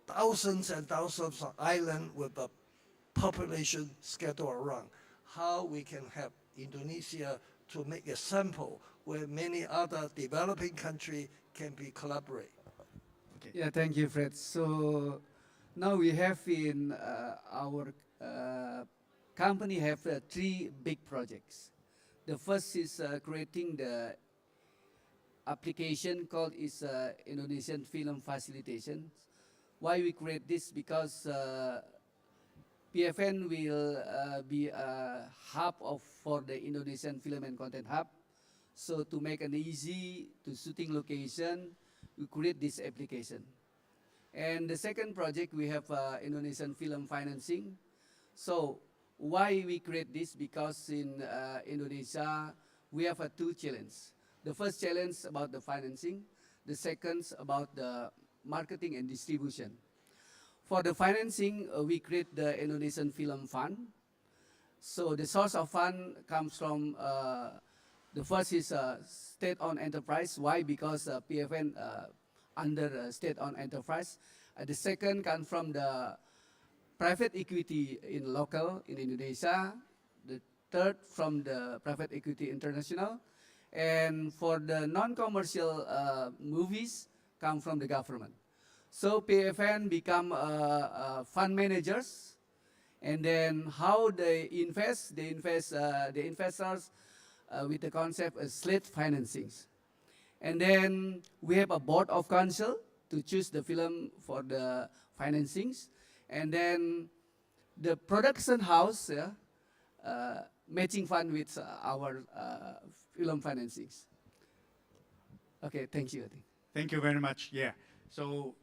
Speaker 6: thousands and thousands of islands with a population scattered around. How we can help Indonesia to make a sample where many other developing countries can be collaborate.
Speaker 3: Okay.
Speaker 5: Yeah, thank you, Fred. So now we have in our company have 3 big projects. The first is creating the application called Indonesian Film Facilitation. Why we create this? Because PFN will be a hub for the Indonesian film and content hub. So to make an easy to shooting location, we create this application. And the second project, we have Indonesian film financing. So why we create this? Because in Indonesia, we have 2 challenges. The first challenge about the financing. The second about the marketing and distribution. For the financing, we create the Indonesian Film Fund. So the source of fund comes from, the first is state-owned enterprise. Why? Because PFN under state-owned enterprise. The second comes from the private equity in local in Indonesia. The third from the private equity international. And for the non-commercial movies come from the government. So PFN become fund managers, and then how they invest the investors with the concept of slate financings. And then we have a board of council to choose the film for the financings, and then the production house matching fund with our film financings. Okay, thank you. I think.
Speaker 3: Thank you very much. Yeah. So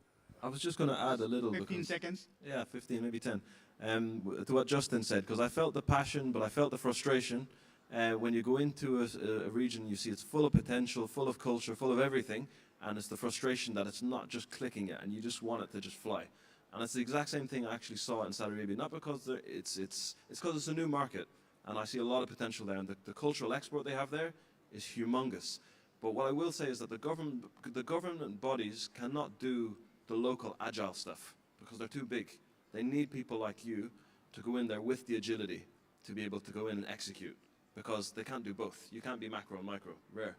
Speaker 17: I was just going to add a little.
Speaker 3: 15 seconds.
Speaker 17: Yeah, 15, maybe 10. To what Justin said, because I felt the passion, but I felt the frustration. When you go into a region, you see it's full of potential, full of culture, full of everything, and it's the frustration that it's not just clicking yet, and you just want it to just fly. And it's the exact same thing I actually saw in Saudi Arabia, not because it's because it's a new market, and I see a lot of potential there, and the cultural export they have there is humongous. But what I will say is that the government bodies cannot do the local agile stuff because they're too big. They need people like you to go in there with the agility to be able to go in and execute, because they can't do both. You can't be macro and micro, rare.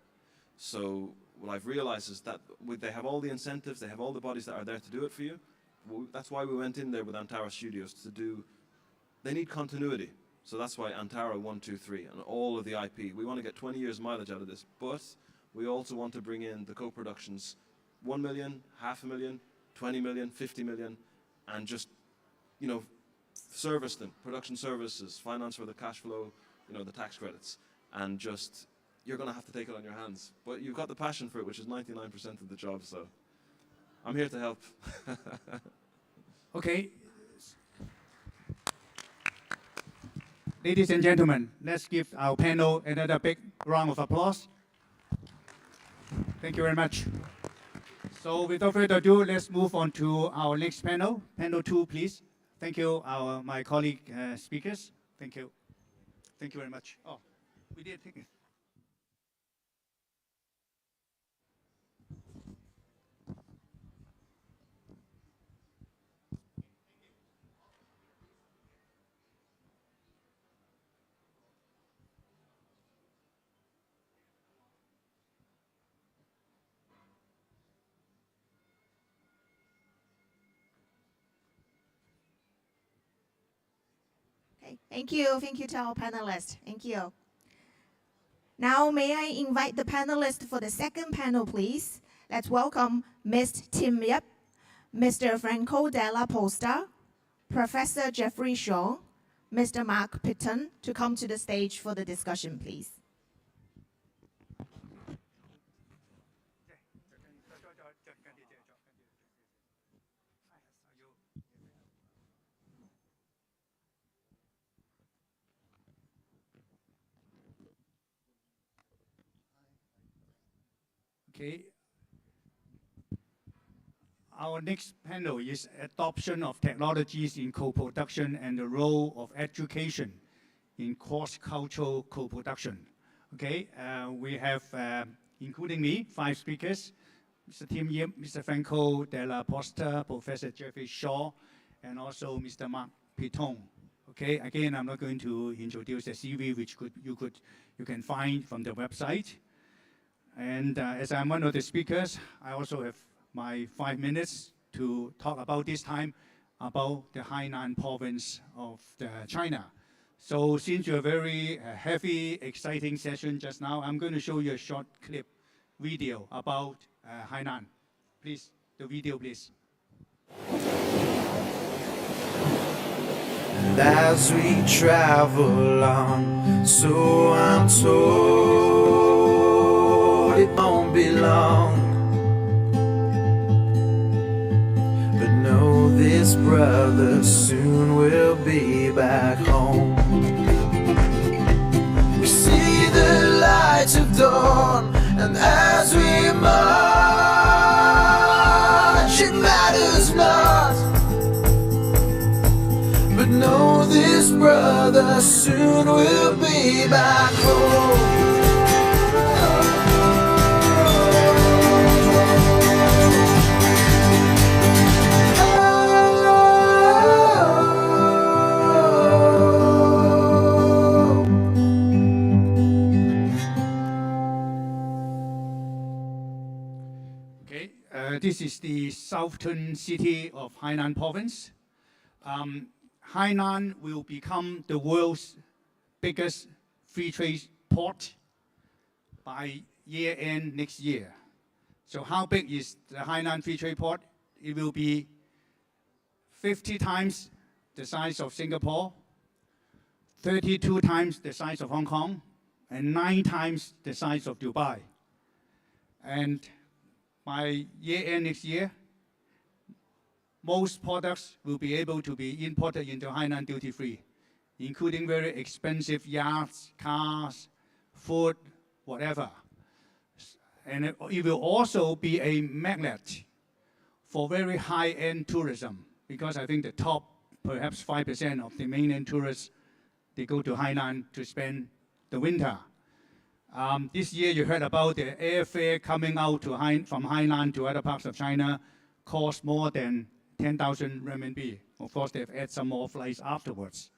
Speaker 17: So what I've realized is that they have all the incentives, they have all the bodies that are there to do it for you. That's why we went in there with Antara Studios to do, they need continuity. So that's why Antara 1, 2, 3 and all of the IP. We want to get 20 years mileage out of this, but we also want to bring in the co-productions, 1 million, 500,000, 20 million, 50 million, and just, service them, production services, finance for the cash flow, the tax credits, and just, you're going to have to take it on your hands. But you've got the passion for it, which is 99% of the job, so I'm here to help.
Speaker 3: Okay. Ladies and gentlemen, let's give our panel another big round of applause. Thank you very much. So without further ado, let's move on to our next panel. Panel 2, please. Thank you, my colleague speakers. Thank you. Thank you very much. Oh, we did take it.
Speaker 2: Okay, thank you. Thank you to our panelists. Thank you. Now, may I invite the panelists for the second panel, please? Let's welcome Ms. Tim Yap, Mr. Franco Della Posta, Professor Jeffrey Shaw, Mr. Mark Pitton to come to the stage for the discussion, please.
Speaker 3: Okay. Our next panel is adoption of technologies in co-production and the role of education in cross-cultural co-production. Okay, we have, including me, 5 speakers: Mr. Tim Yip, Mr. Franco Della Posta, Professor Jeffrey Shaw, and also Mr. Mark Pitton. Okay, again, I'm not going to introduce the CV, which you can find from the website. And as I'm one of the speakers, I also have my 5 minutes to talk about this time about the Hainan province of China. So since you're very heavy, exciting session just now, I'm going to show you a short clip video about Hainan. Please, the video, please.
Speaker 9: And as we travel on, so I'm told it won't be long. But know this, brother, soon we'll be back home. We see the light of dawn, and as we march, it matters not. But know this, brother, soon we'll be back home.
Speaker 3: Okay, this is the southern city of Hainan province. Hainan will become the world's biggest free trade port by year end next year. So how big is the Hainan free trade port? It will be 50 times the size of Singapore, 32 times the size of Hong Kong, and 9 times the size of Dubai. And by year end next year, most products will be able to be imported into Hainan duty-free, including very expensive yachts, cars, food, whatever. And it will also be a magnet for very high-end tourism, because I think the top, perhaps 5% of the mainland tourists, they go to Hainan to spend the winter. This year you heard about the airfare coming out from Hainan to other parts of China cost more than 10,000 renminbi. Of course, they've added some more flights afterwards.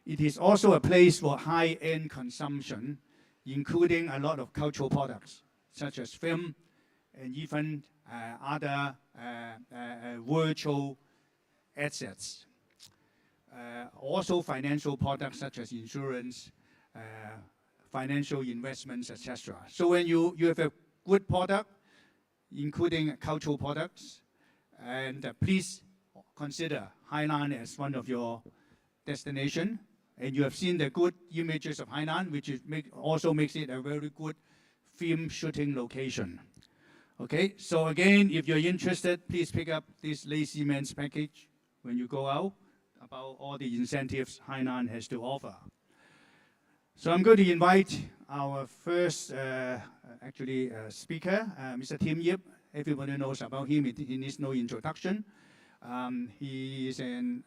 Speaker 3: It is also a place for high-end consumption, including a lot of cultural products, such as film and even other virtual assets. Also financial products such as insurance, financial investments, etc. So when you have a good product, including cultural products, and please consider Hainan as one of your destination. And you have seen the good images of Hainan, which also makes it a very good film shooting location. Okay, so again, if you're interested, please pick up this Lazy Man's package when you go out about all the incentives Hainan has to offer. So I'm going to invite our first speaker, Mr. Tim Yip. Everybody knows about him. He needs no introduction. He is an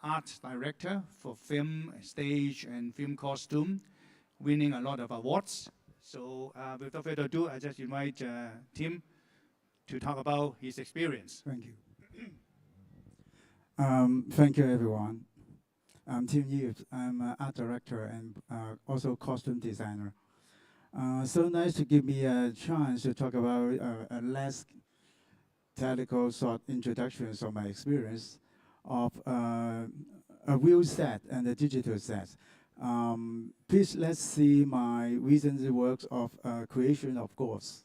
Speaker 3: art director for film, stage, and film costume, winning a lot of awards. So without further ado, I just invite Tim to talk about his experience.
Speaker 7: Thank you. Thank you, everyone. I'm Tim Yip. I'm an art director and also costume designer. So nice to give me a chance to talk about a less technical short introductions of my experience of a real set and a digital set. Please let's see my recent works of creation of ghosts.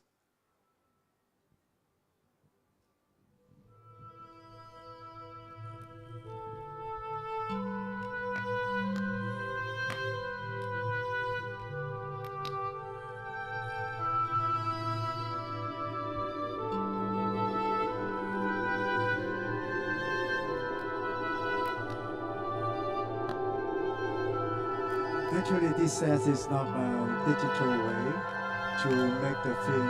Speaker 7: Actually, this set is not a digital way to make the film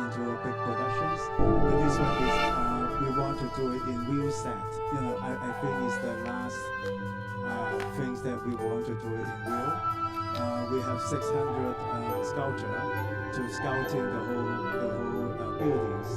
Speaker 7: into a big productions. But this one is, we want to do it in real set. You know, I think it's the last things that we want to do it in real. We have 600 sculpture to sculpting the whole buildings.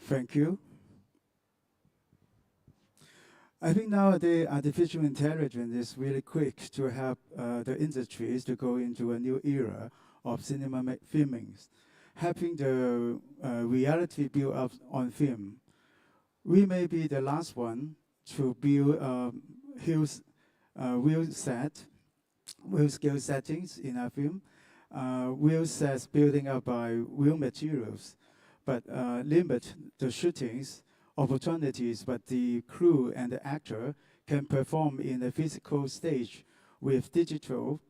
Speaker 7: Thank you. I think nowadays artificial intelligence is really quick to help the industries to go into a new era of cinema filming, helping the reality build up on film. We may be the last one to build real scale settings in our film, real sets building up by real materials, but limit the shootings opportunities, but the crew and the actor can perform in a physical stage with digital,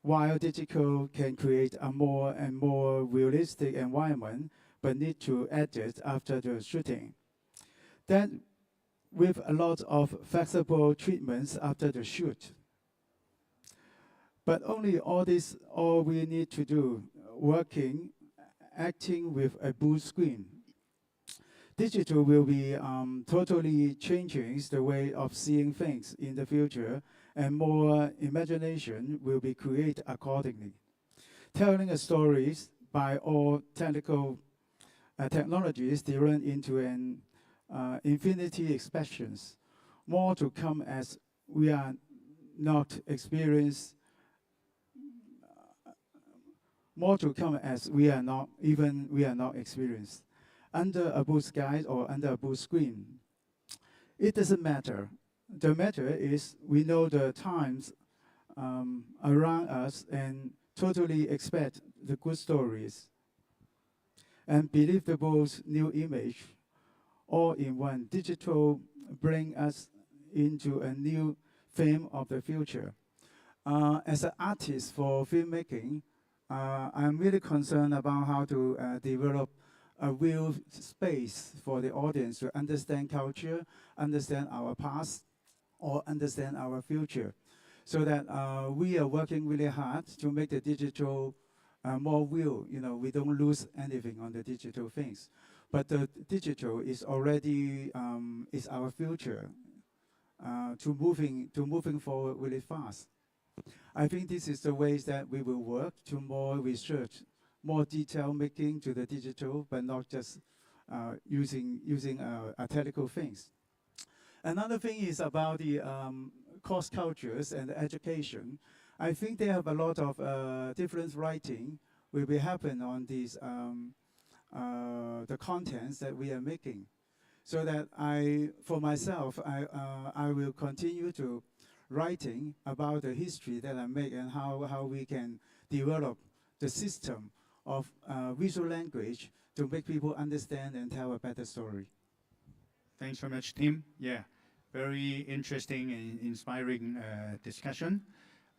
Speaker 7: while digital can create a more and more realistic environment, but need to edit after the shooting. Then, with a lot of flexible treatments after the shoot. But only all we need to do, acting with a blue screen. Digital will be totally changing the way of seeing things in the future, and more imagination will be created accordingly. Telling stories by all technical technologies driven into an infinity expressions. More to come as we are not experienced. More to come as we are not experienced. Under a blue sky or under a blue screen. It doesn't matter. The matter is we know the times around us and totally expect the good stories and believable new image all in one. Digital bring us into a new film of the future. As an artist for filmmaking, I'm really concerned about how to develop a real space for the audience to understand culture, understand our past, or understand our future. So that we are working really hard to make the digital more real. You know, we don't lose anything on the digital things. But the digital is already is our future to moving forward really fast. I think this is the ways that we will work to more research, more detail making to the digital, but not just using technical things. Another thing is about the cross cultures and education. I think they have a lot of different writing will be happen on these the contents that we are making, so that for myself, I will continue to writing about the history that I make and how we can develop the system of visual language to make people understand and tell a better story.
Speaker 3: Thanks very much, Tim. Yeah, very interesting and inspiring discussion.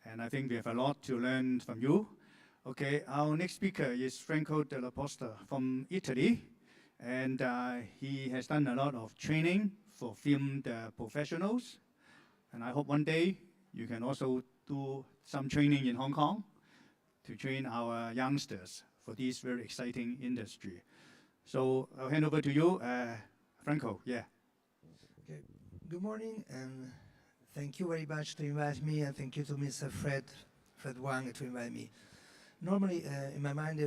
Speaker 3: And I think we have a lot to learn from you. Okay, our next speaker is Franco Della Posta from Italy. And he has done a lot of training for film professionals. And I hope one day you can also do some training in Hong Kong to train our youngsters for this very exciting industry. So I'll hand over to you, Franco. Yeah.
Speaker 6: Okay. Good morning, and thank you very much to invite me, and thank you to Mr. Fred Wang to invite me. Normally, in my mind,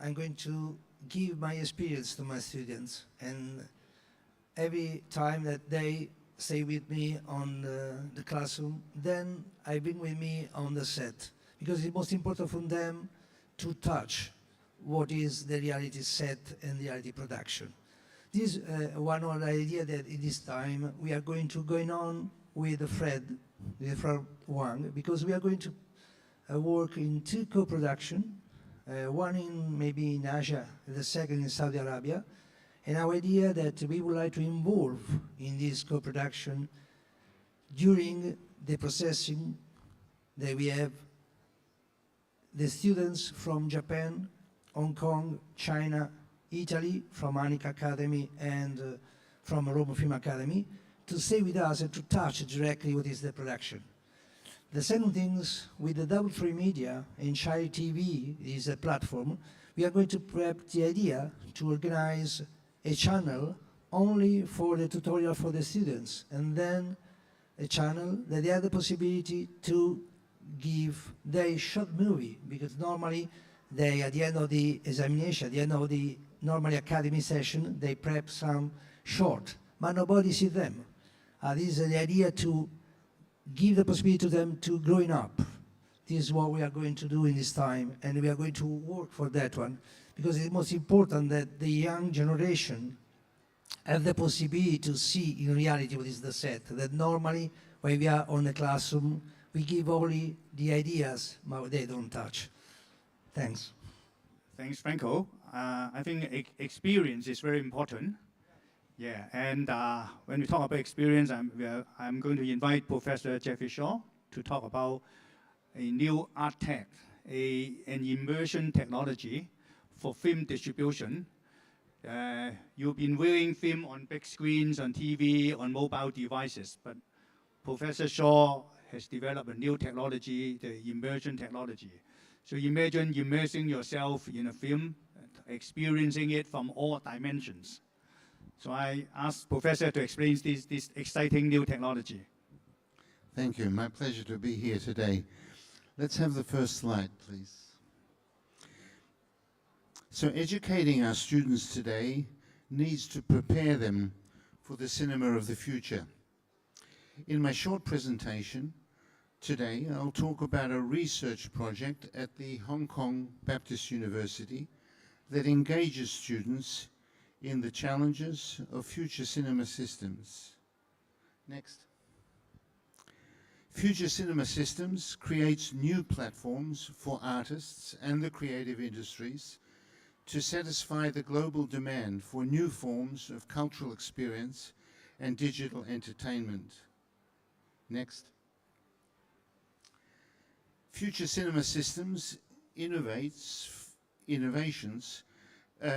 Speaker 6: I'm going to give my experience to my students, and every time that they stay with me on the classroom, then I bring with me on the set, because it's most important for them to touch what is the reality set and the reality production. This is one of the idea that in this time we are going on with Fred Wang, because we are going to work in two co-production, one maybe in Asia, the second in Saudi Arabia. And our idea that we would like to involve in this co-production during the processing that we have the students from Japan, Hong Kong, China, Italy, from Anik Academy and from Rome Film Academy, to stay with us and to touch directly what is the production. The second thing is, with the Double Free Media and Child TV is a platform, we are going to prep the idea to organize a channel only for the tutorial for the students, and then a channel that they have the possibility to give their short movie, because normally they, at the end of the examination, at the end of the normally academy session, they prep some short, but nobody sees them. This is the idea to give the possibility to them to growing up. This is what we are going to do in this time, and we are going to work for that one, because it's most important that the young generation have the possibility to see in reality what is the set, that normally when we are on the classroom, we give only the ideas, but they don't touch. Thanks.
Speaker 3: Thanks, Franco. I think experience is very important. Yeah, and when we talk about experience, I'm going to invite Professor Jeffrey Shaw to talk about a new art tech, an immersion technology for film distribution. You've been viewing film on big screens, on TV, on mobile devices, but Professor Shaw has developed a new technology, the immersion technology. So imagine immersing yourself in a film, experiencing it from all dimensions. So I asked Professor to explain this exciting new technology.
Speaker 11: Thank you. My pleasure to be here today. Let's have the first slide, please. So educating our students today needs to prepare them for the cinema of the future. In my short presentation today, I'll talk about a research project at the Hong Kong Baptist University that engages students in the challenges of future cinema systems. Next. Future cinema systems creates new platforms for artists and the creative industries to satisfy the global demand for new forms of cultural experience and digital entertainment. Next. Future cinema systems innovations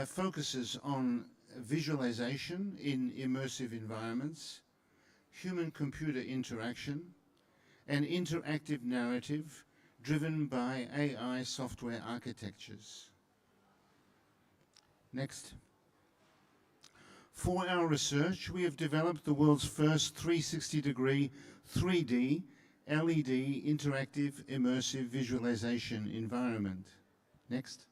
Speaker 11: focuses on visualization in immersive environments, human-computer interaction, and interactive narrative driven by AI software architectures. Next. For our research, we have developed the world's first 360-degree 3D LED interactive immersive visualization environment. Next.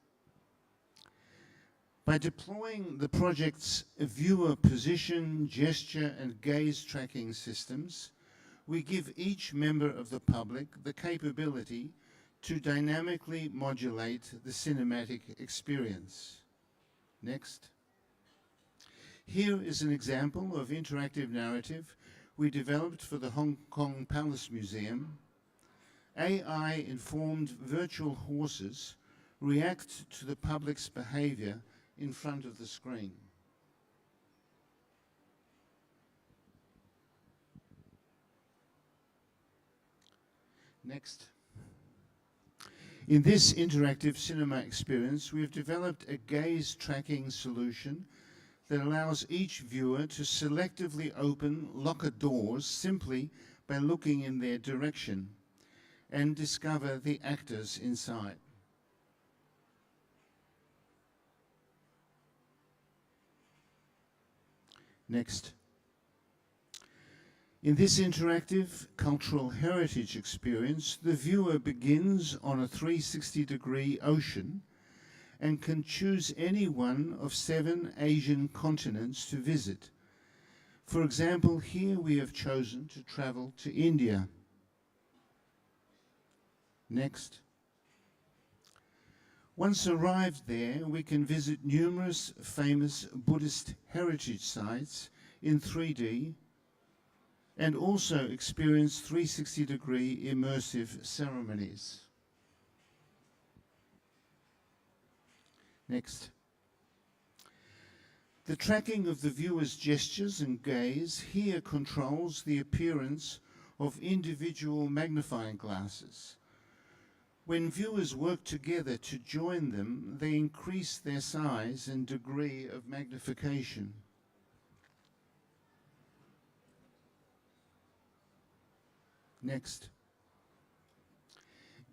Speaker 11: By deploying the project's viewer position, gesture, and gaze tracking systems, we give each member of the public the capability to dynamically modulate the cinematic experience. Next. Here is an example of interactive narrative we developed for the Hong Kong Palace Museum. AI-informed virtual horses react to the public's behavior in front of the screen. Next. In this interactive cinema experience, we have developed a gaze tracking solution that allows each viewer to selectively open locker doors simply by looking in their direction and discover the actors inside. Next. In this interactive cultural heritage experience, the viewer begins on a 360-degree ocean and can choose any one of 7 Asian continents to visit. For example, here we have chosen to travel to India. Next. Once arrived there, we can visit numerous famous Buddhist heritage sites in 3D and also experience 360-degree immersive ceremonies. Next. The tracking of the viewer's gestures and gaze here controls the appearance of individual magnifying glasses. When viewers work together to join them, they increase their size and degree of magnification. Next.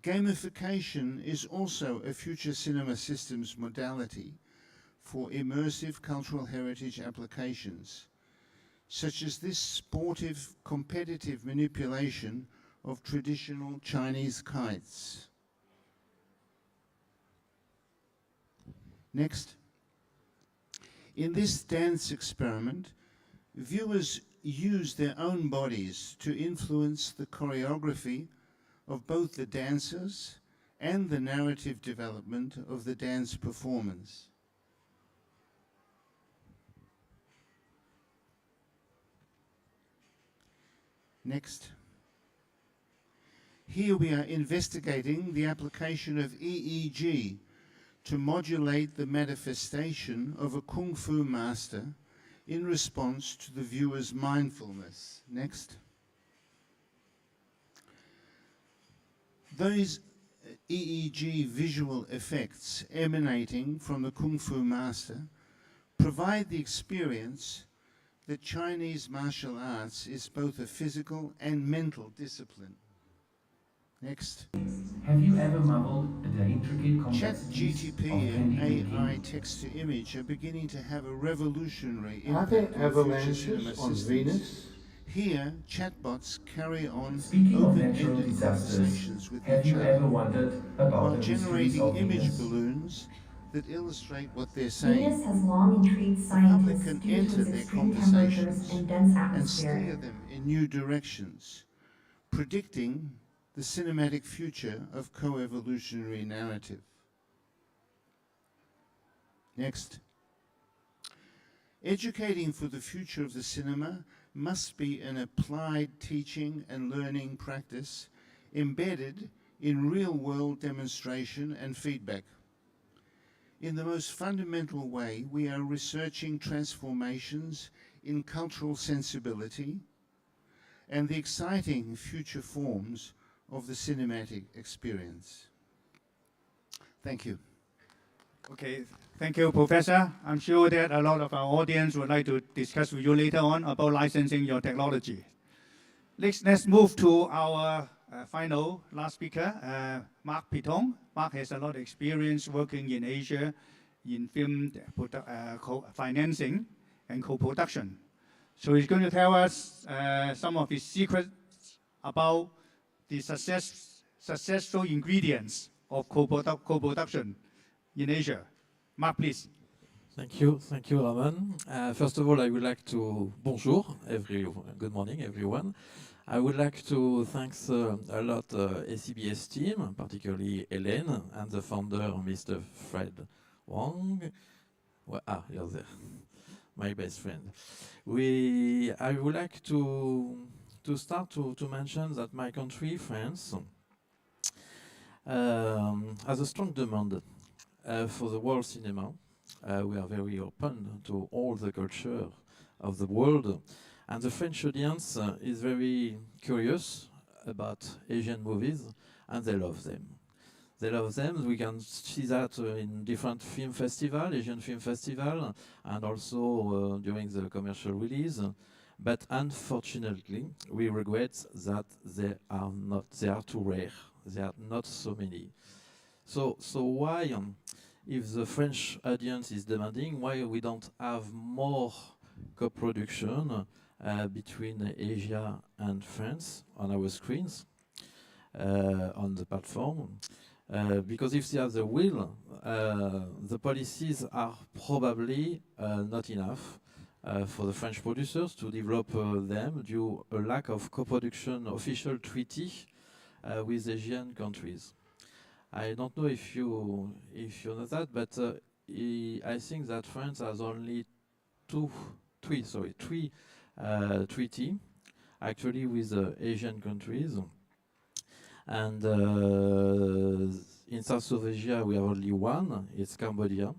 Speaker 11: Gamification is also a future cinema systems modality for immersive cultural heritage applications, such as this sportive, competitive manipulation of traditional Chinese kites. Next. In this dance experiment, viewers use their own bodies to influence the choreography of both the dancers and the narrative development of the dance performance. Next. Here we are investigating the application of EEG to modulate the manifestation of a Kung Fu master in response to the viewer's mindfulness. Next. Those EEG visual effects emanating from the Kung Fu master provide the experience that Chinese martial arts is both a physical and mental discipline. Next.
Speaker 12: Have you ever marveled at the intricate complexities
Speaker 11: ChatGTP and AI text-to-image are beginning to have a revolutionary
Speaker 9: Are there
Speaker 11: impact on future
Speaker 9: avalanches
Speaker 11: cinema
Speaker 9: on
Speaker 11: systems.
Speaker 9: Venus?
Speaker 11: Here, chatbots carry on
Speaker 12: Speaking of natural
Speaker 11: open-ended
Speaker 12: disasters,
Speaker 11: conversations with
Speaker 12: have
Speaker 11: each
Speaker 12: you
Speaker 11: other
Speaker 12: ever wondered about
Speaker 11: while
Speaker 12: the mysteries
Speaker 11: generating
Speaker 12: of
Speaker 11: image
Speaker 12: Venus?
Speaker 11: balloons that illustrate what they're
Speaker 13: Venus
Speaker 11: saying.
Speaker 13: has long intrigued
Speaker 11: The public
Speaker 13: scientists
Speaker 11: can
Speaker 13: due to
Speaker 11: enter
Speaker 13: its
Speaker 11: their
Speaker 13: extreme temperatures
Speaker 11: conversations
Speaker 13: and dense
Speaker 11: and steer
Speaker 13: atmosphere.
Speaker 11: them in new directions, predicting the cinematic future of co-evolutionary narrative. Next. Educating for the future of the cinema must be an applied teaching and learning practice embedded in real-world demonstration and feedback. In the most fundamental way, we are researching transformations in cultural sensibility and the exciting future forms of the cinematic experience. Thank you.
Speaker 3: Okay, thank you, Professor. I'm sure that a lot of our audience would like to discuss with you later on about licensing your technology. Let's move to our final last speaker, Mark Pitong. Mark has a lot of experience working in Asia in film financing and co-production. So he's going to tell us some of his secrets about the successful ingredients of co-production in Asia. Mark, please.
Speaker 10: Thank you, Raman. First of all, I would like to good morning, everyone. I would like to thank a lot ACBS team, particularly Hélène and the founder, Mr. Fred Wang. You're there, my best friend. I would like to start to mention that my country, France, has a strong demand for the world cinema. We are very open to all the culture of the world, and the French audience is very curious about Asian movies, and they love them. They love them. We can see that in different film festivals, Asian film festival, and also during the commercial release. But unfortunately, we regret that they are too rare. There are not so many. So why, if the French audience is demanding, why we don't have more co-production between Asia and France on our screens, on the platform? Because if they have the will, the policies are probably not enough for the French producers to develop them due to a lack of co-production official treaty with Asian countries. I don't know if you know that, but I think that France has only three treaty actually with Asian countries, and in South Asia we have only one. It's Cambodia,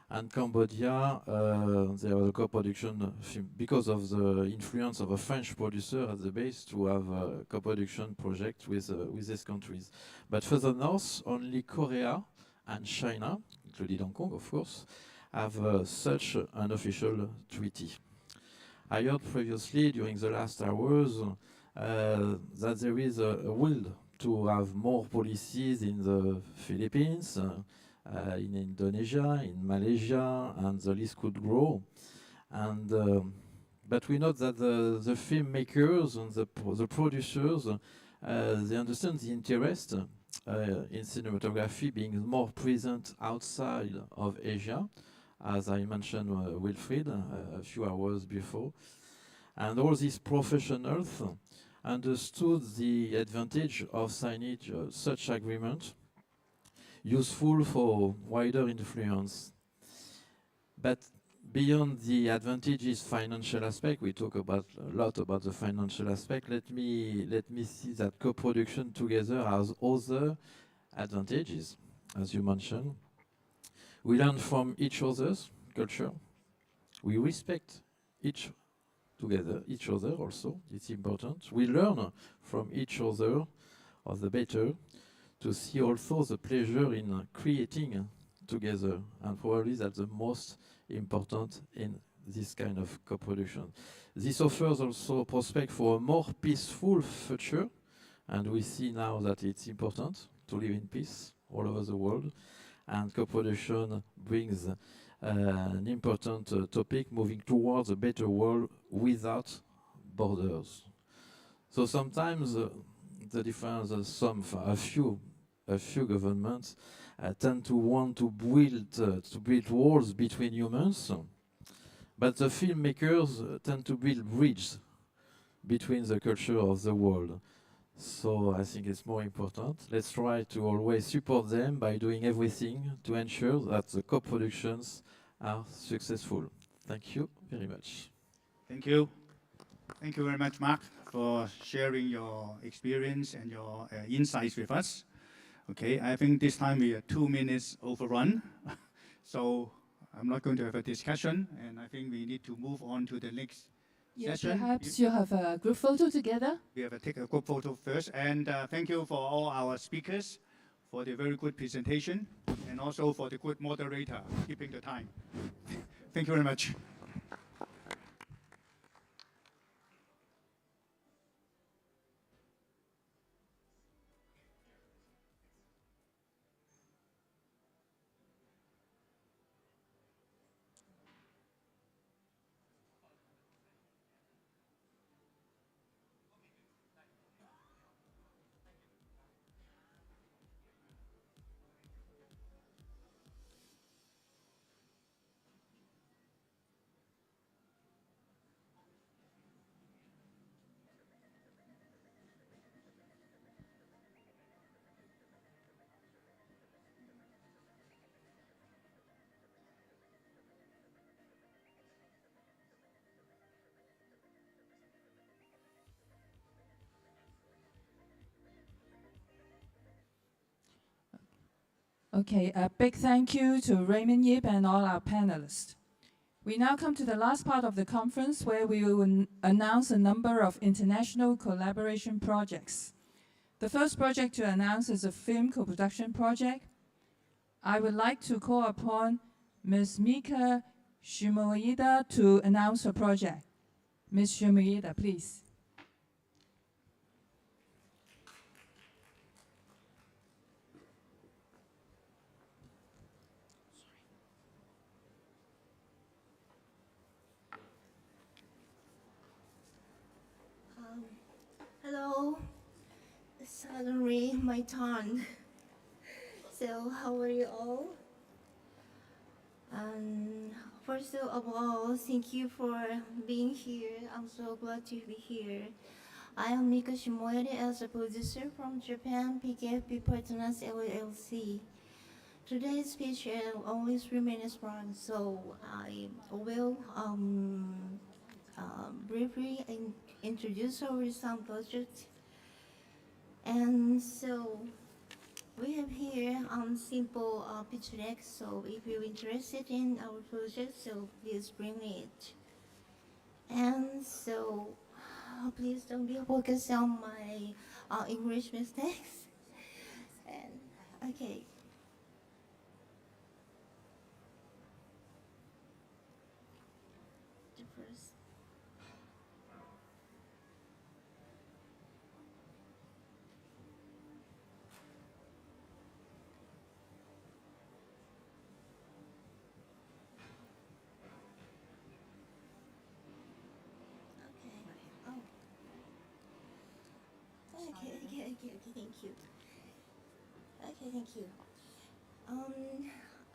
Speaker 10: and Cambodia they have a co-production because of the influence of a French producer at the base to have a co-production project with these countries. But further north, only Korea and China, including Hong Kong, of course, have such an official treaty. I heard previously during the last hours that there is a will to have more policies in the Philippines, in Indonesia, in Malaysia, and the list could grow. And but we know that the filmmakers and the producers they understand the interest in cinematography being more present outside of Asia, as I mentioned Wilfried a few hours before. And all these professionals understood the advantage of signing such agreement, useful for wider influence. But beyond the advantages financial aspect, we talk a lot about the financial aspect. Let me see that co-production together has other advantages, as you mentioned. We learn from each other's culture. We respect each other also. It's important. We learn from each other, or the better, to see also the pleasure in creating together, and probably that's the most important in this kind of co-production. This offers also prospect for a more peaceful future, and we see now that it's important to live in peace all over the world, and co-production brings an important topic moving towards a better world without borders. So sometimes the difference, a few governments tend to want to build walls between humans, but the filmmakers tend to build bridges between the culture of the world. So I think it's more important. Let's try to always support them by doing everything to ensure that the co-productions are successful. Thank you very much.
Speaker 3: Thank you. Thank you very much, Mark, for sharing your experience and your insights with us. Okay, I think this time we are 2 minutes overrun. So I'm not going to have a discussion, and I think we need to move on to the next session.
Speaker 1: Perhaps you have a group photo together?
Speaker 3: We have to take a group photo first. And thank you for all our speakers for the very good presentation, and also for the good moderator keeping the time. Thank you very much.
Speaker 1: Okay, a big thank you to Raymond Yip and all our panelists. We now come to the last part of the conference where we will announce a number of international collaboration projects. The first project to announce is a film co-production project. I would like to call upon Ms. Mika Shimoida to announce her project. Ms. Shimoida, please.
Speaker 13: Hello. Suddenly my turn. So how are you all? First of all, thank you for being here. I'm so glad to be here. I am Mika Shimoeda as a producer from Japan, PKFP Partners LLC. Today's speech will only 3 minutes long, so I will briefly introduce our recent project. And so we have here simple pitch deck, so if you're interested in our project, so please bring it. And so please don't be focused on my English mistakes. And okay. The first. Okay, thank you. Okay, thank you.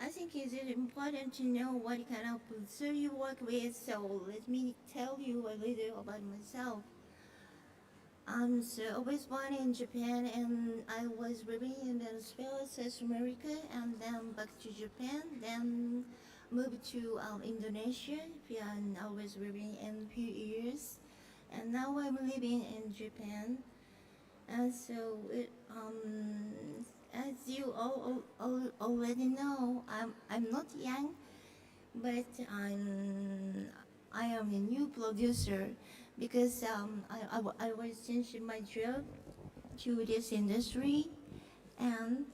Speaker 13: I think it's important to know what kind of producer you work with, so let me tell you a little about myself. So I was born in Japan and I was living in South America and then back to Japan, then moved to Indonesia and I was living in a few years. And now I'm living in Japan. And so, as you all already know, I'm not young, but I am a new producer because I was changing my job to this industry, and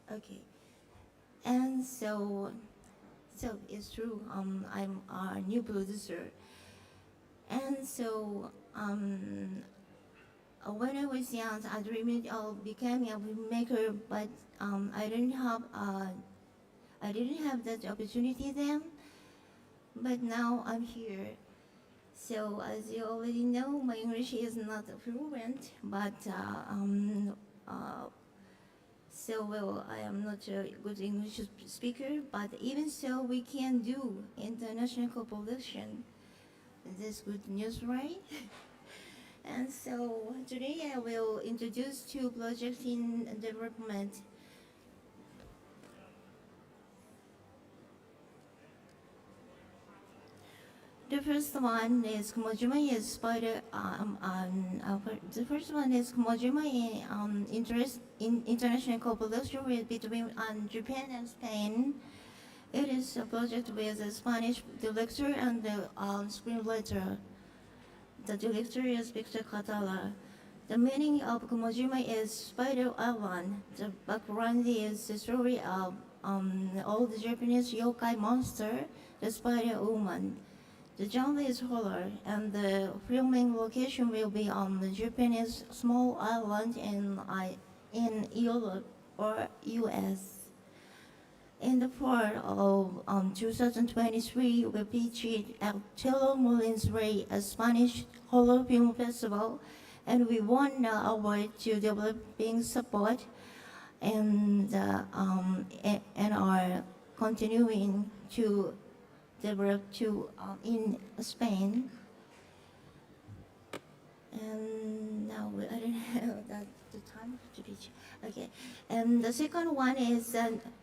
Speaker 13: okay, and so it's true. I'm a new producer, and so when I was young, I dreamed of becoming a filmmaker, but I didn't have that opportunity then. But now I'm here. So as you already know, my English is not fluent, but so well, I am not a good English speaker, but even so, we can do international co-production. This is good news, right? And so today I will introduce 2 projects in development. The first one is Kumojima is spider. The first one is Kumojima in international co-production between Japan and Spain. It is a project with a Spanish director and the screenwriter. The director is Victor Catala. The meaning of Kumojima is Spider Island. The background is the story of old Japanese yokai monster, the Spider Woman. The genre is horror, and the filming location will be on the Japanese small island in Europe or US. In the fall of 2023, we featured at Tello Molins Rey, a Spanish horror film festival, and we won the award to developing support and are continuing to develop in Spain. And now I don't have the time to reach. Okay, and the second one is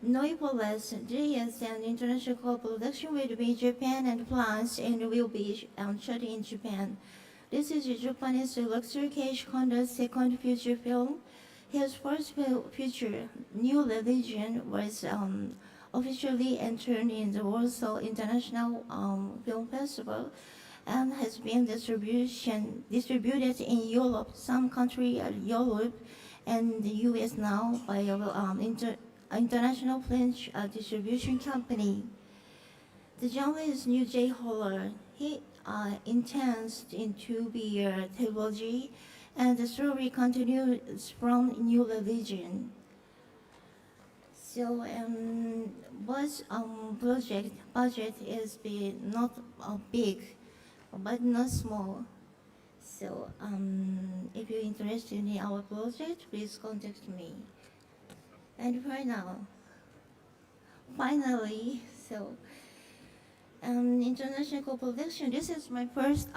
Speaker 13: Noipolis. There is an international co-production between Japan and France, and will be shot in Japan. This is a Japanese luxury Keiichi Kondo's second feature film. His first feature, New Religion, was officially entered in the Warsaw International Film Festival and has been distributed in Europe, some countries Europe, and the US now by international French distribution company. The genre is New J horror. He intends to be a trilogy, and the story continues from New Religion. So, project budget is not big, but not small. So, if you're interested in our project, please contact me. And for now, finally, so. International co-production. This is my first.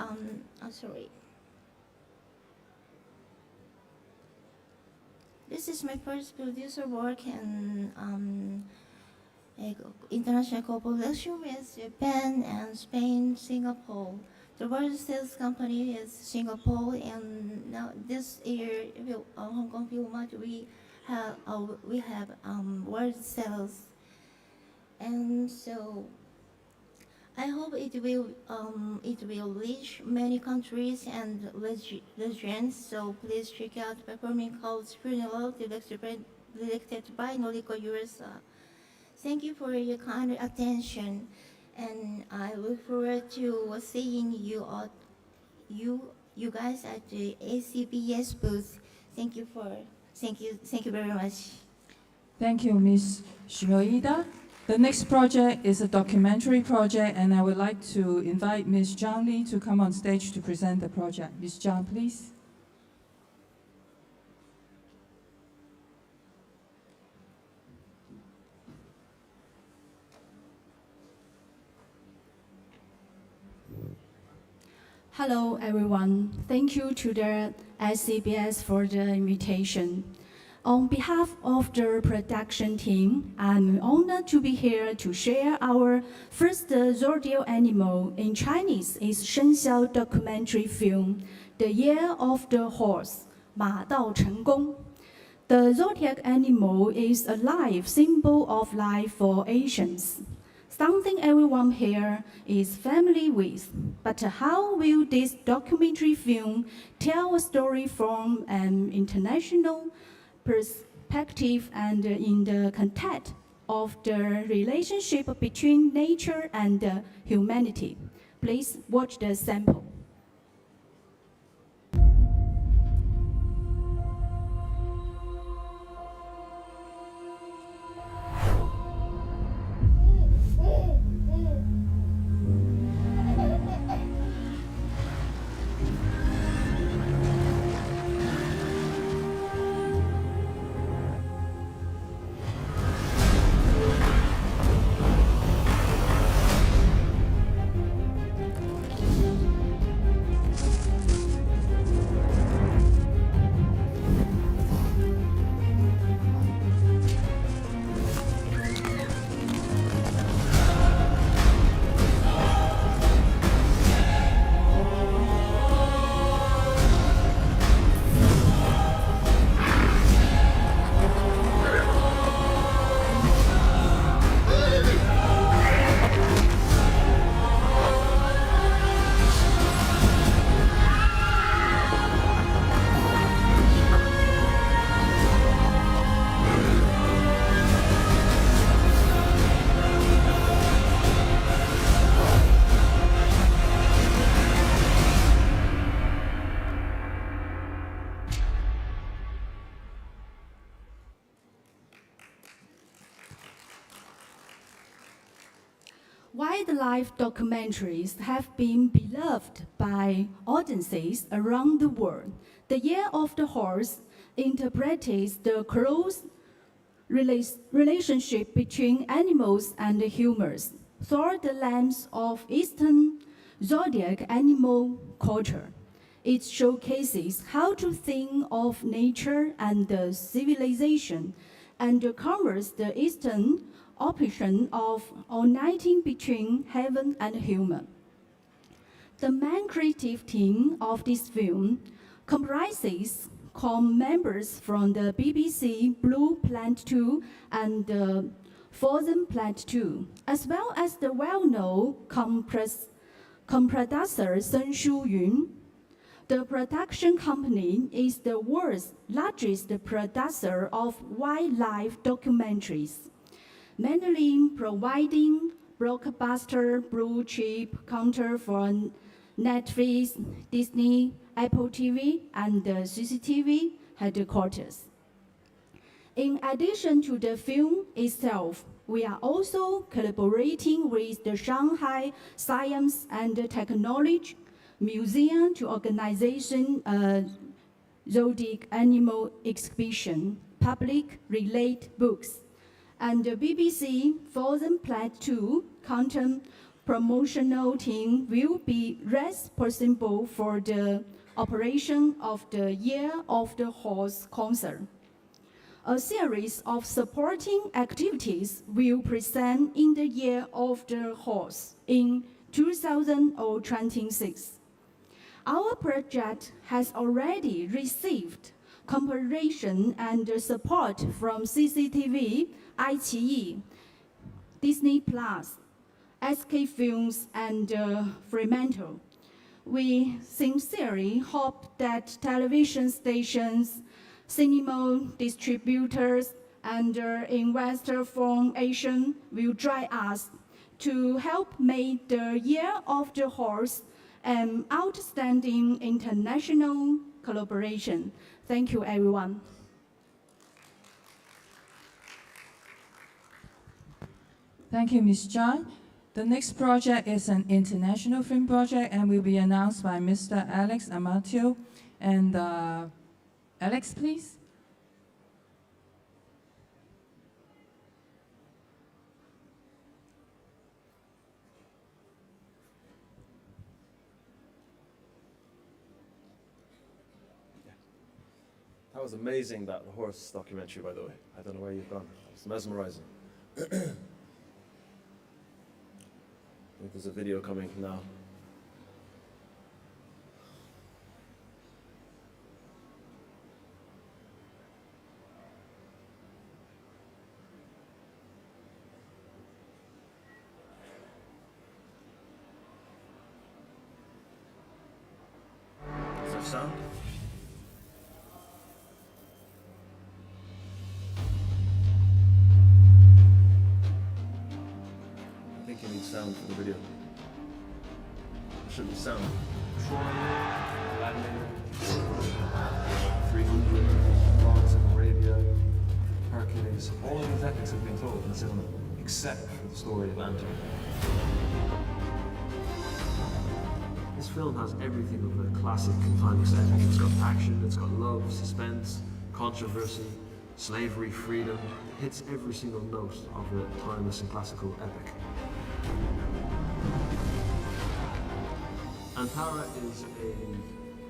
Speaker 13: This is my first producer work in international co-production with Japan and Spain, Singapore. The world sales company is Singapore, and now this year, Hong Kong Filmart, we have world sales, and so. I hope it will reach many countries and regions. So please check out Performing Arts Funeral, directed by Noriko Urasa. Thank you for your kind attention, and I look forward to seeing you guys at the ACBS booth. Thank you very much.
Speaker 1: Thank you, Ms. Shimoida. The next project is a documentary project, and I would like to invite Ms. Zhang Li to come on stage to present the project. Ms. Zhang, please.
Speaker 14: Hello, everyone. Thank you to the SCBS for the invitation. On behalf of the production team, I'm honored to be here to share our first zodiac animal in Chinese is Shenxiao documentary film, The Year of the Horse, 马到成功. The zodiac animal is a life symbol of life for Asians. Something everyone here is familiar with, but how will this documentary film tell a story from an international perspective and in the context of the relationship between nature and humanity? Please watch the sample. Wildlife documentaries have been beloved by audiences around the world. The Year of the Horse interprets the close relationship between animals and humans through the lens of Eastern zodiac animal culture. It showcases how to think of nature and civilization and covers the Eastern operation of uniting between heaven and human. The main creative team of this film comprises core members from the BBC Blue Planet 2 and the Frozen Planet 2, as well as the well-known co-producer Sun Shu-yun. The production company is the world's largest producer of wildlife documentaries, mainly providing blockbuster blue chip content for Netflix, Disney, Apple TV, and the CCTV headquarters. In addition to the film itself, we are also collaborating with the Shanghai Science and Technology Museum to organization zodiac animal exhibition, public related books, and the BBC Frozen Planet 2 content promotional team will be responsible for the operation of the Year of the Horse concert. A series of supporting activities will present in the Year of the Horse in 2026. Our project has already received cooperation and support from CCTV, iQIYI, Disney Plus, SK Films, and Fremantle. We sincerely hope that television stations, cinema distributors, and investor foundation will join us to help make the Year of the Horse an outstanding international collaboration. Thank you, everyone.
Speaker 1: Thank you, Ms. Zhang. The next project is an international film project and will be announced by Mr. Alex Amatio. And Alex, please.
Speaker 17: That was amazing, that horse documentary, by the way. I don't know where you've gone. It's mesmerizing. I think there's a video coming now. Is there sound? I think you need sound for the video. There should be sound. Troy, landing, 300, Lawrence of Arabia, Hercules. All of these epics have been told in cinema, except for the story of Anton. This film has everything of a classic and timeless epic. It's got action, it's got love, suspense, controversy, slavery, freedom. It hits every single note of a timeless and classical epic. Antara is a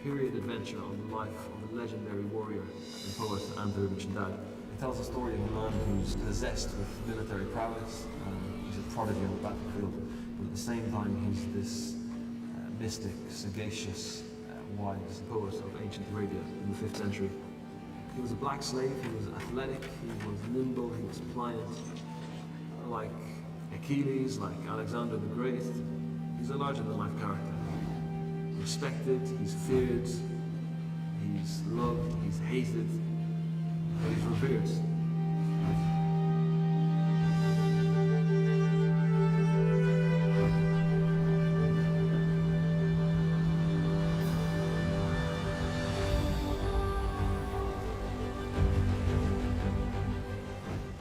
Speaker 17: period adventure on the life of a legendary warrior and poet, Antara Richardad. It tells the story of a man who's possessed with military prowess. He's a prodigy on the battlefield, but at the same time he's this mystic, sagacious, wise poet of ancient Arabia in the 5th century. He was a black slave, he was athletic, he was nimble, he was pliant. Like Achilles, like Alexander the Great, he's a larger-than-life character. Respected, he's feared, he's loved, he's hated, but he's revered.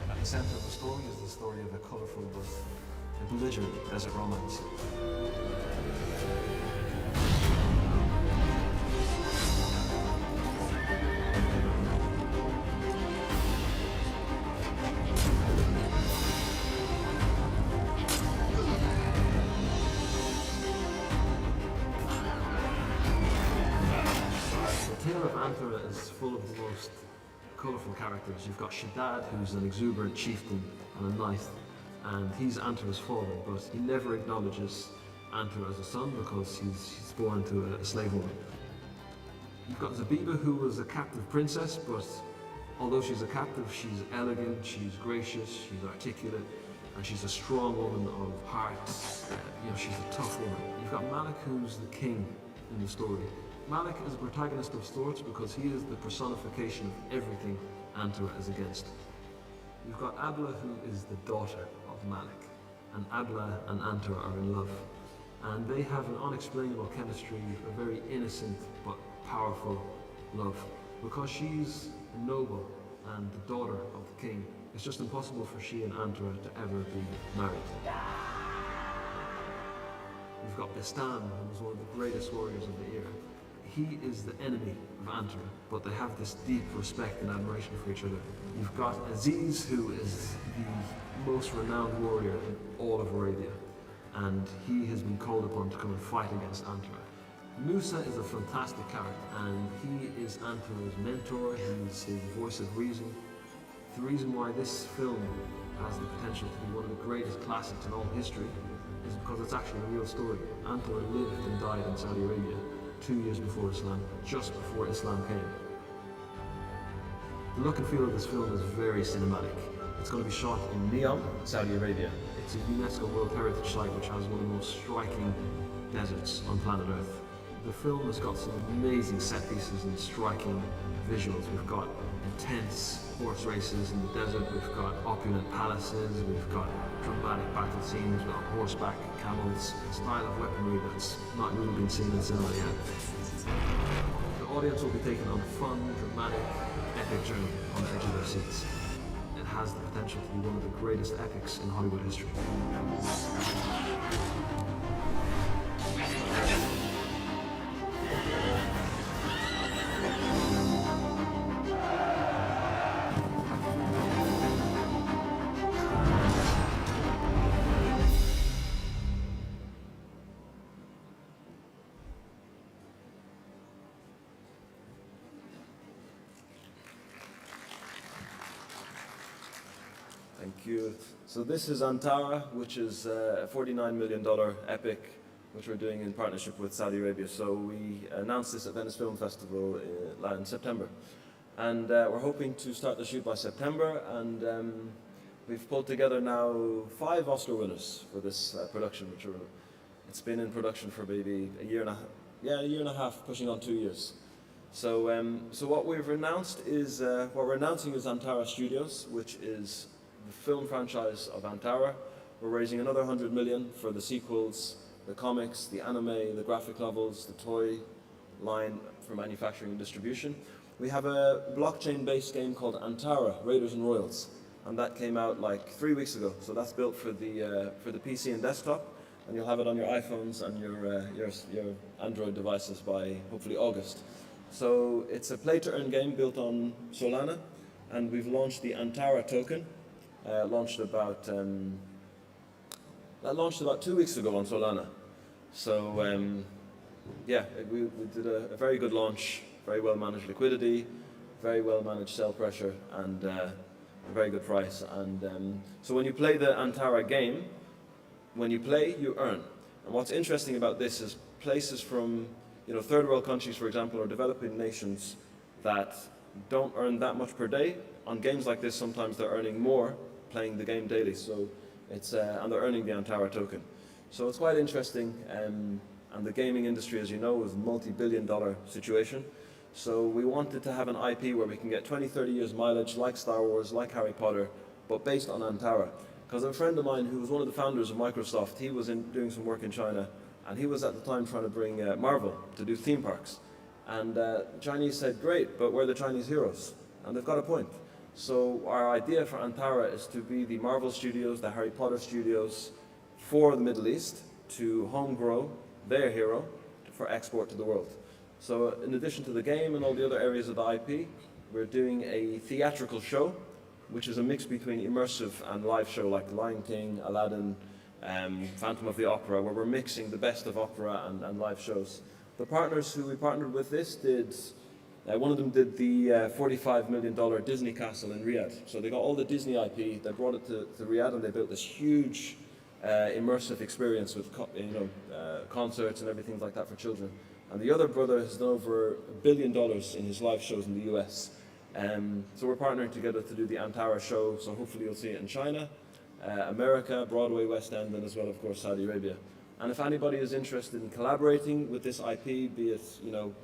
Speaker 17: At the center of the story is the story of a colorful but belligerent desert romance. The tale of Antara is full of the most colourful characters. You've got Shaddad, who's an exuberant chieftain and a knight, and he's Antara's father, but he never acknowledges Antar as a son because he's born to a slave woman. You've got Zabiba, who was a captive princess, but although she's a captive, she's elegant, she's gracious, she's articulate, and she's a strong woman of heart. She's a tough woman. You've got Malik, who's the king in the story. Malik is a protagonist of sorts because he is the personification of everything Antar is against. You've got Abla, who is the daughter of Malik, and Abla and Antar are in love. And they have an unexplainable chemistry, a very innocent but powerful love. Because she's noble and the daughter of the king, it's just impossible for she and Antar to ever be married. You've got Bistan, who was one of the greatest warriors of the era. He is the enemy of Antar, but they have this deep respect and admiration for each other. You've got Aziz, who is the most renowned warrior in all of Arabia, and he has been called upon to come and fight against Antar. Musa is a fantastic character, and he is Antar's mentor, he's his voice of reason. The reason why this film has the potential to be one of the greatest classics in all history is because it's actually a real story. Antar lived and died in Saudi Arabia 2 years before Islam, just before Islam came. The look and feel of this film is very cinematic. It's going to be shot in Neom, Saudi Arabia. It's a UNESCO World Heritage Site which has one of the most striking deserts on planet Earth. The film has got some amazing set pieces and striking visuals. We've got intense horse races in the desert, we've got opulent palaces, we've got dramatic battle scenes, we've got horseback, camels, a style of weaponry that's not really been seen in cinema yet. The audience will be taken on a fun, dramatic, epic journey on the edge of their seats. It has the potential to be one of the greatest epics in Hollywood history. Thank you. So this is Antara, which is a $49 million epic, which we're doing in partnership with Saudi Arabia. So we announced this at Venice Film Festival in September. And we're hoping to start the shoot by September. And we've pulled together now 5 Oscar winners for this production, it's been in production for maybe a year and a half, pushing on 2 years. So what we've announced is, what we're announcing is Antara Studios, which is the film franchise of Antara. We're raising another 100 million for the sequels, the comics, the anime, the graphic novels, the toy line for manufacturing and distribution. We have a blockchain-based game called Antara, Raiders and Royals, and that came out like 3 weeks ago. So that's built for the PC and desktop, and you'll have it on your iPhones and your Android devices by hopefully August. So it's a play-to-earn game built on Solana, and we've launched the Antara token. Launched about 2 weeks ago on Solana. So yeah, we did a very good launch, very well managed liquidity, very well managed sell pressure, and a very good price. And so when you play the Antara game, when you play, you earn. And what's interesting about this is places from third world countries, for example, or developing nations that don't earn that much per day. On games like this, sometimes they're earning more playing the game daily, so it's and they're earning the Antara token. So it's quite interesting, and the gaming industry, as you know, is a multi-billion-dollar situation. So we wanted to have an IP where we can get 20, 30 years mileage, like Star Wars, like Harry Potter, but based on Antara. Because a friend of mine who was one of the founders of Microsoft, he was doing some work in China, and he was at the time trying to bring Marvel to do theme parks. And the Chinese said, great, but we're the Chinese heroes. And they've got a point. So our idea for Antara is to be the Marvel studios, the Harry Potter studios for the Middle East, to home grow their hero for export to the world. So in addition to the game and all the other areas of the IP, we're doing a theatrical show, which is a mix between immersive and live show, like Lion King, Aladdin, Phantom of the Opera, where we're mixing the best of opera and live shows. The partners who we partnered with this did, one of them did the $45 million Disney castle in Riyadh. So they got all the Disney IP, they brought it to Riyadh, and they built this huge immersive experience with concerts and everything like that for children. And the other brother has done over $1 billion in his live shows in the US. So we're partnering together to do the Antara show, so hopefully you'll see it in China, America, Broadway, West End, and as well, of course, Saudi Arabia. And if anybody is interested in collaborating with this IP, be it,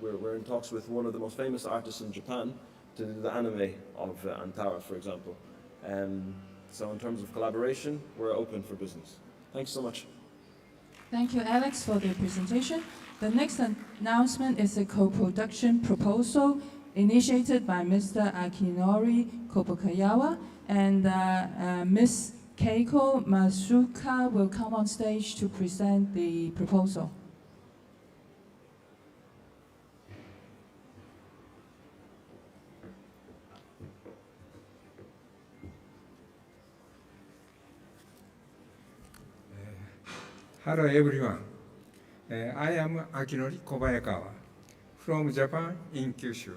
Speaker 17: we're in talks with one of the most famous artists in Japan to do the anime of Antara, for example. So in terms of collaboration, we're open for business. Thanks so much.
Speaker 1: Thank you, Alex, for the presentation. The next announcement is a co-production proposal initiated by Mr. Akinori Kobukayawa, and Ms. Keiko Masuka will come on stage to present the proposal.
Speaker 15: Hello everyone. I am Akinori Kobayakawa from Japan in Kyushu.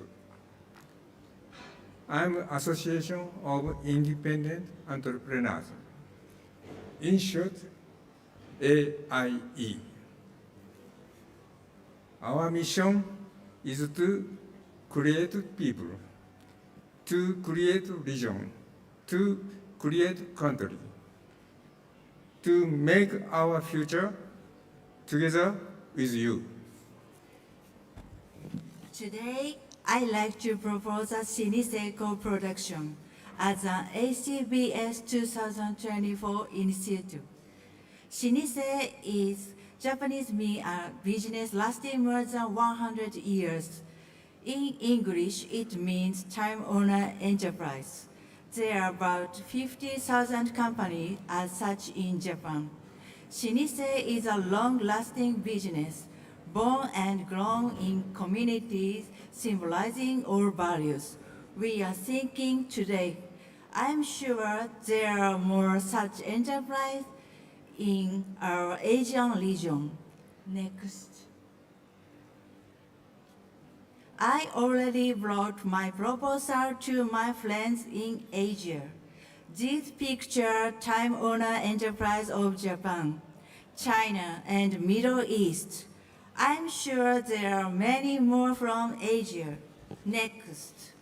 Speaker 15: I am Association of Independent Entrepreneurs. In short, AIE. Our mission is to create people, to create region, to create country, to make our future together with you.
Speaker 16: Today, I'd like to propose a Shinise co-production as an ACBS 2024 initiative. Shinise is Japanese mean a business lasting more than 100 years. In English, it means time-honored enterprise. There are about 50,000 companies as such in Japan. Shinise is a long-lasting business, born and grown in communities symbolizing our values. We are thinking today. I'm sure there are more such enterprises in our Asian region. Next. I already brought my proposal to my friends in Asia. This picture time-honored enterprise of Japan, China, and Middle East. I'm sure there are many more from Asia. Next.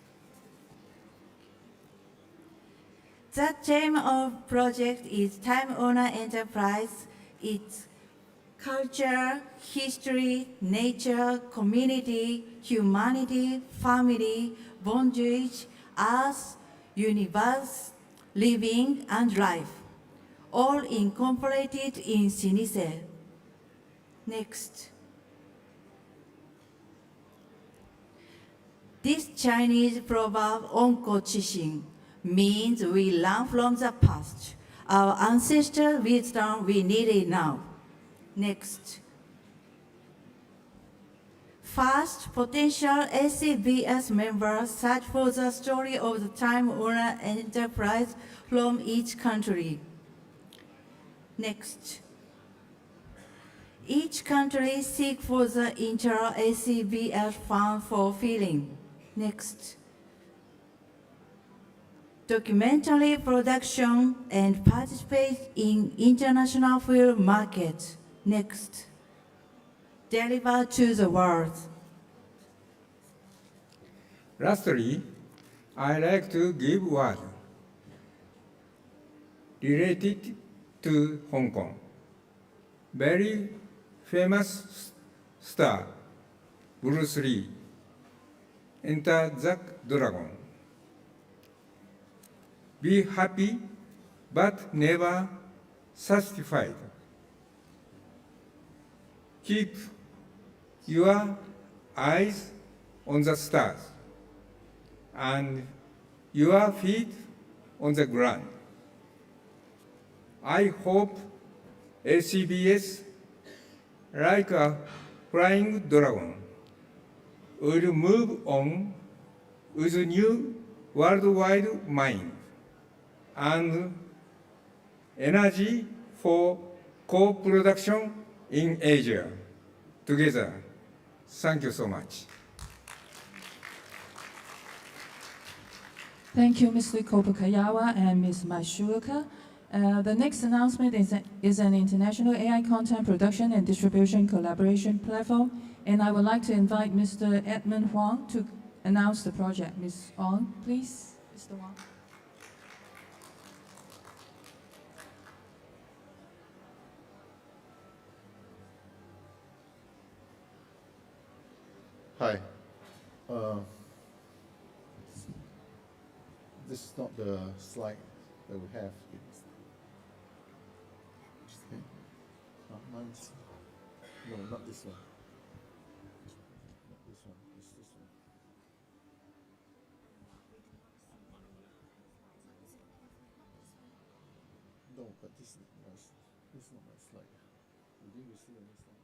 Speaker 16: The theme of project is time-honored enterprise. It's culture, history, nature, community, humanity, family, bondage, earth, universe, living, and life, all incorporated in Shinise. Next. This Chinese proverb, "Onko Chishin," means we learn from the past. Our ancestors' wisdom we need it now. Next. First, potential ACBS members search for the story of the time-honored enterprise from each country. Next. Each country seek for the inter-ACBS fund fulfilling. Next. Documentary production and participate in international film market. Next. Deliver to the world.
Speaker 15: Lastly, I'd like to give word related to Hong Kong. Very famous star, Bruce Lee, Enter the Dragon. Be happy, but never satisfied. Keep your eyes on the stars and your feet on the ground. I hope ACBS, like a flying dragon, will move on with a new worldwide mind and energy for co-production in Asia together. Thank you so much.
Speaker 1: Thank you, Mr. Kobukayawa and Ms. Masuoka. The next announcement is an international AI content production and distribution collaboration platform, and I would like to invite Mr. Edmund Huang to announce the project. Ms. On, please, Mr. Huang.
Speaker 19: Hi. This is not the slide that we have. Okay. Mine's, no, not this one. Not this one. It's this one. No, but this is not my slide. You didn't receive any slide.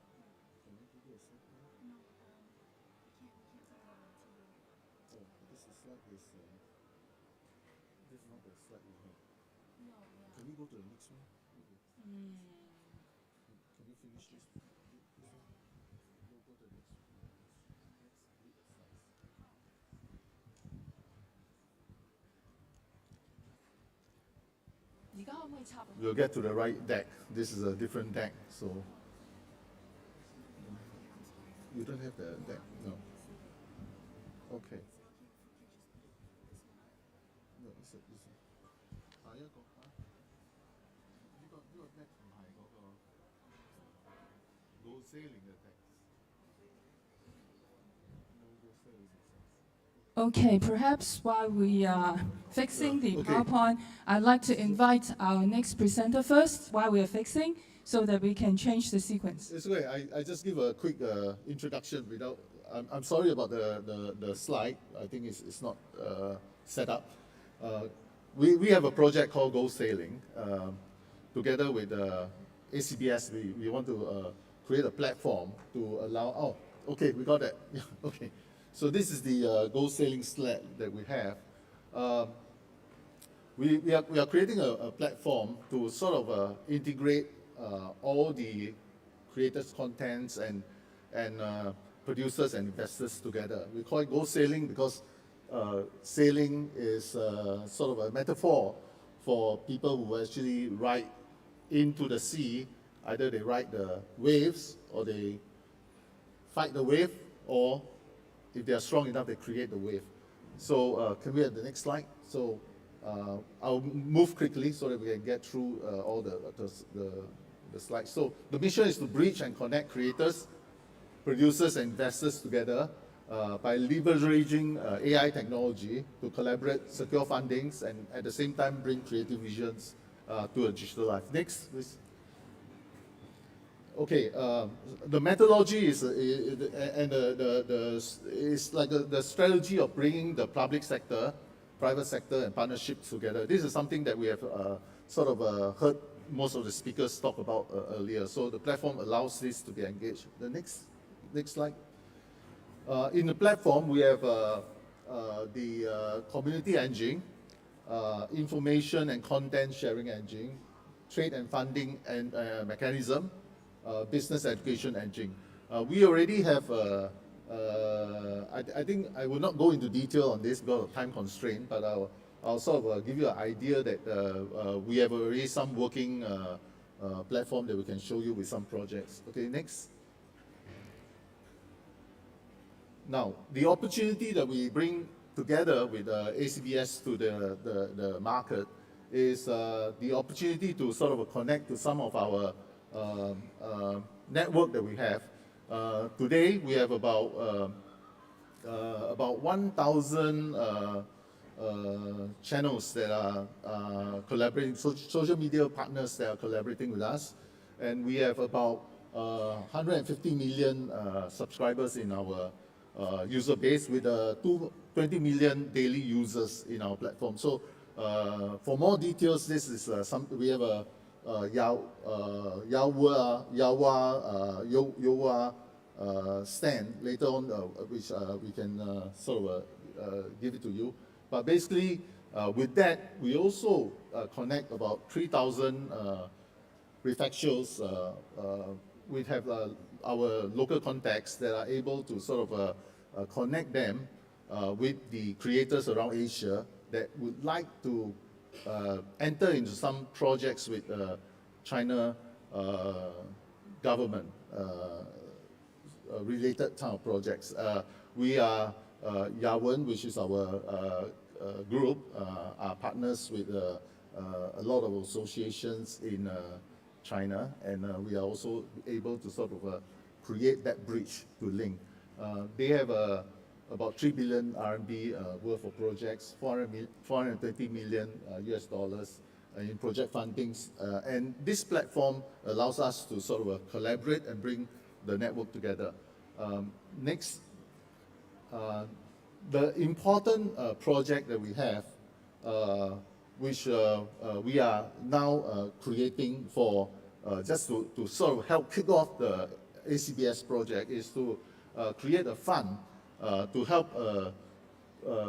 Speaker 19: Can you give me a slide? No. Oh, this is slide is. This is not the slide we have. No. Yeah. Can we go to the next one? Okay. Can you finish this? This one? We'll go to the next one. Next slides. We'll get to the right deck. This is a different deck, so you don't have the deck, no. Okay. No, it's this one. You got deck from high, go sailing the deck. No, go sailing the deck.
Speaker 1: Okay, perhaps while we are fixing the PowerPoint, I'd like to invite our next presenter first while we are fixing, so that we can change the sequence.
Speaker 19: It's okay. I just give a quick introduction without. I'm sorry about the slide. I think it's not set up. We have a project called Go Sailing. Together with ACBS, we want to create a platform to allow. Oh, okay, we got that. Yeah, okay. So this is the Go Sailing sled that we have. We are creating a platform to sort of integrate all the creators' contents and producers and investors together. We call it Go Sailing because sailing is sort of a metaphor for people who actually ride into the sea. Either they ride the waves, or they fight the wave, or if they are strong enough, they create the wave. So can we have the next slide? So I'll move quickly so that we can get through all the slides. So the mission is to bridge and connect creators, producers, and investors together by leveraging AI technology to collaborate, secure fundings, and at the same time bring creative visions to a digital life. Next, please. Okay, the methodology is like the strategy of bringing the public sector, private sector, and partnerships together. This is something that we have sort of heard most of the speakers talk about earlier. So the platform allows this to be engaged. The next slide. In the platform, we have the community engine, information and content sharing engine, trade and funding and mechanism, business education engine. We already have, I think I will not go into detail on this because of time constraint, but I'll sort of give you an idea that we have already some working platform that we can show you with some projects. Okay, next. Now, the opportunity that we bring together with ACBS to the market is the opportunity to sort of connect to some of our network that we have. Today, we have about 1,000 channels that are collaborating, social media partners that are collaborating with us. And we have about 150 million subscribers in our user base with 20 million daily users in our platform. So for more details, this is we have a Yawa stand later on, which we can sort of give it to you. But basically, with that, we also connect about 3,000 prefectures. We have our local contacts that are able to sort of connect them with the creators around Asia that would like to enter into some projects with China government related type of projects. We are Yawen, which is our group, are partners with a lot of associations in China, and we are also able to sort of create that bridge to link. They have about 3 billion RMB worth of projects, 420 million US dollars in project fundings, and this platform allows us to sort of collaborate and bring the network together. Next, the important project that we have, which we are now creating for just to sort of help kick off the ACBS project, is to create a fund to help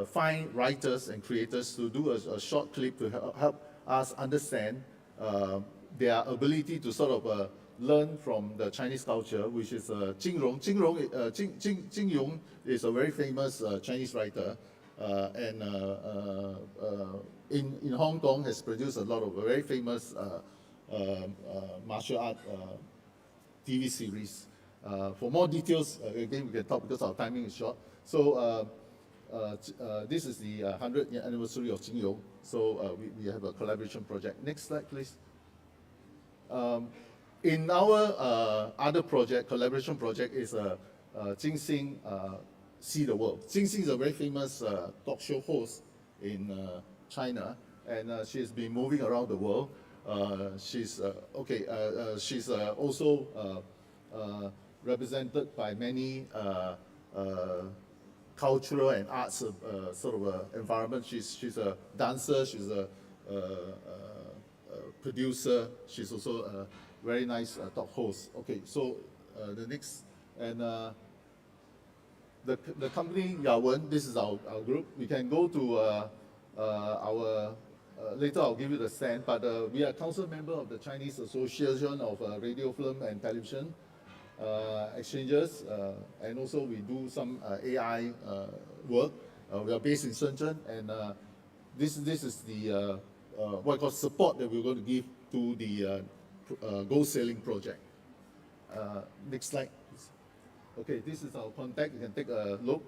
Speaker 19: find writers and creators to do a short clip to help us understand their ability to sort of learn from the Chinese culture, which is Jing Yong is a very famous Chinese writer, and in Hong Kong has produced a lot of very famous martial art TV series. For more details, again, we can talk because our timing is short. So this is the 100th anniversary of Jing Yong. So we have a collaboration project. Next slide, please. In our other project, collaboration project, is Jing Xing See the World. Jing Xing is a very famous talk show host in China, and she's been moving around the world. She's also represented by many cultural and arts sort of environment. She's a dancer, she's a producer, she's also a very nice talk host. Okay, so the next, and the company Yawen, this is our group. We can go to our, later I'll give you the stand, but we are council member of the Chinese Association of Radio, Film and Television Exchanges, and also we do some AI work. We are based in Shenzhen, and this is the what I call support that we're going to give to the Gold Sailing project. Next slide. Okay, this is our contact. You can take a look.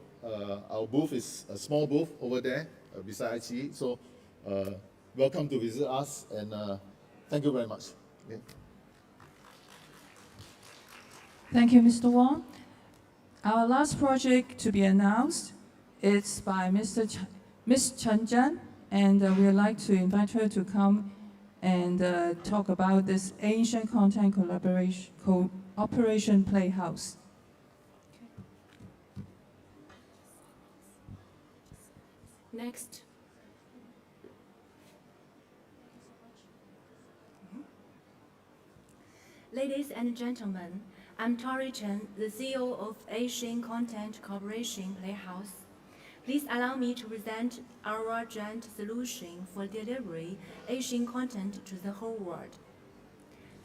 Speaker 19: Our booth is a small booth over there beside ICE. So welcome to visit us, and thank you very much. Okay.
Speaker 1: Thank you, Mr. Wong. Our last project to be announced is by Miss Chen Zhan, and we would like to invite her to come and talk about this Asian content cooperation playhouse.
Speaker 20: Next. Ladies and gentlemen, I'm Tori Chen, the CEO of Asian Content Cooperation Playhouse. Please allow me to present our joint solution for delivery Asian content to the whole world.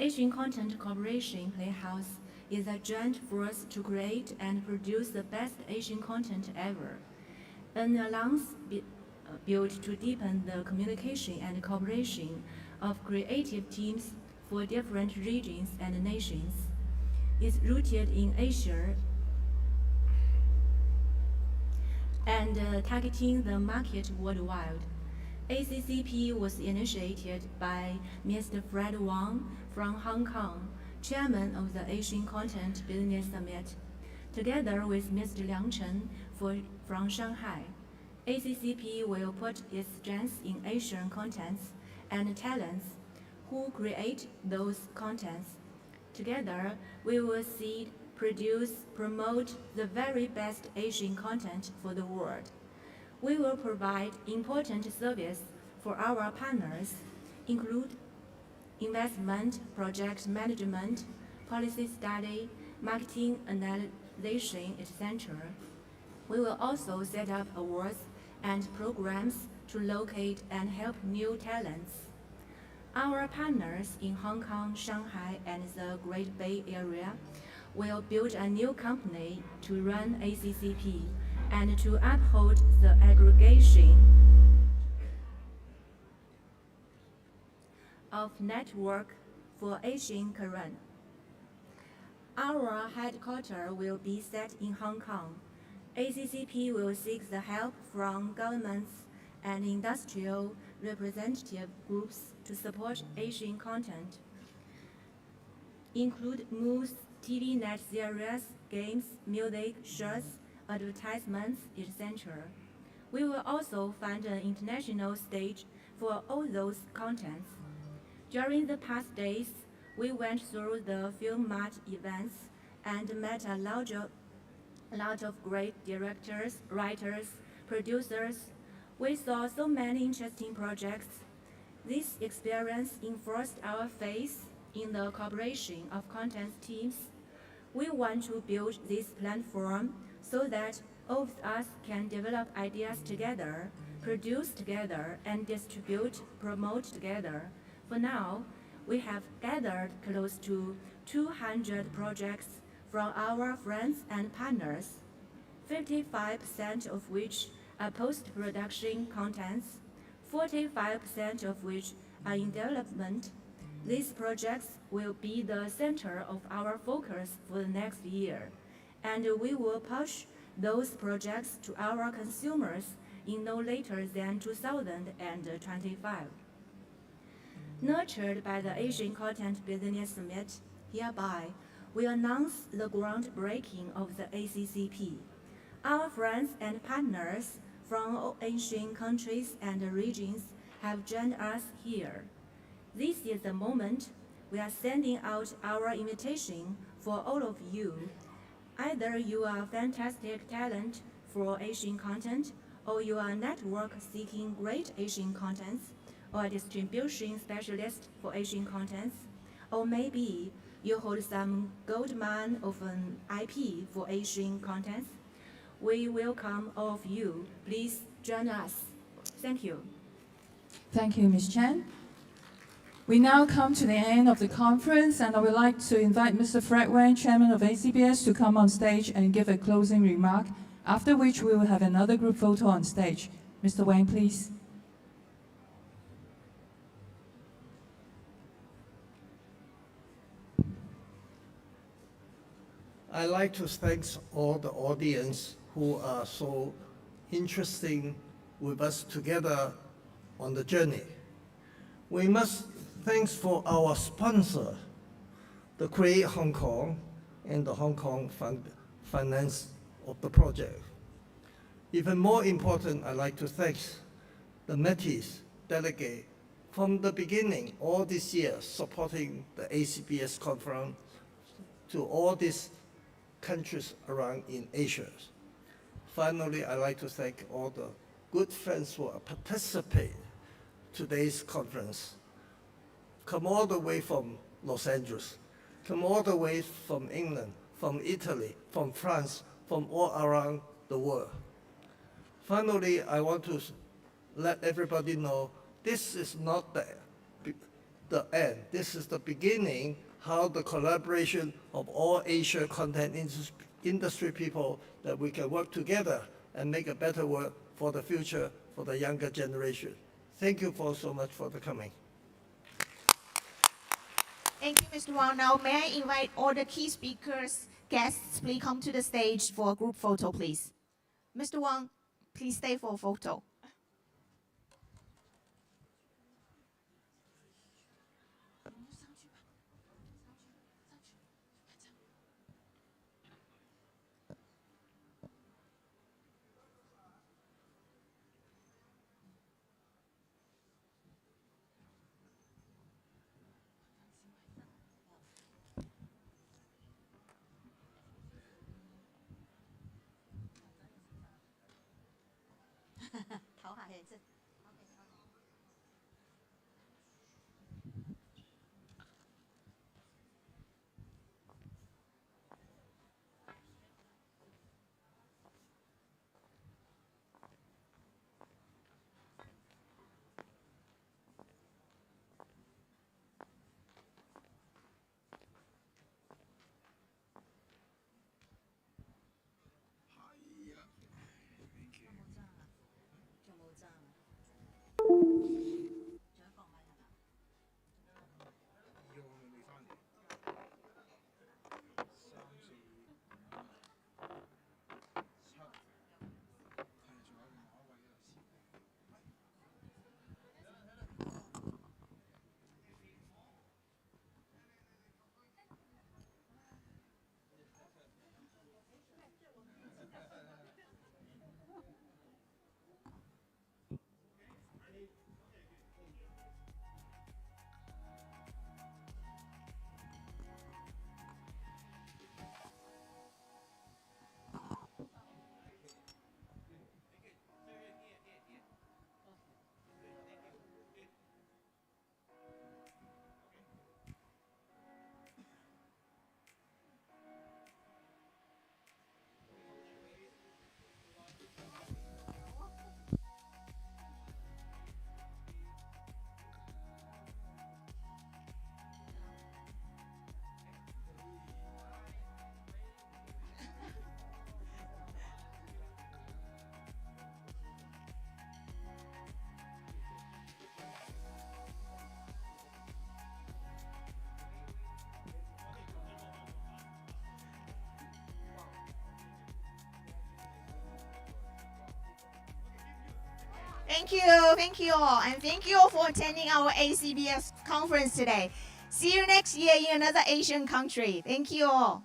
Speaker 20: Asian Content Cooperation Playhouse is a joint force to create and produce the best Asian content ever. An alliance built to deepen the communication and cooperation of creative teams for different regions and nations. Is rooted in Asia and targeting the market worldwide. ACCP was initiated by Mr. Fred Wang from Hong Kong, chairman of the Asian Content Business Summit, together with Mr. Liang Chen from Shanghai. ACCP will put its strengths in Asian contents and talents who create those contents. Together, we will seed, produce, promote the very best Asian content for the world. We will provide important service for our partners, include investment, project management, policy study, marketing analysis, etc. We will also set up awards and programs to locate and help new talents. Our partners in Hong Kong, Shanghai, and the Great Bay Area will build a new company to run ACCP and to uphold the aggregation of network for Asian current. Our headquarters will be set in Hong Kong. ACCP will seek the help from governments and industrial representative groups to support Asian content, include moves, TV net series, games, music, shirts, advertisements, etc. We will also find an international stage for all those contents. During the past days, we went through the Filmart events and met a lot of great directors, writers, producers. We saw so many interesting projects. This experience enforced our faith in the cooperation of content teams. We want to build this platform so that all of us can develop ideas together, produce together, and distribute, promote together. For now, we have gathered close to 200 projects from our friends and partners, 55% of which are post-production contents, 45% of which are in development. These projects will be the center of our focus for the next year, and we will push those projects to our consumers in no later than 2025. Nurtured by the Asian Content Business Summit, hereby we announce the groundbreaking of the ACCP. Our friends and partners from all Asian countries and regions have joined us here. This is the moment we are sending out our invitation for all of you. Either you are fantastic talent for Asian content, or you are network seeking great Asian contents, or a distribution specialist for Asian contents, or maybe you hold some gold mine of an IP for Asian contents. We welcome all of you. Please join us. Thank you.
Speaker 1: Thank you, Ms. Chen. We now come to the end of the conference, and I would like to invite Mr. Fred Wang, Chairman of ACBS, to come on stage and give a closing remark, after which we will have another group photo on stage. Mr. Wang, please.
Speaker 6: I'd like to thank all the audience who are so interesting with us together on the journey. We must thank for our sponsor, the Create Hong Kong and the Hong Kong finance of the project. Even more important, I'd like to thank the Metis delegate from the beginning, all this year, supporting the ACBS conference to all these countries around in Asia. Finally, I'd like to thank all the good friends who participate in today's conference. Come all the way from Los Angeles, come all the way from England, from Italy, from France, from all around the world. Finally, I want to let everybody know this is not the end. This is the beginning how the collaboration of all Asia content industry people that we can work together and make a better world for the future for the younger generation. Thank you so much for the coming.
Speaker 2: Thank you, Mr. Wang. Now, may I invite all the key speakers, guests, please come to the stage for a group photo, please. Mr. Wang, please stay for a photo. Thank you all, and thank you all for attending our ACBS conference today. See you next year in another Asian country. Thank you all.